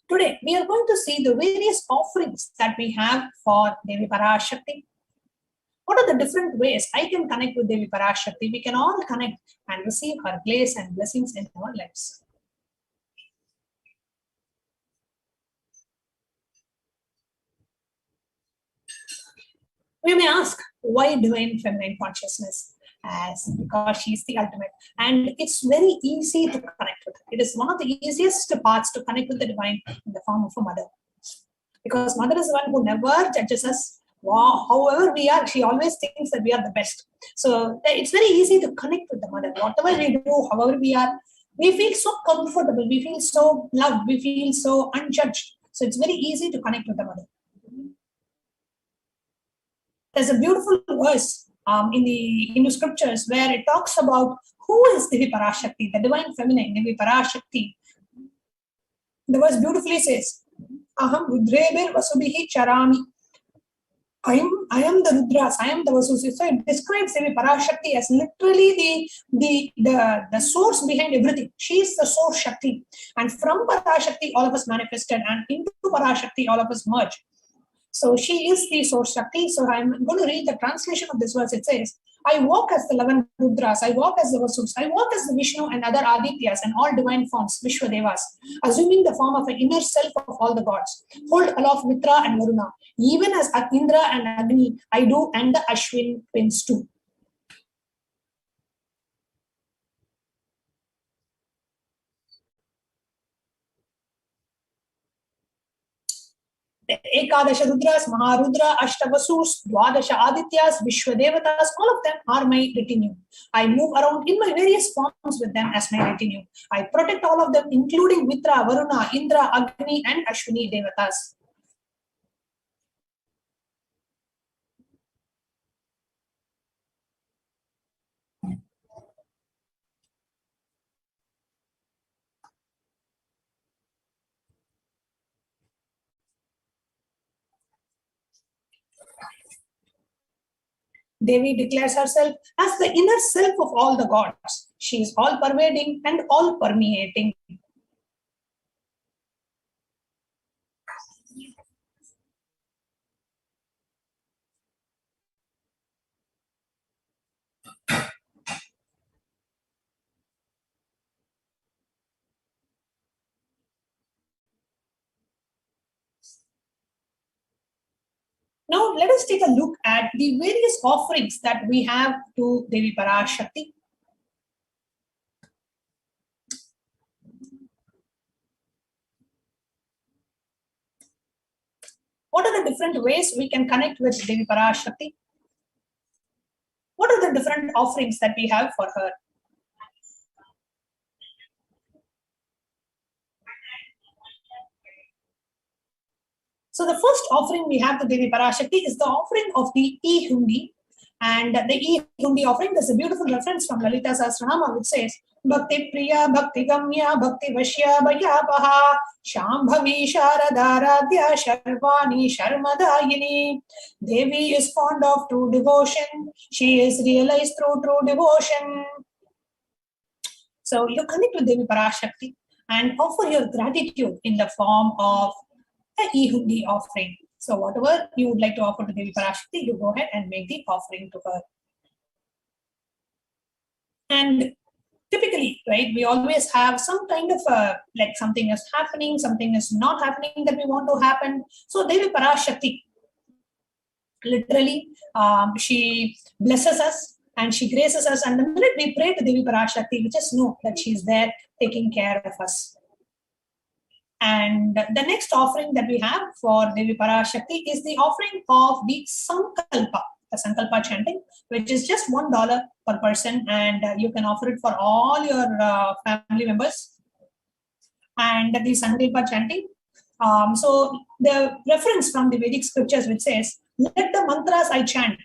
Today, we are going to see the various offerings that we have for Devi Parashakti. What are the different ways I can connect with Devi Parashakti? We can all connect and receive her grace and blessings in our lives. We may ask, why divine feminine consciousness? Because she is the ultimate, and it's very easy to connect with her. It is one of the easiest paths to connect with the divine in the form of a mother, because mother is the one who never judges us. Wow, however we are, she always thinks that we are the best. So it's very easy to connect with the mother. Whatever we do, however we are, we feel so comfortable, we feel so loved, we feel so unjudged. So it's very easy to connect with the mother. There's a beautiful verse in the Hindu scriptures where it talks about who is Devi Parashakti, the divine feminine, Devi Parashakti, The verse beautifully says, Aham Rudrebir Vasubhihi Charami. I am the Rudras, I am the Vasus. So it describes Devi Parashakti as literally the source behind everything. She is the source Shakti. And from Parashakti, all of us manifested, and into Parashakti, all of us merge. So she is the source Shakti. So I'm going to read the translation of this verse. It says, I walk as the 11 Rudras, I walk as the Vasus, I walk as the Vishnu and other Adityas and all divine forms, Vishwadevas, assuming the form of an inner self of all the gods. Hold aloft Mitra and Varuna, even as Indra and Agni I do, and the Ashwin twins too. Ekadasha Rudras, Maharudra, Ashtavasus, Dwadasha Adityas, Vishwadevatas, all of them are my retinue. I move around in my various forms with them as my retinue. I protect all of them, including Mitra, Varuna, Indra, Agni, and Ashwini Devatas. Devi declares herself as the inner self of all the gods. She is all pervading and all permeating. Now let us take a look at the various offerings that we have to Devi Parashakti. What are the different ways we can connect with Devi Parashakti? What are the different offerings that we have for her? So the first offering we have to Devi Parashakti is the offering of the E-Hundi. And the E-Hundi offering, there's a beautiful reference from Lalita Sahasranama which says, Bhakti Priya, Bhakti Gamya, Bhakti Vashya, Bhayapaha, Shambhavi Sharadaradhya, Sharvani Sharmadayini. Devi is fond of true devotion. She is realized through true devotion. So you connect with Devi Parashakti and offer your gratitude in the form of an E-Hundi offering. So whatever you would like to offer to Devi Parashakti, you go ahead and make the offering to her. And typically, right, we always have some kind of like something is happening, something is not happening that we want to happen. So Devi Parashakti, literally, she blesses us and she graces us. And the minute we pray to Devi Parashakti, we just know that she is there taking care of us. And the next offering that we have for Devi Parashakti is the offering of the Sankalpa, the Sankalpa chanting, which is just $1 per person, and you can offer it for all your family members. And the Sankalpa chanting. So the reference from the Vedic scriptures which says, let the mantras I chant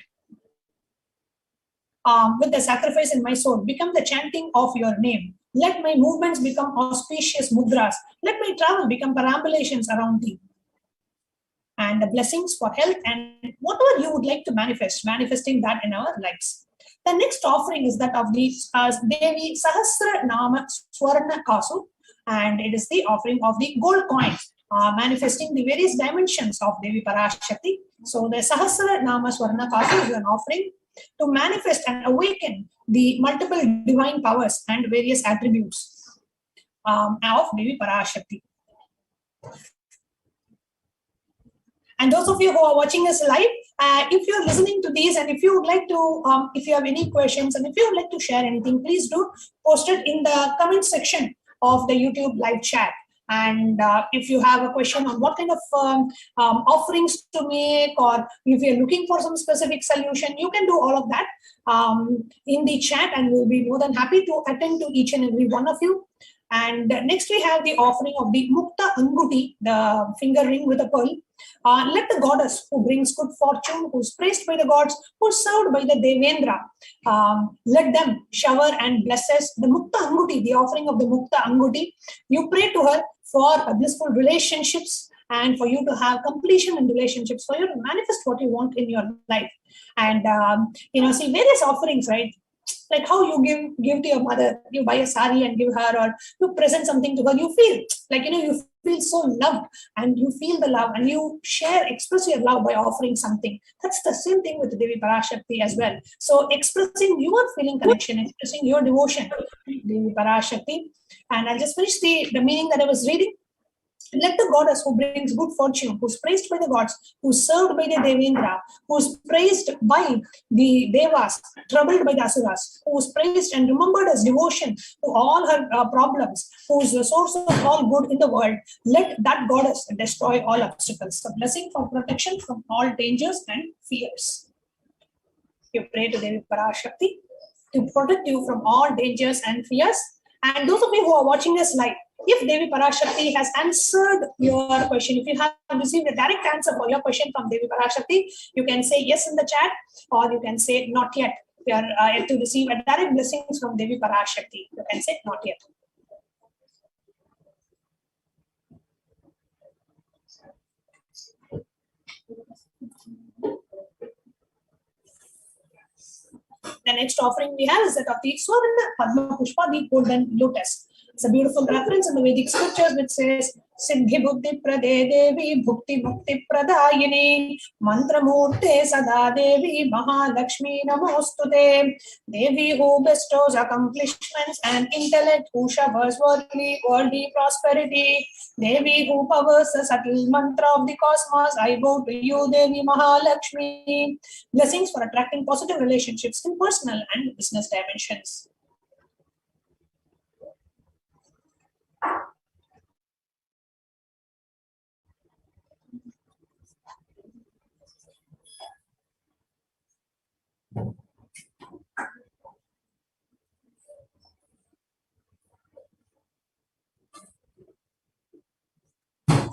with the sacrifice in my soul become the chanting of your name. Let my movements become auspicious mudras. Let my travel become perambulations around thee. And the blessings for health and whatever you would like to manifest, manifesting that in our lives. The next offering is that of the Devi Sahasra Nama Swarna Kasu, and it is the offering of the gold coin, manifesting the various dimensions of Devi Parashakti. So the Sahasra Nama Swarna Kasu is an offering to manifest and awaken the multiple divine powers and various attributes of Devi Parashakti. And those of you who are watching us live, if you're listening to these and if you would like to, if you have any questions and if you would like to share anything, please do post it in the comment section of the YouTube live chat. And if you have a question on what kind of offerings to make, or if you're looking for some specific solution, you can do all of that in the chat, and we'll be more than happy to attend to each and every one of you. And next we have the offering of the Mukta Anguti, the finger ring with a pearl. Let the goddess who brings good fortune, who is praised by the gods, who is served by the Devendra, let them shower and bless us. The Mukta Anguti, the offering of the Mukta Anguti, you pray to her for blissful relationships and for you to have completion in relationships, for you to manifest what you want in your life. And, see various offerings, right? Like how you give to your mother, you buy a sari and give her, or you present something to her, you feel like, you feel so loved, and you feel the love, and you express your love by offering something. That's the same thing with Devi Parashakti as well. So expressing your feeling connection, expressing your devotion to Devi Parashakti. And I'll just finish the meaning that I was reading. Let the goddess who brings good fortune, who's praised by the gods, who's served by the Devendra, who's praised by the Devas, troubled by the Asuras, who's praised and remembered as devotion to all her problems, who's the source of all good in the world, let that goddess destroy all obstacles. The blessing for protection from all dangers and fears. You pray to Devi Parashakti to protect you from all dangers and fears. And those of you who are watching us live, if Devi Parashakti has answered your question, if you have received a direct answer for your question from Devi Parashakti, you can say yes in the chat, or you can say not yet. We are yet to receive a direct blessings from Devi Parashakti. You can say not yet. The next offering we have is that of the Swarna Padma Pushpa, the golden lotus. It's a beautiful reference in the Vedic scriptures which says, Siddhi Buddhi Prade Devi Bhukti Mukti Pradayini Mantra Murte Sada Devi Mahalakshmi Namostute. Devi who bestows accomplishments and intellect, who showers worldly prosperity. Devi who powers the subtle mantra of the cosmos, I bow to you, Devi Mahalakshmi. Blessings for attracting positive relationships in personal and business dimensions.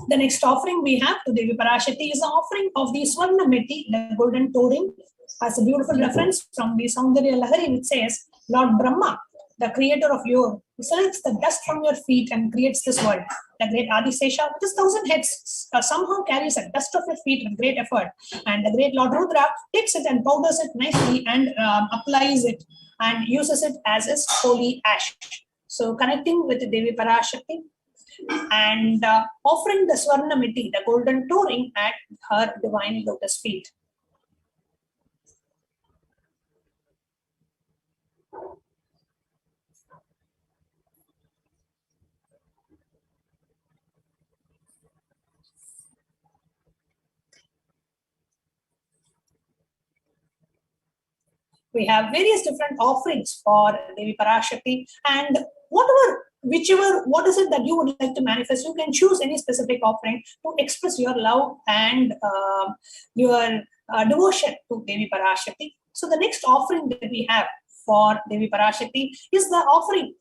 The next offering we have to Devi Parashakti is the offering of the Swarna Meti, the golden touring, as a beautiful reference from the Saundarya Lahari, which says, Lord Brahma, the creator of Yor, selects the dust from your feet and creates this world. The great Adisesha, with his 1,000 heads, somehow carries the dust of your feet with great effort. And the great Lord Rudra takes it and powders it nicely and applies it and uses it as his holy ash. So connecting with Devi Parashakti and offering the Swarna Miti, the golden touring, at her divine lotus feet. We have various different offerings for Devi Parashakti, and what is it that you would like to manifest? You can choose any specific offering to express your love and your devotion to Devi Parashakti. So the next offering that we have for Devi Parashakti is the offering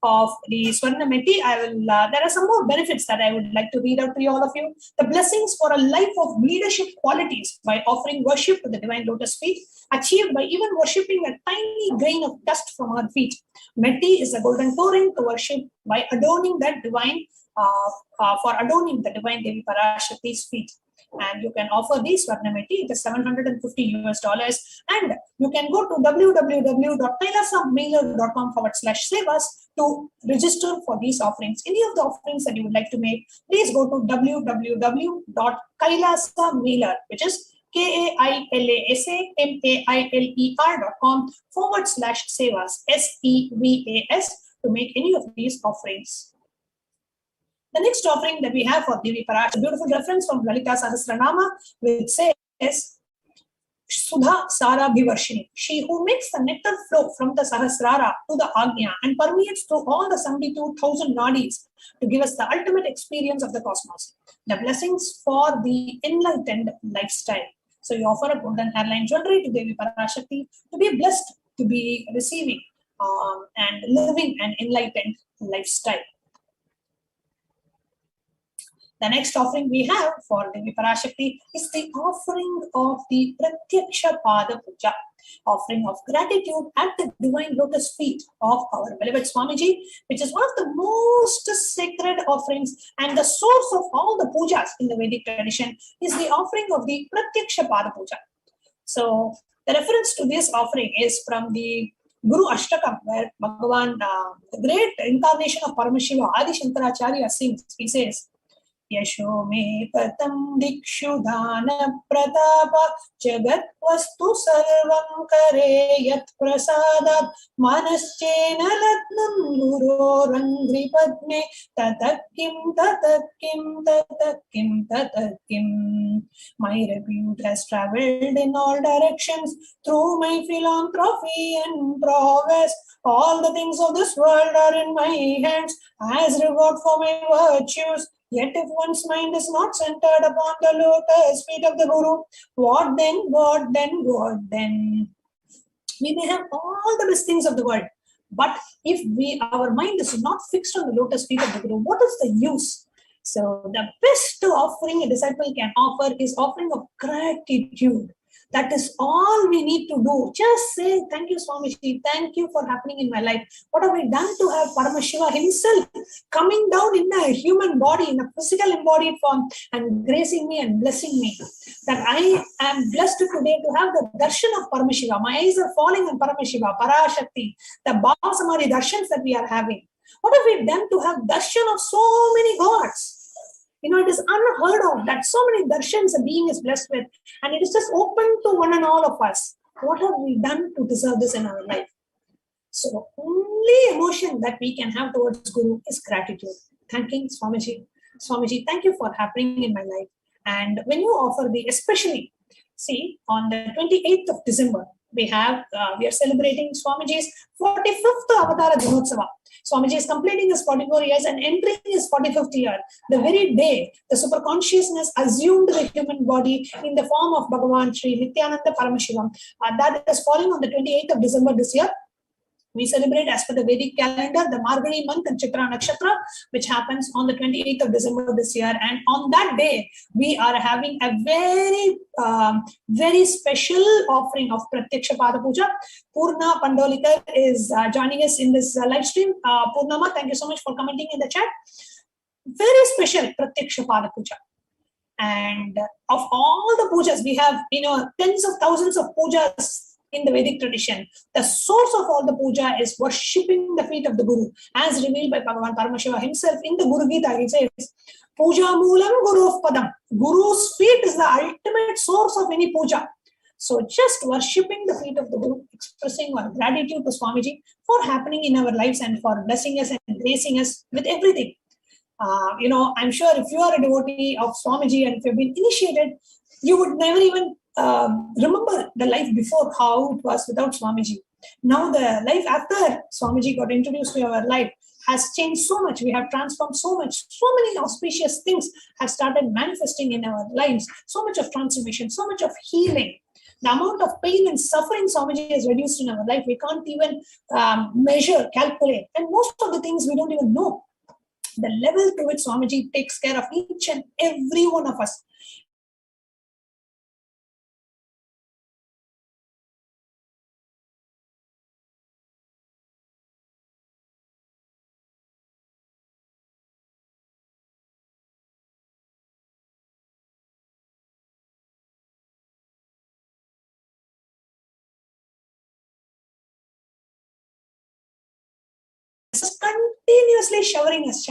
of the Swarna Meti. There are some more benefits that I would like to read out to all of you. The blessings for a life of leadership qualities by offering worship to the divine lotus feet, achieved by even worshipping a tiny grain of dust from her feet. Meti is a golden touring to worship by adorning that divine, for adorning the divine Devi Parashakti's feet. And you can offer these Swarna Meti, it is $750, and you can go to www.kailasamailer.com/sevas to register for these offerings. Any of the offerings that you would like to make, please go to www.kailasamailer, which is KAILASAMAILER.com/sevas, SEVAS, to make any of these offerings. The next offering that we have for Devi Parashakti, a beautiful reference from Lalita Sahasranama, which says, Sudha Sara Bhivarshini, she who makes the nectar flow from the Sahasrara to the Agnya and permeates through all the 72,000 nadis to give us the ultimate experience of the cosmos. The blessings for the enlightened lifestyle. So you offer a golden hairline jewelry to Devi Parashakti to be blessed, to be receiving and living an enlightened lifestyle. The next offering we have for Devi Parashakti is the offering of the Pratyaksha Pada Puja, offering of gratitude at the divine lotus feet of our beloved Swamiji, which is one of the most sacred offerings and the source of all the pujas in the Vedic tradition, is the offering of the Pratyaksha Pada Puja. So the reference to this offering is from the Guru Ashtakam, where Bhagavan, the great incarnation of Paramashiva, Adi Shankaracharya sings, he says, Yasho me patam dikshu dhana pratapa jagat vastu sarvam kare yat prasadat manaschena latnam guru rangri padme tatakim tatakim tatakim tatakim. My repute has travelled in all directions through my philanthropy and prowess. All the things of this world are in my hands as reward for my virtues. Yet if one's mind is not centered upon the lotus feet of the Guru, what then, what then, what then? We may have all the best things of the world, but if our mind is not fixed on the lotus feet of the Guru, what is the use? So the best offering a disciple can offer is offering of gratitude. That is all we need to do. Just say, thank you, Swamiji. Thank you for happening in my life. What have we done to have Paramashiva himself coming down in a human body, in a physical embodied form, and gracing me and blessing me? That I am blessed today to have the darshan of Paramashiva. My eyes are falling on Paramashiva, Parashakti, the BHAVASAMADHI darshans that we are having. What have we done to have darshan of so many gods? You know, it is unheard of that so many darshans a being is blessed with, and it is just open to one and all of us. What have we done to deserve this in our life? So, only emotion that we can have towards Guru is gratitude. Thanking Swamiji. Swamiji, thank you for happening in my life. And when you offer especially, see, on the 28th of December, we are celebrating Swamiji's 45th Avatara Dinotsava. Swamiji is completing his 44 years and entering his 45th year. The very day, the superconsciousness assumed the human body in the form of Bhagavan Sri Nithyananda Paramashivam. That is falling on the 28th of December this year. We celebrate as per the Vedic calendar, the Margani month and Chitra Nakshatra, which happens on the 28th of December this year. And on that day, we are having a very special offering of Pratyaksha Pada Puja. Purna Pandolikar is joining us in this live stream. Purnama, thank you so much for commenting in the chat. Very special Pratyaksha Pada Puja. And of all the pujas, we have, tens of thousands of pujas in the Vedic tradition. The source of all the puja is worshipping the feet of the Guru, as revealed by Bhagavan Paramashiva himself in the Guru Gita. He says, Puja Moolam Guru Padam. Guru's feet is the ultimate source of any puja. So just worshipping the feet of the Guru, expressing our gratitude to Swamiji for happening in our lives and for blessing us and gracing us with everything. I'm sure if you are a devotee of Swamiji and if you've been initiated, you would never even remember the life before, how it was without Swamiji. Now the life after Swamiji got introduced to our life has changed so much. We have transformed so much. So many auspicious things have started manifesting in our lives. So much of transformation, so much of healing. The amount of pain and suffering Swamiji has reduced in our life, we can't even measure, calculate. And most of the things we don't even know. The level to which Swamiji takes care of each and every one of us. Continuously showering us.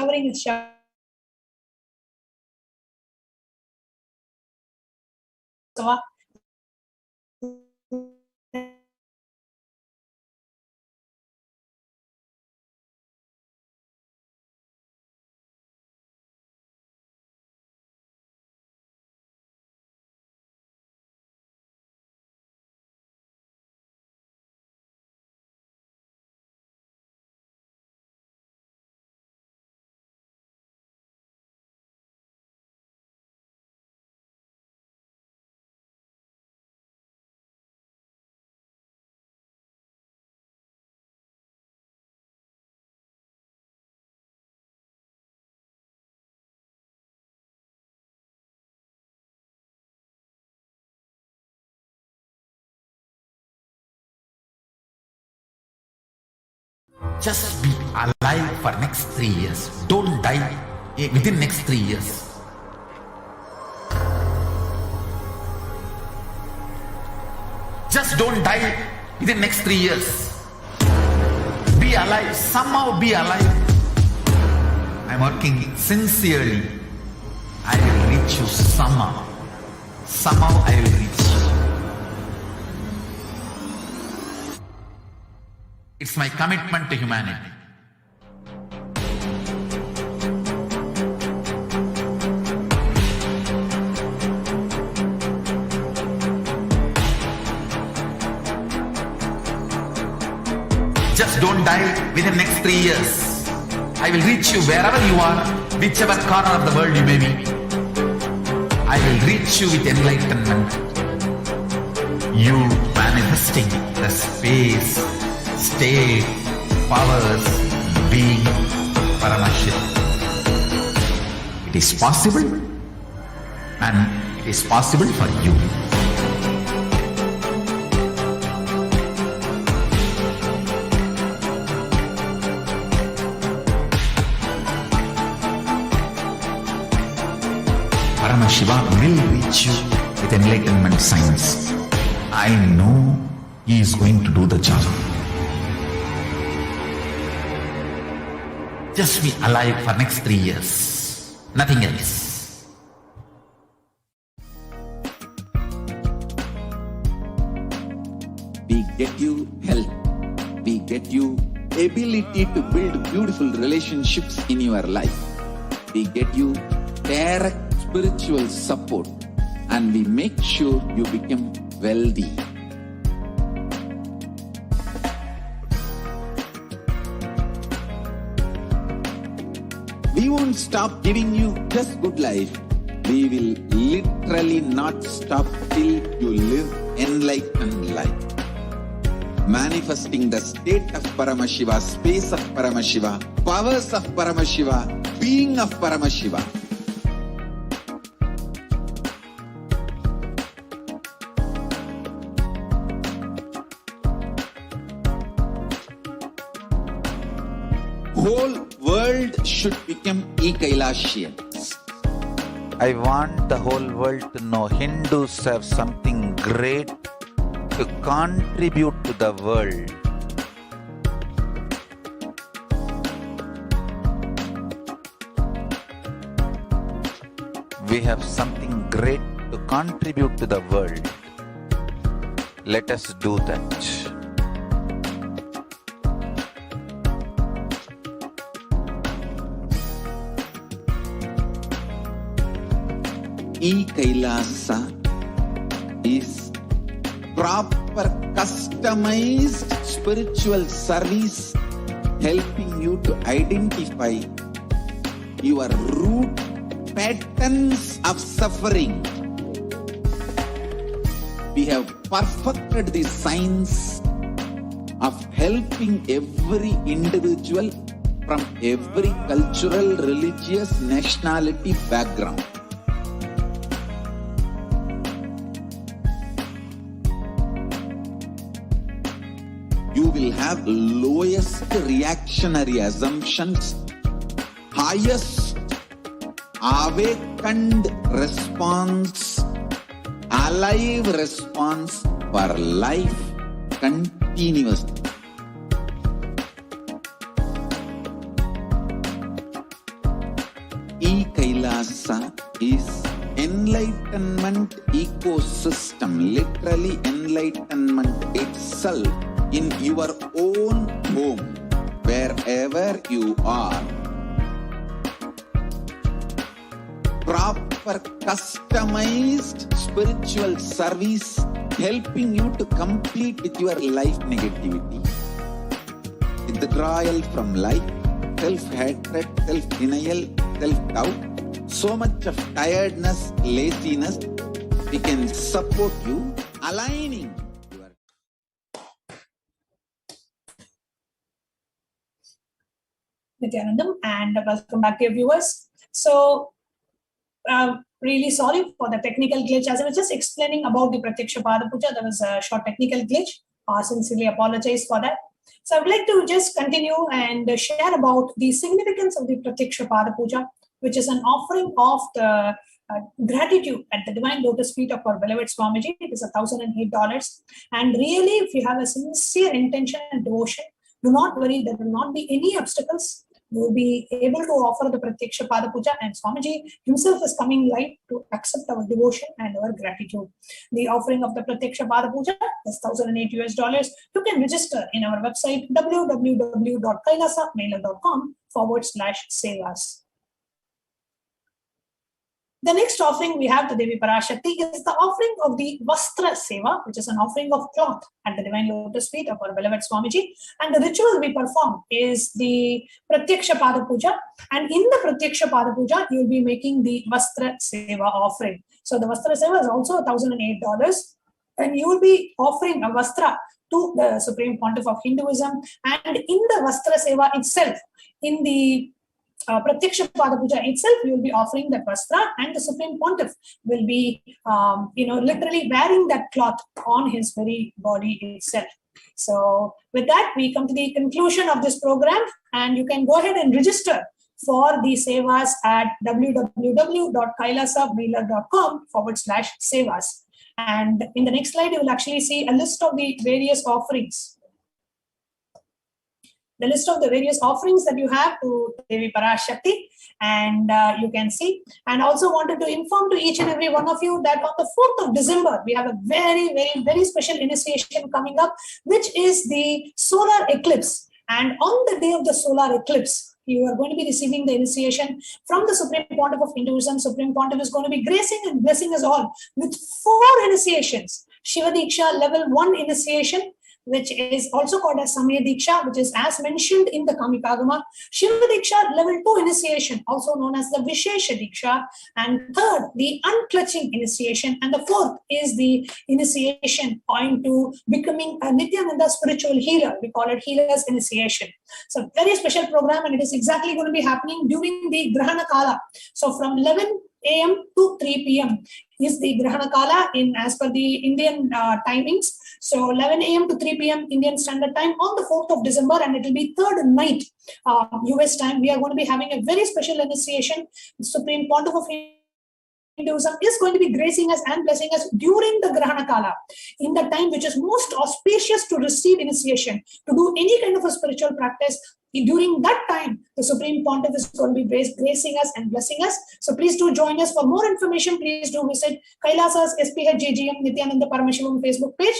Just be alive for next 3 years. Don't die within next 3 years. Just don't die within next 3 years. Be alive. Somehow be alive. I'm working sincerely. I will reach you somehow. Somehow I will reach you. It's my commitment to humanity. Just don't die within next 3 years. I will reach you wherever you are, whichever corner of the world you may be. I will reach you with enlightenment. You manifesting the space, state, powers, being Paramashivoham. It is possible, and it is possible for you. Paramashivoham will reach you with enlightenment science. I know he is going to do the job. Just be alive for next 3 years. Nothing else. We get you health. We get you ability to build beautiful relationships in your life. We get you direct spiritual support, and we make sure you become wealthy. We won't stop giving you just good life. We will literally not stop till you live enlightened life. Manifesting the state of Paramashiva, space of Paramashiva, powers of Paramashiva, being of Paramashiva. Whole world should become Kailasians. I want the whole world to know Hindus have something great to contribute to the world. We have something great to contribute to the world. Let us do that. Kailasa is proper customized spiritual service helping you to identify your root patterns of suffering. We have perfected the science of helping every individual from every cultural, religious, nationality background. You will have lowest reactionary assumptions, highest awakened response, alive response for life continuously. Kailasa is enlightenment ecosystem, literally enlightenment itself in your own home, wherever you are. Proper customized spiritual service helping you to complete with your life negativity. Withdrawal from life, self-hatred, self-denial, self-doubt, so much of tiredness, laziness, we can support you aligning. Nithyanandam, and welcome back, dear viewers. So, really sorry for the technical glitch. As I was just explaining about the Pratyaksha Pada Puja, there was a short technical glitch. I sincerely apologize for that. So I would like to just continue and share about the significance of the Pratyaksha Pada Puja, which is an offering of the gratitude at the divine lotus feet of our beloved Swamiji. It is $1,008. And really, if you have a sincere intention and devotion, do not worry, there will not be any obstacles. You will be able to offer the Pratyaksha Pada Puja, and Swamiji himself is coming live to accept our devotion and our gratitude. The offering of the Pratyaksha Pada Puja is $1,008. You can register in our website www.kailasamailer.com/sevas. The next offering we have to Devi Parashakti is the offering of the Vastra Seva, which is an offering of cloth at the divine lotus feet of our beloved Swamiji. And the ritual we perform is the Pratyaksha Pada Puja. And in the Pratyaksha Pada Puja, you will be making the Vastra Seva offering. So the Vastra Seva is also $1,008. And you will be offering a Vastra to the Supreme Pontiff of Hinduism. And in the Vastra Seva itself, in the Pratyaksha Pada Puja itself, you will be offering that Vastra, and the Supreme Pontiff will be, literally wearing that cloth on his very body itself. So with that, we come to the conclusion of this program, and you can go ahead and register for the Sevas at www.kailasamailer.com/Sevas. And in the next slide, you will actually see a list of the various offerings. The list of the various offerings that you have to Devi Parashakti, and you can see. And also wanted to inform to each and every one of you that on the 4th of December, we have a very, very, very special initiation coming up, which is the solar eclipse. And on the day of the solar eclipse, you are going to be receiving the initiation from the Supreme Pontiff of Hinduism. Supreme Pontiff is going to be gracing and blessing us all with 4 initiations. Shiva Diksha level 1 initiation, which is also called as Samaya Diksha, which is as mentioned in the Kamikagama. Shiva Diksha level 2 initiation, also known as the Vishesha Diksha. And third, the unclutching initiation. And the fourth is the initiation point to becoming a Nithyananda spiritual healer. We call it healer's initiation. So very special program, and it is exactly going to be happening during the Grahana Kala. So from 11 a.m. to 3 p.m. is the Grahana Kala as per the Indian timings. So 11 a.m. to 3 p.m. Indian Standard Time on the 4th of December, and it will be 3rd night US time. We are going to be having a very special initiation. The Supreme Pontiff of Hinduism is going to be gracing us and blessing us during the Grahana Kala, in the time which is most auspicious to receive initiation, to do any kind of a spiritual practice. During that time, the Supreme Pontiff is going to be gracing us and blessing us. So please do join us. For more information, please do visit Kailasa's SPHJGM Nithyananda Paramashivam Facebook page.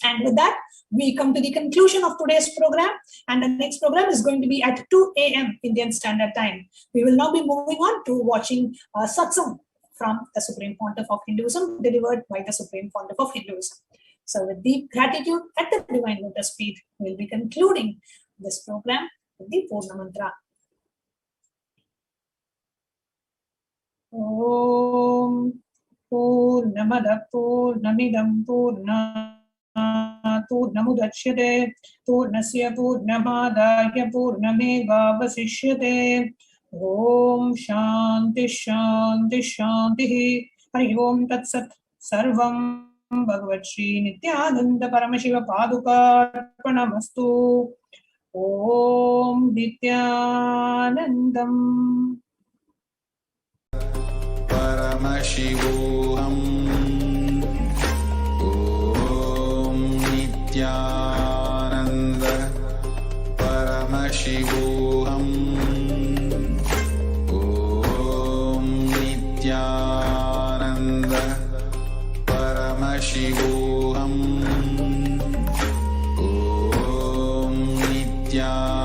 And with that, we come to the conclusion of today's program. And the next program is going to be at 2 a.m. Indian Standard Time. We will now be moving on to watching satsang from the Supreme Pontiff of Hinduism, delivered by the Supreme Pontiff of Hinduism. So with deep gratitude at the Divine Lotus feet, we'll be concluding this program with the Purna Mantra. Om Purnamada Purnamidam Purnamudachyate Purnasya Purnamadaya Purnameva Vasishyate. Om Shanti Shanti Shanti. Hari Om Tat Sat. Sarvam Bhagavad Shri Nithyananda Paramashiva Paduka Arpanamastu. Om Nithyanandam Paramashivoham. Om Nithyananda Paramashivoham. Om Nithyananda Paramashivoham. Om Nithyananda